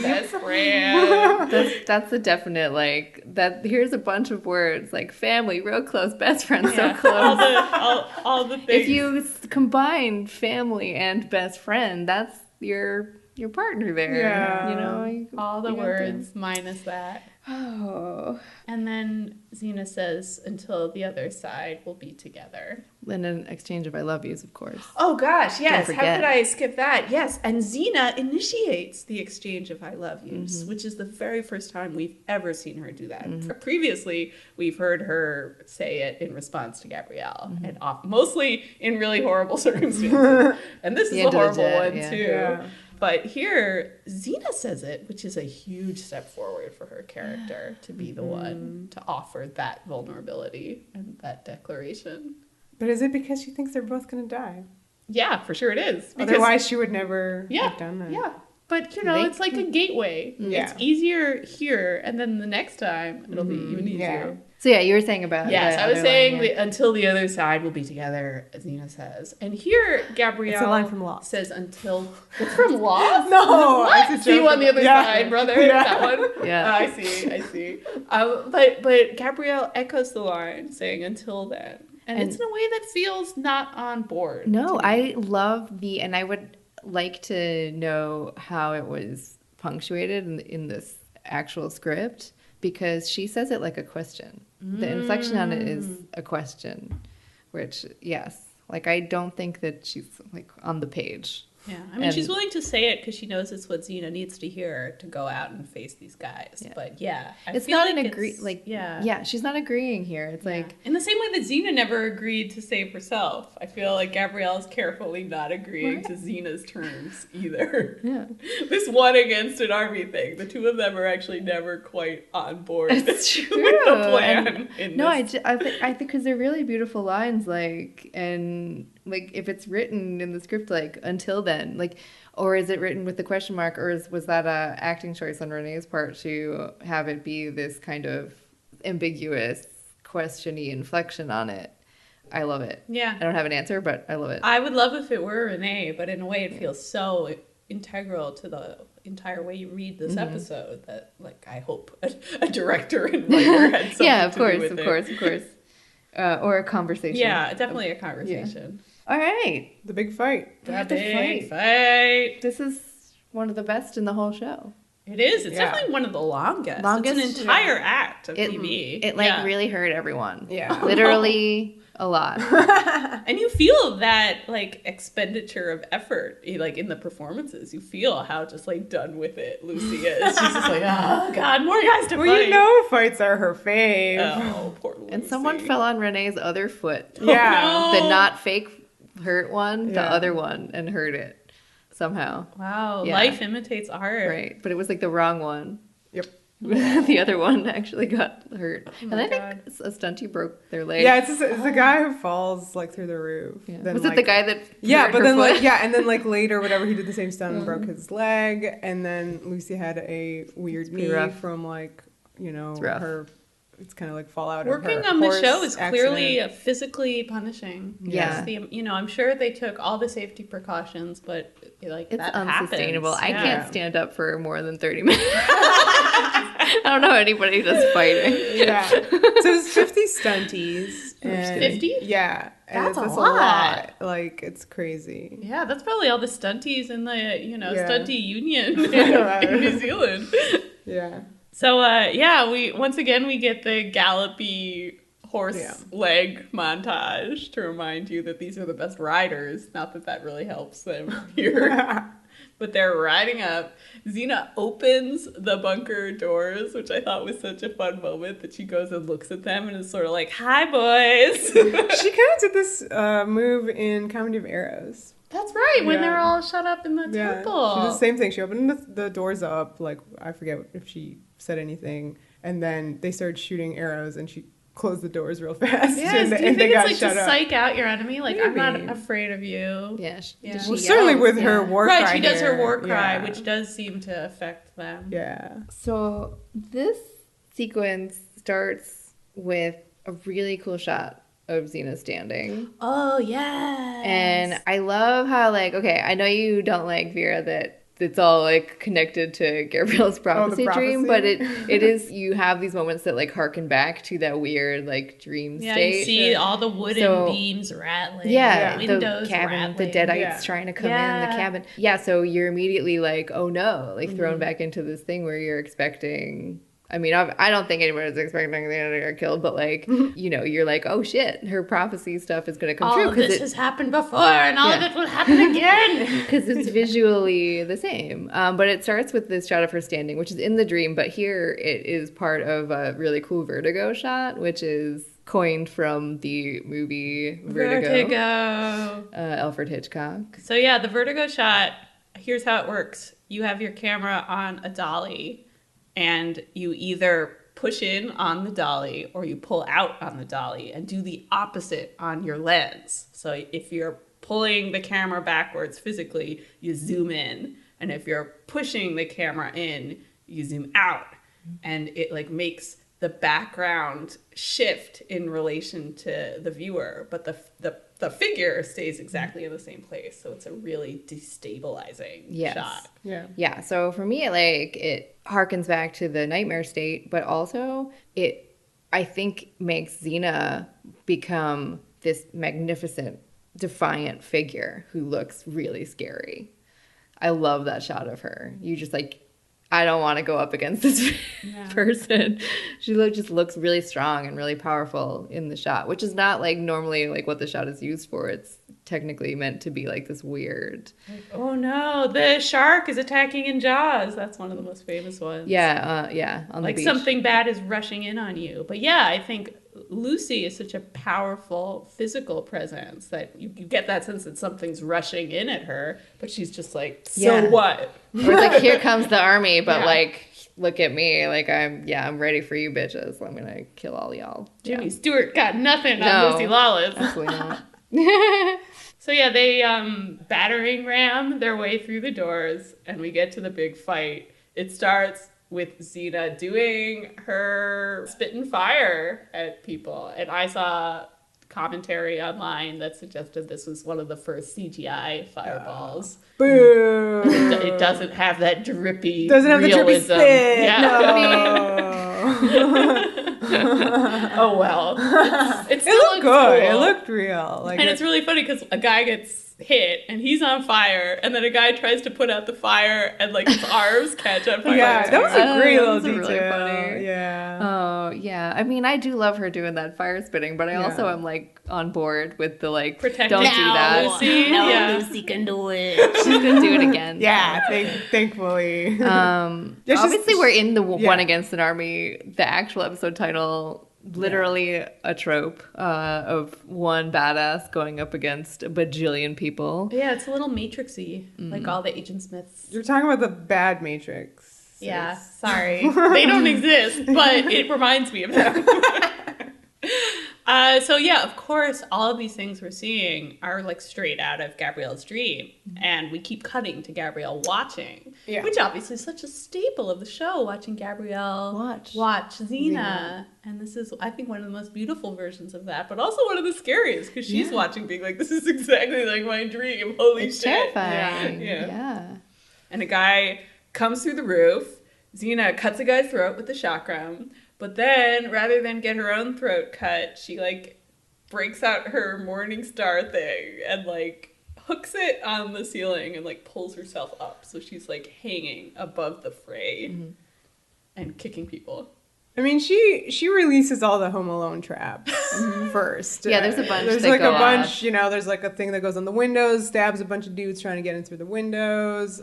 Best friend. That's a definite, like, that. Here's a bunch of words like family, real close, best friend, so close. all the things. If you combine family and best friend, that's your partner there. Yeah. You know, all the words minus that. Oh. And then Xena says, until the other side will be together. And an exchange of I love yous, of course. Oh gosh, yes. Don't How forget. could I skip that? Yes. And Xena initiates the exchange of I love yous, which is the very first time we've ever seen her do that. Previously, we've heard her say it in response to Gabrielle, and mostly in really horrible circumstances. And this is a horrible one, too. Yeah. But here, Xena says it, which is a huge step forward for her character to be the one to offer that vulnerability and that declaration. But is it because she thinks they're both going to die? Yeah, for sure it is. Otherwise, she would never have done that. Yeah. But, you know, it's like a gateway. Yeah. It's easier here, and then the next time, it'll be even easier. Yeah. So yeah, you were saying about Yes, I was saying until the other side will be together, Xena says. And here, Gabrielle It's a line from Lost. says until... It's from Lost? No! What? See you on the other side, brother. Yeah. That one? Yeah. I see. But Gabrielle echoes the line, saying until then. And it's in a way that feels not on board. No, I love and I would like to know how it was punctuated in this actual script, because she says it like a question. The inflection on it is a question, which, yes, like, I don't think that she's, like, on the page Yeah, I mean, she's willing to say it because she knows it's what Xena needs to hear to go out and face these guys. Yeah. But yeah, it's not an agree. Yeah, she's not agreeing here. It's like in the same way that Xena never agreed to save herself. I feel like Gabrielle is carefully not agreeing to Xena's terms either. Yeah, this one against an army thing. The two of them are actually never quite on board. It's true. With the plan. I think because they're really beautiful lines, and if it's written in the script, until then, or is it written with the question mark, or was that a acting choice on Renee's part to have it be this kind of ambiguous, questiony inflection on it? I love it. Yeah. I don't have an answer, but I love it. I would love if it were Renee, but in a way it feels so integral to the entire way you read this episode that, I hope a director and writer had something of to do with it. Of course. Or a conversation. Yeah, definitely a conversation. Yeah. All right. The big fight. The big fight. This is one of the best in the whole show. It is. It's definitely one of the longest. It's an entire act of TV. It really hurt everyone. Yeah. Literally a lot. And you feel that expenditure of effort in the performances. You feel how just done with it Lucy is. She's just oh God, more guys to fight. Well, you know fights are her fave. Oh, poor Lucy. And someone fell on Renee's other foot. Yeah. Oh, no. The not fake hurt one, the other one, and hurt it somehow. Wow. Yeah. Life imitates art. Right. But it was the wrong one. Yep. The other one actually got hurt. And I think a stunty broke their leg. Yeah, it's a guy who falls through the roof. Yeah. Then, was it the guy that but then foot? and then later whatever he did the same stunt and broke his leg, and then Lucy had a weird knee from her. It's kind of fallout. Working of her on the show is accident. clearly physically punishing. Yeah. I'm sure they took all the safety precautions, but it's that unsustainable. happens. I can't stand up for more than 30 minutes. I don't know anybody that's fighting. Yeah. So it's 50 stunties. 50? Yeah. That's a lot. It's crazy. Yeah, that's probably all the stunties in the, stunty union in New Zealand. Yeah. So, we get the gallopy horse leg montage to remind you that these are the best riders. Not that really helps them here. But they're riding up. Xena opens the bunker doors, which I thought was such a fun moment that she goes and looks at them and is sort of hi, boys. She kind of did this move in Comedy of Errors. That's right, when they're all shut up in the temple. She did the same thing. She opened the doors up, I forget if she said anything, and then they started shooting arrows, and she closed the doors real fast. Yes, do you think it's to psych out your enemy? I'm not afraid of you. Yeah. Well, certainly with her war cry. Right, she does her war cry, which does seem to affect them. Yeah. So this sequence starts with a really cool shot of Xena standing. Oh, yes. And I love how, I know you don't like Vera, that it's all connected to Gabrielle's prophecy dream, but it is, you have these moments that harken back to that weird dream state. You see all the wooden beams rattling. The windows cabin, rattling. the deadites trying to come in the cabin. Yeah, so you're immediately oh no, thrown back into this thing where you're expecting. I mean, I don't think anyone is expecting Xena to get killed, but you're oh shit, her prophecy stuff is going to come true. All of this has happened before, and all of it will happen again. Because it's visually the same. But it starts with this shot of her standing, which is in the dream, but here it is part of a really cool Vertigo shot, which is coined from the movie Vertigo. Alfred Hitchcock. So yeah, the Vertigo shot, here's how it works. You have your camera on a dolly, and you either push in on the dolly or you pull out on the dolly and do the opposite on your lens. So if you're pulling the camera backwards physically, you zoom in. And if you're pushing the camera in, you zoom out. And it makes the background shift in relation to the viewer, but the figure stays exactly in the same place. So it's a really destabilizing shot. Yeah. So for me, it harkens back to the nightmare state, but also it, I think, makes Xena become this magnificent, defiant figure who looks really scary. I love that shot of her. You just I don't want to go up against this person. She just looks really strong and really powerful in the shot, which is not normally what the shot is used for. It's technically meant to be like this weird. Like, oh no, the shark is attacking in Jaws. That's one of the most famous ones. Yeah, on the like beach. something bad is rushing in on you. But yeah, I think Lucy is such a powerful physical presence that you get that sense that something's rushing in at her, but she's just like, so what? Or it's like, here comes the army, but Yeah. like, look at me, like I'm ready for you bitches. I'm gonna kill all y'all. Jimmy Stewart got nothing on No. Lucy Lawless. Absolutely not. So yeah, they battering ram their way through the doors, and we get to the big fight. It starts with Xena doing her spit and fire at people, and I saw commentary online that suggested this was one of the first CGI fireballs. Boo! It doesn't have that drippy Doesn't have the drippy realism. spit. Yeah. No. Oh well. It It still looked looks good. cool. It looked real. Like And it's really funny because a guy gets hit and he's on fire, and then a guy tries to put out the fire and like his arms catch on fire. yeah, that was a great that little was detail. really funny. Yeah. Oh yeah, I mean, I do love her doing that fire spitting, but I also Yeah. am like on board with the like, Protect don't it do now, that. Lucy. No, Yeah. Lucy can do it. She's gonna do it again. Yeah, thankfully. Yeah, It's just- obviously, we're in the yeah. One Against an Army. The actual episode title, literally a trope of one badass going up against a bajillion people. Yeah, it's a little Matrixy, like all the Agent Smiths. You're talking about the bad Matrix. Yeah, sorry. They don't exist, but it reminds me of them. So yeah, of course, all of these things we're seeing are like straight out of Gabrielle's dream, and we keep cutting to Gabrielle watching, Yeah. which obviously is such a staple of the show. Watching Gabrielle watch Xena, and this is, I think, one of the most beautiful versions of that, but also one of the scariest because she's watching, being like, "This is exactly like my dream. Holy It's shit!" terrifying. Yeah. And a guy comes through the roof. Xena cuts a guy's throat with the chakram, but then rather than get her own throat cut, she like breaks out her morning star thing and like hooks it on the ceiling and like pulls herself up, so she's like hanging above the fray and kicking people. I mean, she releases all the Home Alone traps first. Yeah, there's a bunch There's that like go a bunch, off. you know, there's like a thing that goes on the windows, stabs a bunch of dudes trying to get in through the windows.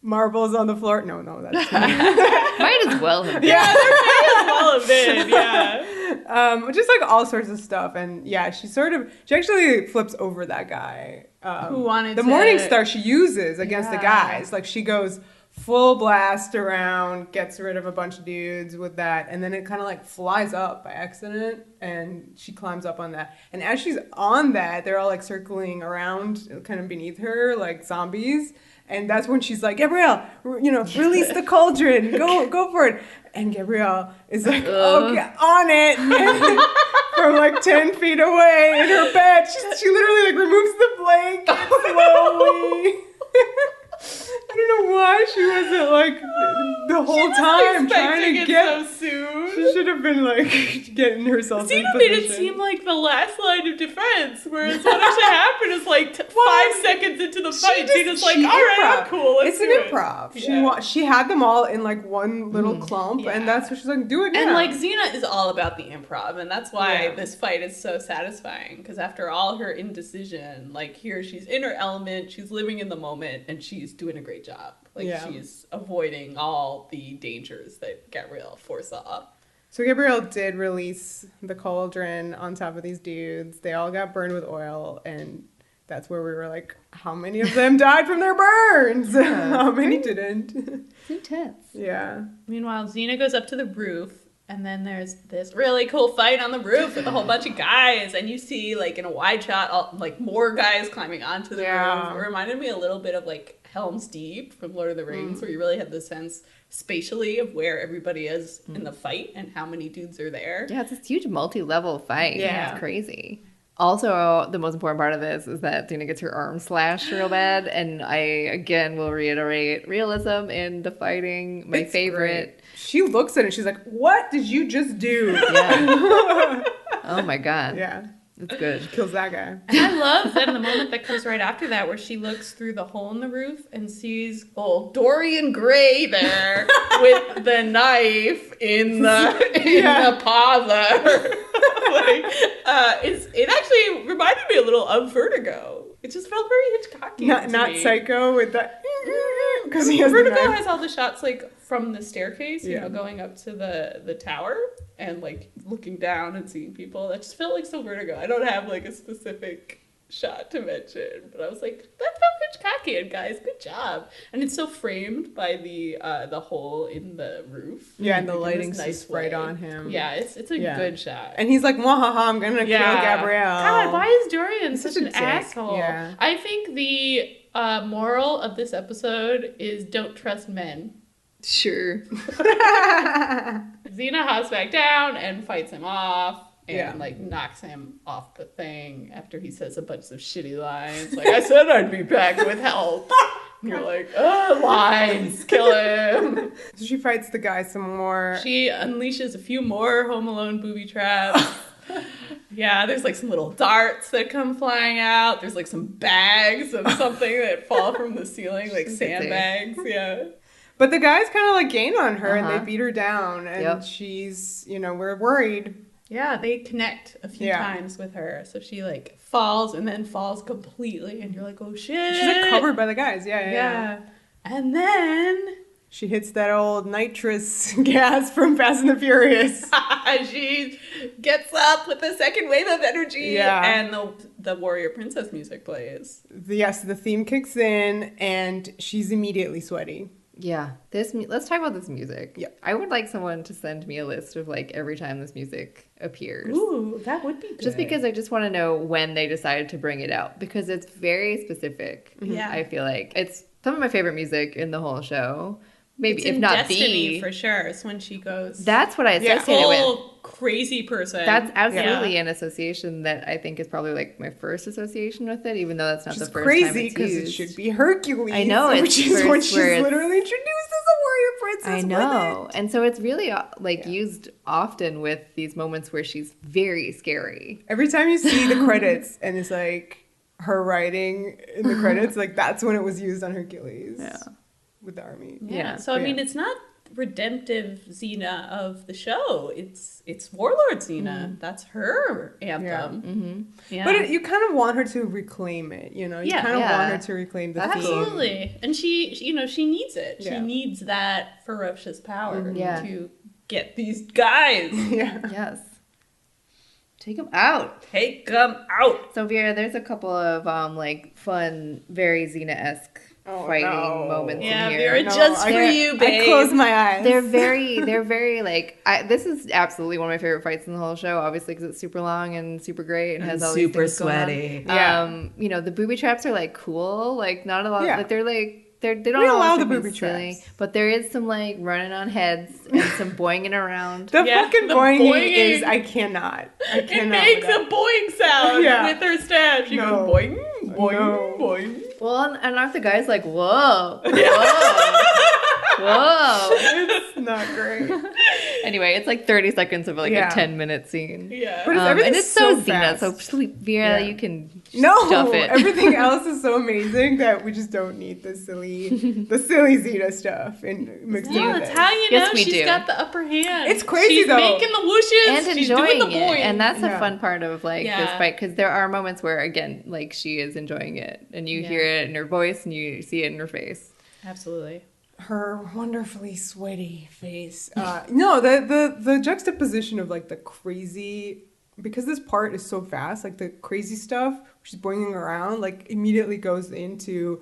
Marbles on the floor. No, that's not. Might as well have been. Yeah, there may as well have been, yeah. Just like all sorts of stuff. And yeah, she actually flips over that guy. Who wanted the to- Morning Star she uses against the Yeah. guys. Like she goes full blast around, gets rid of a bunch of dudes with that, and then it kind of like flies up by accident, and she climbs up on that. And as she's on that, they're all like circling around, kind of beneath her, like zombies. And that's when she's like, Gabrielle, release the cauldron, go for it. And Gabrielle is like, okay, on it. And from like 10 feet away in her bed, she literally like removes the blanket slowly. I don't know why she wasn't like the whole time trying to get. so soon. She should have been like getting herself in Xena position. made it seem like the last line of defense, whereas what actually happened is like 5 seconds into the fight, Xena's like, all right, I'm cool, let's It's do an it." improv. Yeah. She had them all in like one little clump, Yeah. and that's what she's like, do it now. And like Xena is all about the improv, and that's why Yeah. this fight is so satisfying. Because after all her indecision, like here she's in her element, she's living in the moment, and she's doing a great job. Like Yeah. she's avoiding all the dangers that Gabrielle foresaw. So Gabrielle did release the cauldron on top of these dudes. They all got burned with oil, and that's where we were like, how many of them died from their burns? How many didn't? It's intense. Yeah. Meanwhile, Xena goes up to the roof, and then there's this really cool fight on the roof with a whole bunch of guys, and you see, like, in a wide shot, like, more guys climbing onto the Yeah. roof. It reminded me a little bit of, like, Helm's Deep from Lord of the Rings, where you really had the sense spatially of where everybody is in the fight and how many dudes are there. Yeah, it's this huge multi-level fight. Yeah. It's crazy. Also, the most important part of this is that Xena gets her arm slashed real bad, and I, again, will reiterate realism in the fighting, my It's favorite. great. She looks at it, she's like, what did you just do? Yeah. Oh my god. Yeah. It's good. Kills that guy. And I love then the moment that comes right after that where she looks through the hole in the roof and sees old Dorian Gray there with the knife in the paw there. It actually reminded me a little of Vertigo. It just felt very Hitchcockian. Not Psycho with that. Because he has Vertigo the knife. has all the shots like from the staircase, you Yeah. know, going up to the tower and like looking down and seeing people. That just felt like so Vertigo. I don't have like a specific shot to mention, but I was like, that felt Hitchcockian, guys. Good job. And it's so framed by the hole in the roof. Yeah, and the Like, in this lighting's nice just right way. on him. Yeah, it's a good shot. And he's like, "Mwahaha, I'm gonna kill Gabrielle." God, why is Dorian He's such such a an dick. asshole? Yeah. I think the moral of this episode is don't trust men. Sure. Xena hops back down and fights him off and Yeah. like knocks him off the thing after he says a bunch of shitty lines. Like, I said I'd be back with help. And you're like, oh, lines, kill him. So she fights the guy some more. She unleashes a few more Home Alone booby traps. Yeah, there's like some little darts that come flying out. There's like some bags of something that fall from the ceiling, like sandbags. Yeah. But the guys kind of like gain on her and Uh-huh. they beat her down. And she's, we're worried. Yeah, they connect a few times with her. So she like falls and then falls completely. And you're like, oh shit. She's like covered by the guys. Yeah. And then She hits that old nitrous gas from Fast and the Furious. she gets up with the second wave of energy. Yeah. And the Warrior Princess music plays. Yes, the theme kicks in and she's immediately sweaty. Yeah. Let's talk about this music. Yeah. I would like someone to send me a list of like every time this music appears. Ooh, that would be good. Just because I just want to know when they decided to bring it out because it's very specific. Yeah. I feel like it's some of my favorite music in the whole show. Maybe It's if in not Destiny the. for sure. It's when she goes. That's what I Yeah. associate it with. Full crazy person. That's absolutely Yeah. an association that I think is probably like my first association with it, even though that's not Which is the first crazy time it's because it used. should be Hercules. I know, it's which is first when she's where it's- literally introduced as a warrior princess. I with know. it. And so it's really used often with these moments where she's very scary. Every time you see the credits and it's like her writing in the credits, like that's when it was used on Hercules. Yeah. With the army. Yeah. So I Yeah. mean, it's not redemptive Xena of the show. It's Warlord Xena. That's her anthem. Mm-hmm. Yeah. But you kind of want her to reclaim it, You Yeah. kind of Yeah. want her to reclaim the theme. Absolutely. And she needs it. She Yeah. needs that ferocious power Yeah. to get these guys. Yeah. Yes. Take them out. Take them out. So Vera, there's a couple of like fun, very Xena-esque fighting moments Yeah, in here. Vera, just for you, babe. I close my eyes. They're very like. This is absolutely one of my favorite fights in the whole show. Obviously, because it's super long and super great and has all these things going on. Yeah. The booby traps are like cool. Like not a lot. Yeah. Like they don't We always allow the be booby silly, traps. but there is some like running on heads and some boinging around. The Yeah, fucking the boinging boinging. is I cannot. I It cannot. makes with a boing sound Yeah. with her stab. She No. goes boing, boing, No. boing. Well, and aren't the guys like, whoa, whoa, whoa? It's not great. Anyway, it's like 30 seconds of like Yeah. a 10-minute scene. Yeah. But it's And everything's it's so so Xena, so fast. please, Vera, Yeah. you can No, stuff it. everything else is so amazing that we just don't need the silly Zeta stuff and mixed in No, with that's it. how you Yes, know we she's do. got the upper hand. It's crazy, she's though. making the whooshes and she's enjoying doing the it. boing. And that's Yeah. a fun part of like Yeah. this fight because there are moments where again, like she is enjoying it and you hear it in her voice and you see it in her face. Absolutely. Her wonderfully sweaty face. No, the juxtaposition of like the crazy, because this part is so fast, like the crazy stuff she's boinging around, like immediately goes into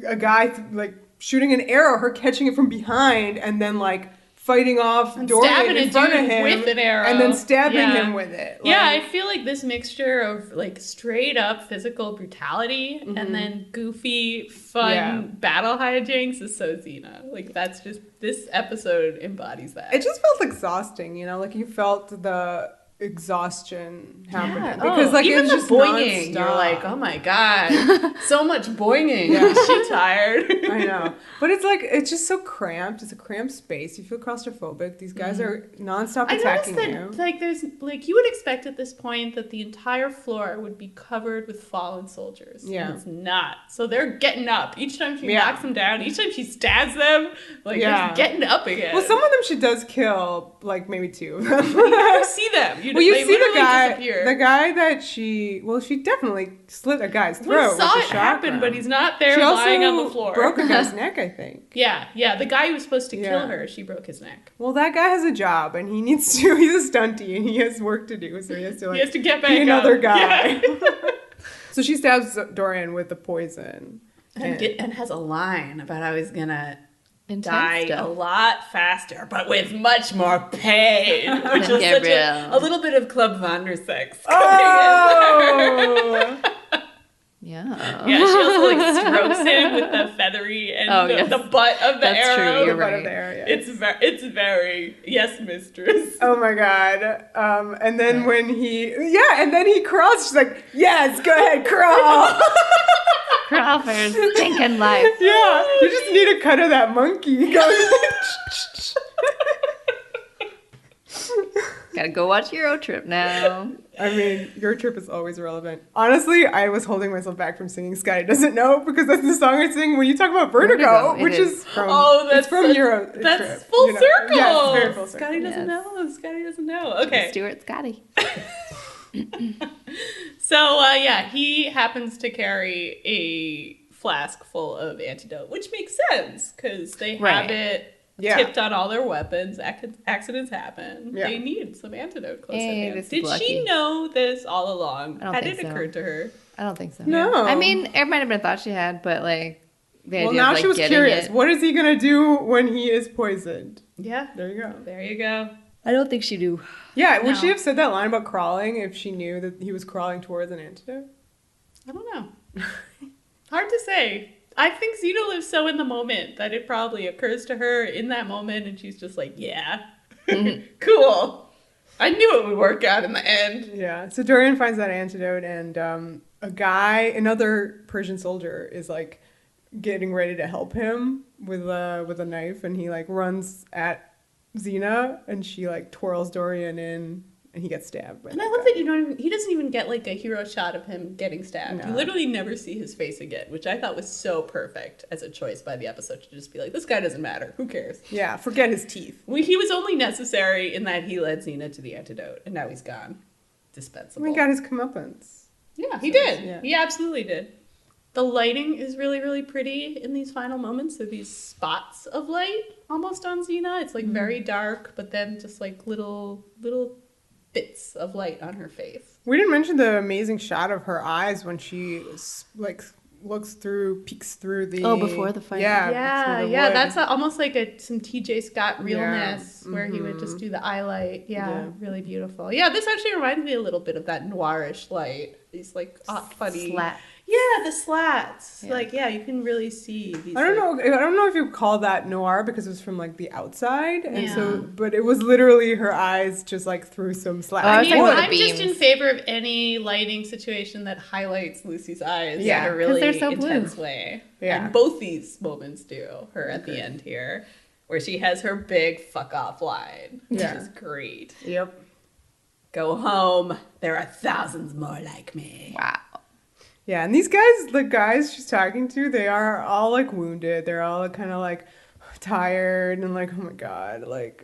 a guy like shooting an arrow, her catching it from behind, and then like fighting off And Dorian stabbing in a front of dude him with an arrow. and then stabbing Yeah. him with it. Yeah, I Like, feel like this mixture of like straight up physical brutality and then goofy, fun Yeah. battle hijinks is so Xena. Like that's just this episode embodies that. it just felt exhausting, like you felt the exhaustion happening Yeah. because like even it was the just boinging, you're nonstop. like, oh my god, so much boinging. Is she tired? I know, but it's just so cramped. It's a cramped space. You feel claustrophobic. These guys are nonstop I attacking noticed you. that, like, there's, like, you would expect at this point that the entire floor would be covered with fallen soldiers. Yeah. And it's not. So they're getting up. Each time she Yeah. knocks them down, each time she stabs them, like, Yeah. they're getting up again. Well, some of them she does kill, like maybe two. you never see them. You Well, you they see literally disappear. the guy that she definitely slit a guy's throat. We saw with it the happen, chakra. but he's not there She lying also on the floor. broke a guy's neck, I think. Yeah, the guy who was supposed to kill Yeah. her, she broke his neck. Well, that guy has a job, and he needs to. He's a stunty, and he has work to do, so he has to like He has to get back be another up. guy. Yeah. So she stabs Dorian with the poison, and has a line about how he's gonna Intense die stuff. a lot faster, but with much more pain. Which is such Gabrielle. a little bit of Club Vandersex. Oh! Yeah. Yeah, she also like strokes him with the feathery and yes. the butt of the That's arrow. true, you're The butt right. of the arrow, yes. It's very yes, mistress. Oh my god. And then when and then he crawls, she's like, yes, go ahead, crawl. Crawl for his stinking life. Yeah, you just need a cut of that monkey going. Gotta go watch Euro Trip now. I mean, your trip is always relevant. Honestly, I was holding myself back from singing Scotty Doesn't Know because that's the song I sing when you talk about Vertigo, Vertigo, it which is. is from That's it's from Euro That's Trip, full you know. circle. Yes, it's very full circle. Scotty doesn't Yes. know. Scotty doesn't know. Okay. Stuart Scotty. So he happens to carry a flask full of antidote, which makes sense because they have Right. it Yeah. tipped on all their weapons. Accidents happen. Yeah. They need some antidote close Hey, at hand. this is Did lucky. she know this all along? I don't Had think it so. occurred to her? I don't think so. No. I mean, it might have been a thought she had, but like the Well, idea now of like she was getting curious. it. What is he gonna do when he is poisoned? Yeah. There you go. There you go. I don't think she do. Yeah, would No. she have said that line about crawling if she knew that he was crawling towards an antidote? I don't know. Hard to say. I think Xena lives so in the moment that it probably occurs to her in that moment and she's just like, yeah, cool. I knew it would work out in the end. Yeah. So Dorian finds that antidote, and another Persian soldier, is like getting ready to help him with a knife, and he like runs at Xena, and she like twirls Dorian in, and he gets stabbed. And I love that he doesn't even get like a hero shot of him getting stabbed. No. You literally never see his face again, which I thought was so perfect as a choice by the episode to just be like, this guy doesn't matter. Who cares? Yeah, forget his teeth. He was only necessary in that he led Xena to the antidote, and now he's gone. Dispensable. He got his comeuppance. Yeah, he did. Yeah. He absolutely did. The lighting is really, really pretty in these final moments. So these spots of light almost on Xena. It's like very dark, but then just like little bits of light on her face. We didn't mention the amazing shot of her eyes when she like peeks through the. Before the fight. Yeah, through the yeah. wood. That's almost like some TJ Scott realness Yeah. where he would just do the eye light. Yeah, Yeah. really beautiful. Yeah, this actually reminds me a little bit of that noirish light. These like funny. Slat. Yeah, the slats. Yeah. Like, yeah, you can really see these. I don't like, know. I don't know if you call that noir because it was from like the outside, and Yeah. so. But it was literally her eyes just like through some slats. Oh, I I was mean, talking about I'm the just in beams. favor of any lighting situation that highlights Lucy's eyes Yeah, in a 'cause really they're so blue. intense way. Yeah. And both these moments do. Her at the end here, where she has her big fuck off line, which Yeah. is great. Yep. Go home. There are thousands more like me. Wow. Yeah, and these guys, the guys she's talking to, they are all like wounded. They're all kind of like tired and like, oh my god, like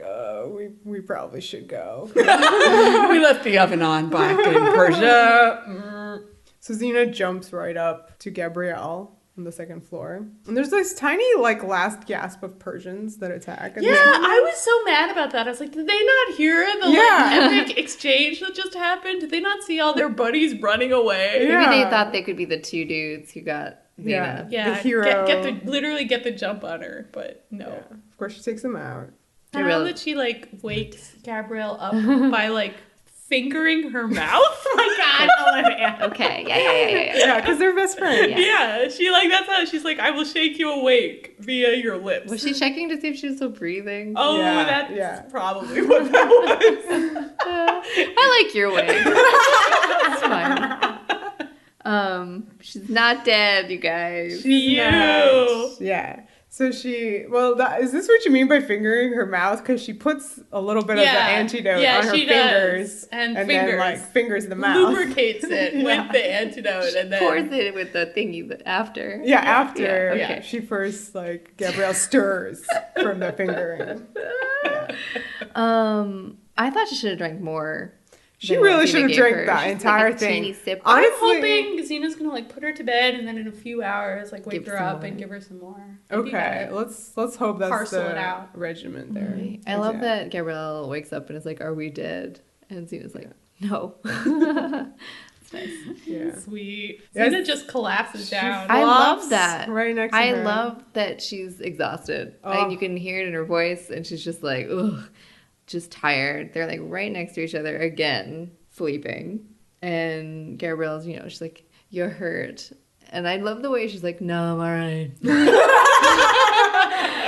we probably should go. We left the oven on back in Persia. So Xena jumps right up to Gabrielle on the second floor, and there's this tiny like last gasp of Persians that attack. And Yeah, this- I was so mad about that. I was like, did they not hear the Yeah. like, epic exchange that just happened? Did they not see all their buddies running away? Yeah. Maybe they thought they could be the two dudes who got Xena. Yeah. Yeah, The hero. literally get the jump on her, but no. Yeah. Of course, she takes them out. I I love really- that she like wakes Gabrielle up by like fingering her mouth. Oh my god, Olivia. Okay. Yeah. Yeah, because they're best friends. Yeah. Yeah, she like that's how she's like, I will shake you awake via your lips. Was she checking to see if she was still breathing? Oh, Yeah, that's yeah. probably what that was. I like your way. It's fine. She's not dead, you guys. You. Yeah. So is this what you mean by fingering her mouth? Because she puts a little bit of the antidote on her she fingers, does. And then fingers. like fingers the mouth. Lubricates it Yeah. with the antidote and then Pours it with the thingy after. Yeah, after Yeah, okay. she first like Gabrielle stirs from the fingering. Yeah. I thought she should have drank more. She than really what should Xena have gave drank her. that She's entire like a thing. teeny sip. Honestly, I'm hoping Xena's gonna like put her to bed and then in a few hours like wake Give her some up more. and give her some more. Maybe okay, gotta let's hope that's parcel it the out. regimen there. Right. I love that Gabrielle wakes up and is like, "Are we dead?" And Xena's like, "No." It's nice. Yeah. Sweet. Yes. Xena just collapses down. I love Flops that. right next to I her. love that she's exhausted. Oh. And you can hear it in her voice, and she's just like, ugh, just tired. They're like right next to each other again, sleeping. And Gabrielle's, she's like, "You're hurt." And I love the way she's like, "No, I'm all right."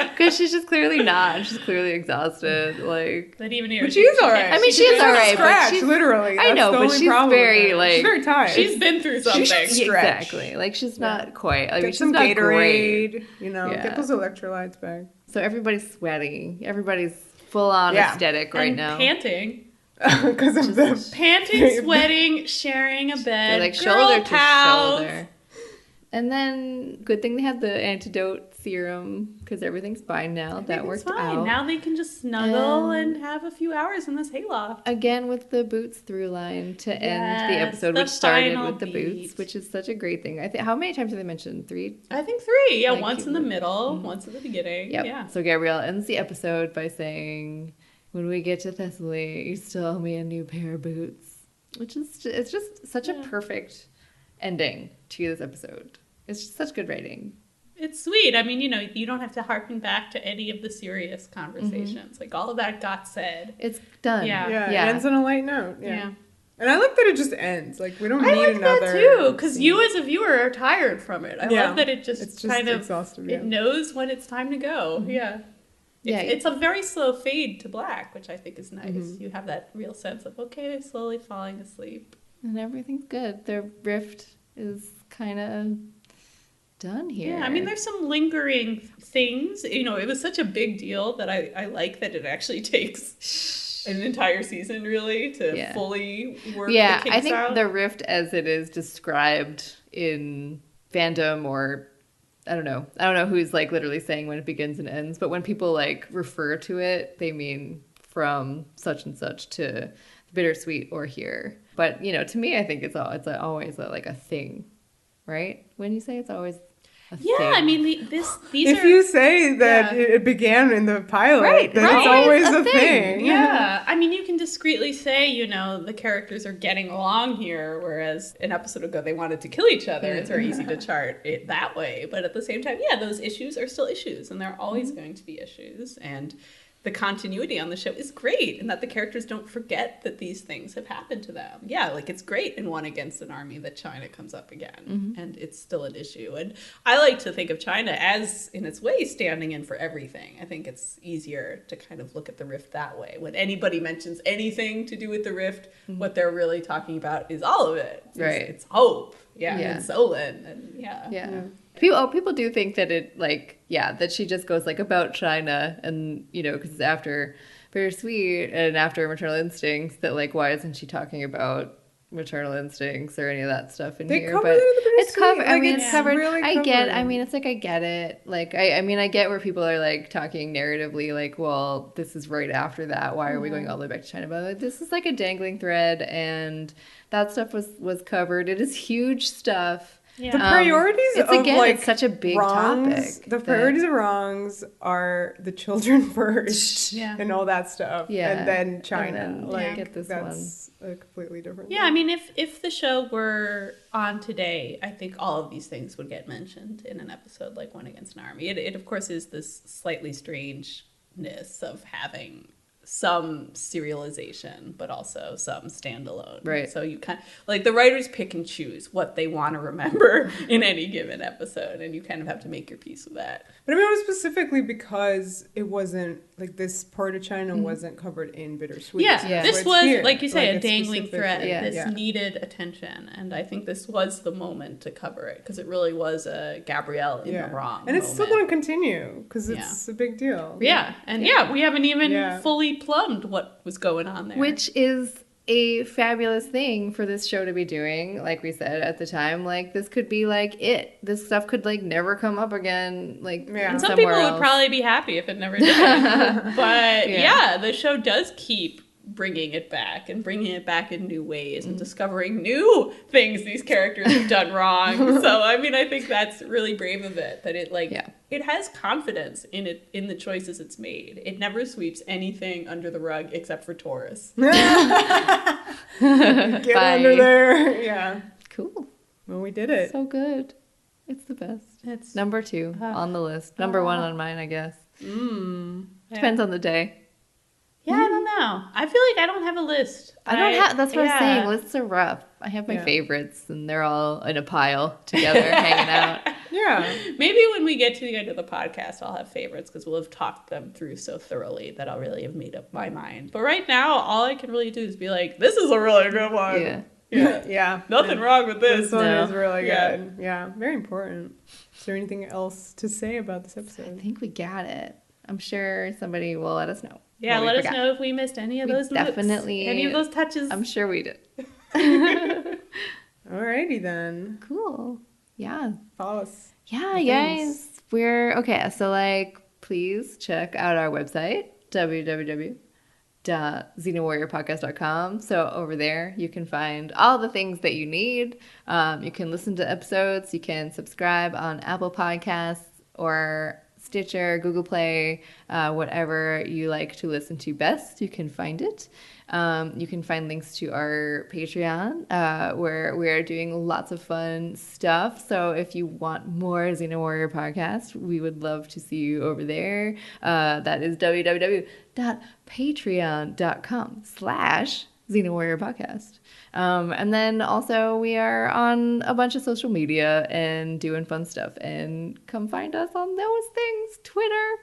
Because she's just clearly not. She's clearly exhausted. Like, But even here, But she is all right. I mean, she is all right, but Scratch, she's literally. I know, That's the but only she's problem with very, her. like- she's very tired. she's been through something. should stretch. exactly. Like, she's not quite. I mean, Get she's some not great. Gatorade. Yeah. Get those electrolytes back. So everybody's sweaty. Everybody's full on Yeah. aesthetic right and now. panting. Because of the Panting, sweating, sharing a bed. They're like Girl shoulder pals. to shoulder. And then, good thing they had the antidote serum because everything's fine now. That Everything's worked fine. out. Now they can just snuggle And- and have a few hours in this hayloft. Again with the boots through line to end the Yes, episode, the which started final with the boots, beat. which is such a great thing. I think how many times did they mention? 3? I think 3. Yeah, Like once you in the would- middle, once at the beginning. Yep. Yeah. So Gabrielle ends the episode by saying, "When we get to Thessaly, you still owe me a new pair of boots," which is it's just such a perfect ending to this episode. It's just such good writing. It's sweet. I mean, you don't have to harken back to any of the serious conversations. Like, all of that got said. It's done. Yeah. Yeah, it ends on a light note. Yeah. Yeah. And I like that it just ends. Like, we don't I need like another. that too, because scene. you as a viewer are tired from it. I Yeah. love that It's just kind of exhaustive, it yeah. knows when it's time to go. Yeah. Yeah. It's a very slow fade to black, which I think is nice. You have that real sense of, okay, slowly falling asleep. And everything's good. Their rift is kind of done here. Yeah, I mean, there's some lingering things. It was such a big deal that I like that it actually takes an entire season, really, to fully work Yeah, the kinks I think out. the rift as it is described in fandom, or I don't know who's like literally saying when it begins and ends, but when people like refer to it, they mean from such and such to bittersweet or here. But to me, I think it's always like a thing, right? When you say it's always a thing. Yeah, I mean, these If are... you say that Yeah. it began in the pilot, Right, then right. it's always a thing. Yeah, I mean, you can discreetly say, the characters are getting along here, whereas an episode ago they wanted to kill each other. It's very easy to chart it that way. But at the same time, yeah, those issues are still issues, and they're always going to be issues. And the continuity on the show is great, and that the characters don't forget that these things have happened to them. Yeah, like it's great in One Against an Army that China comes up again, and it's still an issue. And I like to think of China as, in its way, standing in for everything. I think it's easier to kind of look at the rift that way. When anybody mentions anything to do with the rift, what they're really talking about is all of it. It's hope, and Solon, and Yeah. People do think that that she just goes like about China, and because it's after Bittersweet and after Maternal Instincts, that like why isn't she talking about maternal instincts or any of that stuff in They here? covered But it in the it's covered. Bittersweet. I Like, mean, it's it's covered. really I get. I covered. mean, it's like I get it. Like I get where people are like talking narratively, like, well, this is right after that. Why are we going all the way back to China? But like, this is like a dangling thread, and that stuff was covered. It is huge stuff. Yeah. The priorities it's of again, like it's such a big wrongs, topic. The priorities of wrongs are the children first, and all that stuff, and then China. And then, like get this that's a completely different. Yeah, I mean, if the show were on today, I think all of these things would get mentioned in an episode like One Against an Army. It of course is this slightly strangeness of having some serialization, but also some standalone. Right. So you kind of, like, the writers pick and choose what they want to remember in any given episode, and you kind of have to make your peace with that. But I mean, it was specifically because it wasn't like this part of China wasn't covered in Bittersweet. Yeah, So this it's was, here. like you say, a it's dangling thread. specifically- This needed attention, and I think this was the moment to cover it, because it really was a Gabrielle in the wrong and it's still moment. going to continue because it's a big deal. Yeah, and we haven't even fully plumbed what was going on there. Which is a fabulous thing for this show to be doing. Like we said at the time, like this could be like it. This stuff could like never come up again. Like and some somewhere people else. would probably be happy if it never did. But the show does keep bringing it back and bringing it back in new ways and discovering new things these characters have done wrong. So, I mean, I think that's really brave of it, that it it has confidence in the choices it's made. It never sweeps anything under the rug except for Taurus. Get under there. Yeah. Cool. Well, we did it. So good. It's the best. It's Number 2 on the list. Number 1 on mine, I guess. Depends on the day. Yeah, I don't know. I feel like I don't have a list. I don't have. That's what I'm saying. Lists are rough. I have my favorites, and they're all in a pile together, hanging out. Yeah. Maybe when we get to the end of the podcast, I'll have favorites because we'll have talked them through so thoroughly that I'll really have made up my mind. But right now, all I can really do is be like, "This is a really good one." Yeah. Yeah. Nothing wrong with this. This one is really good. Yeah. Very important. Is there anything else to say about this I episode? think we got it. I'm sure somebody will let us know. Yeah, let us know if we missed any of those looks, any of those touches. I'm sure we did. Alrighty then. Cool. Yeah. Follow us. Yeah, guys. So please check out our website, www.xenawarriorpodcast.com. So over there, you can find all the things that you need. You can listen to episodes. You can subscribe on Apple Podcasts or Stitcher, Google Play, whatever you like to listen to best, you can find it. You can find links to our Patreon, where we are doing lots of fun stuff. So if you want more Xena Warrior podcast, we would love to see you over there. That is www.patreon.com/Xena Warrior podcast. And then also we are on a bunch of social media and doing fun stuff, and come find us on those things: Twitter,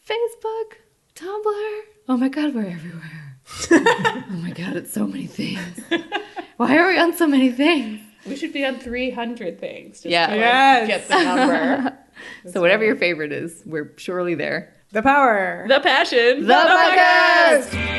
Facebook, Tumblr. Oh my God, we're everywhere. Oh my God, it's so many things. Why are we on so many things? We should be on 300 things. Just Yeah. to Yes. get the number. So whatever your favorite is, we're surely there. The power. The passion. The podcast!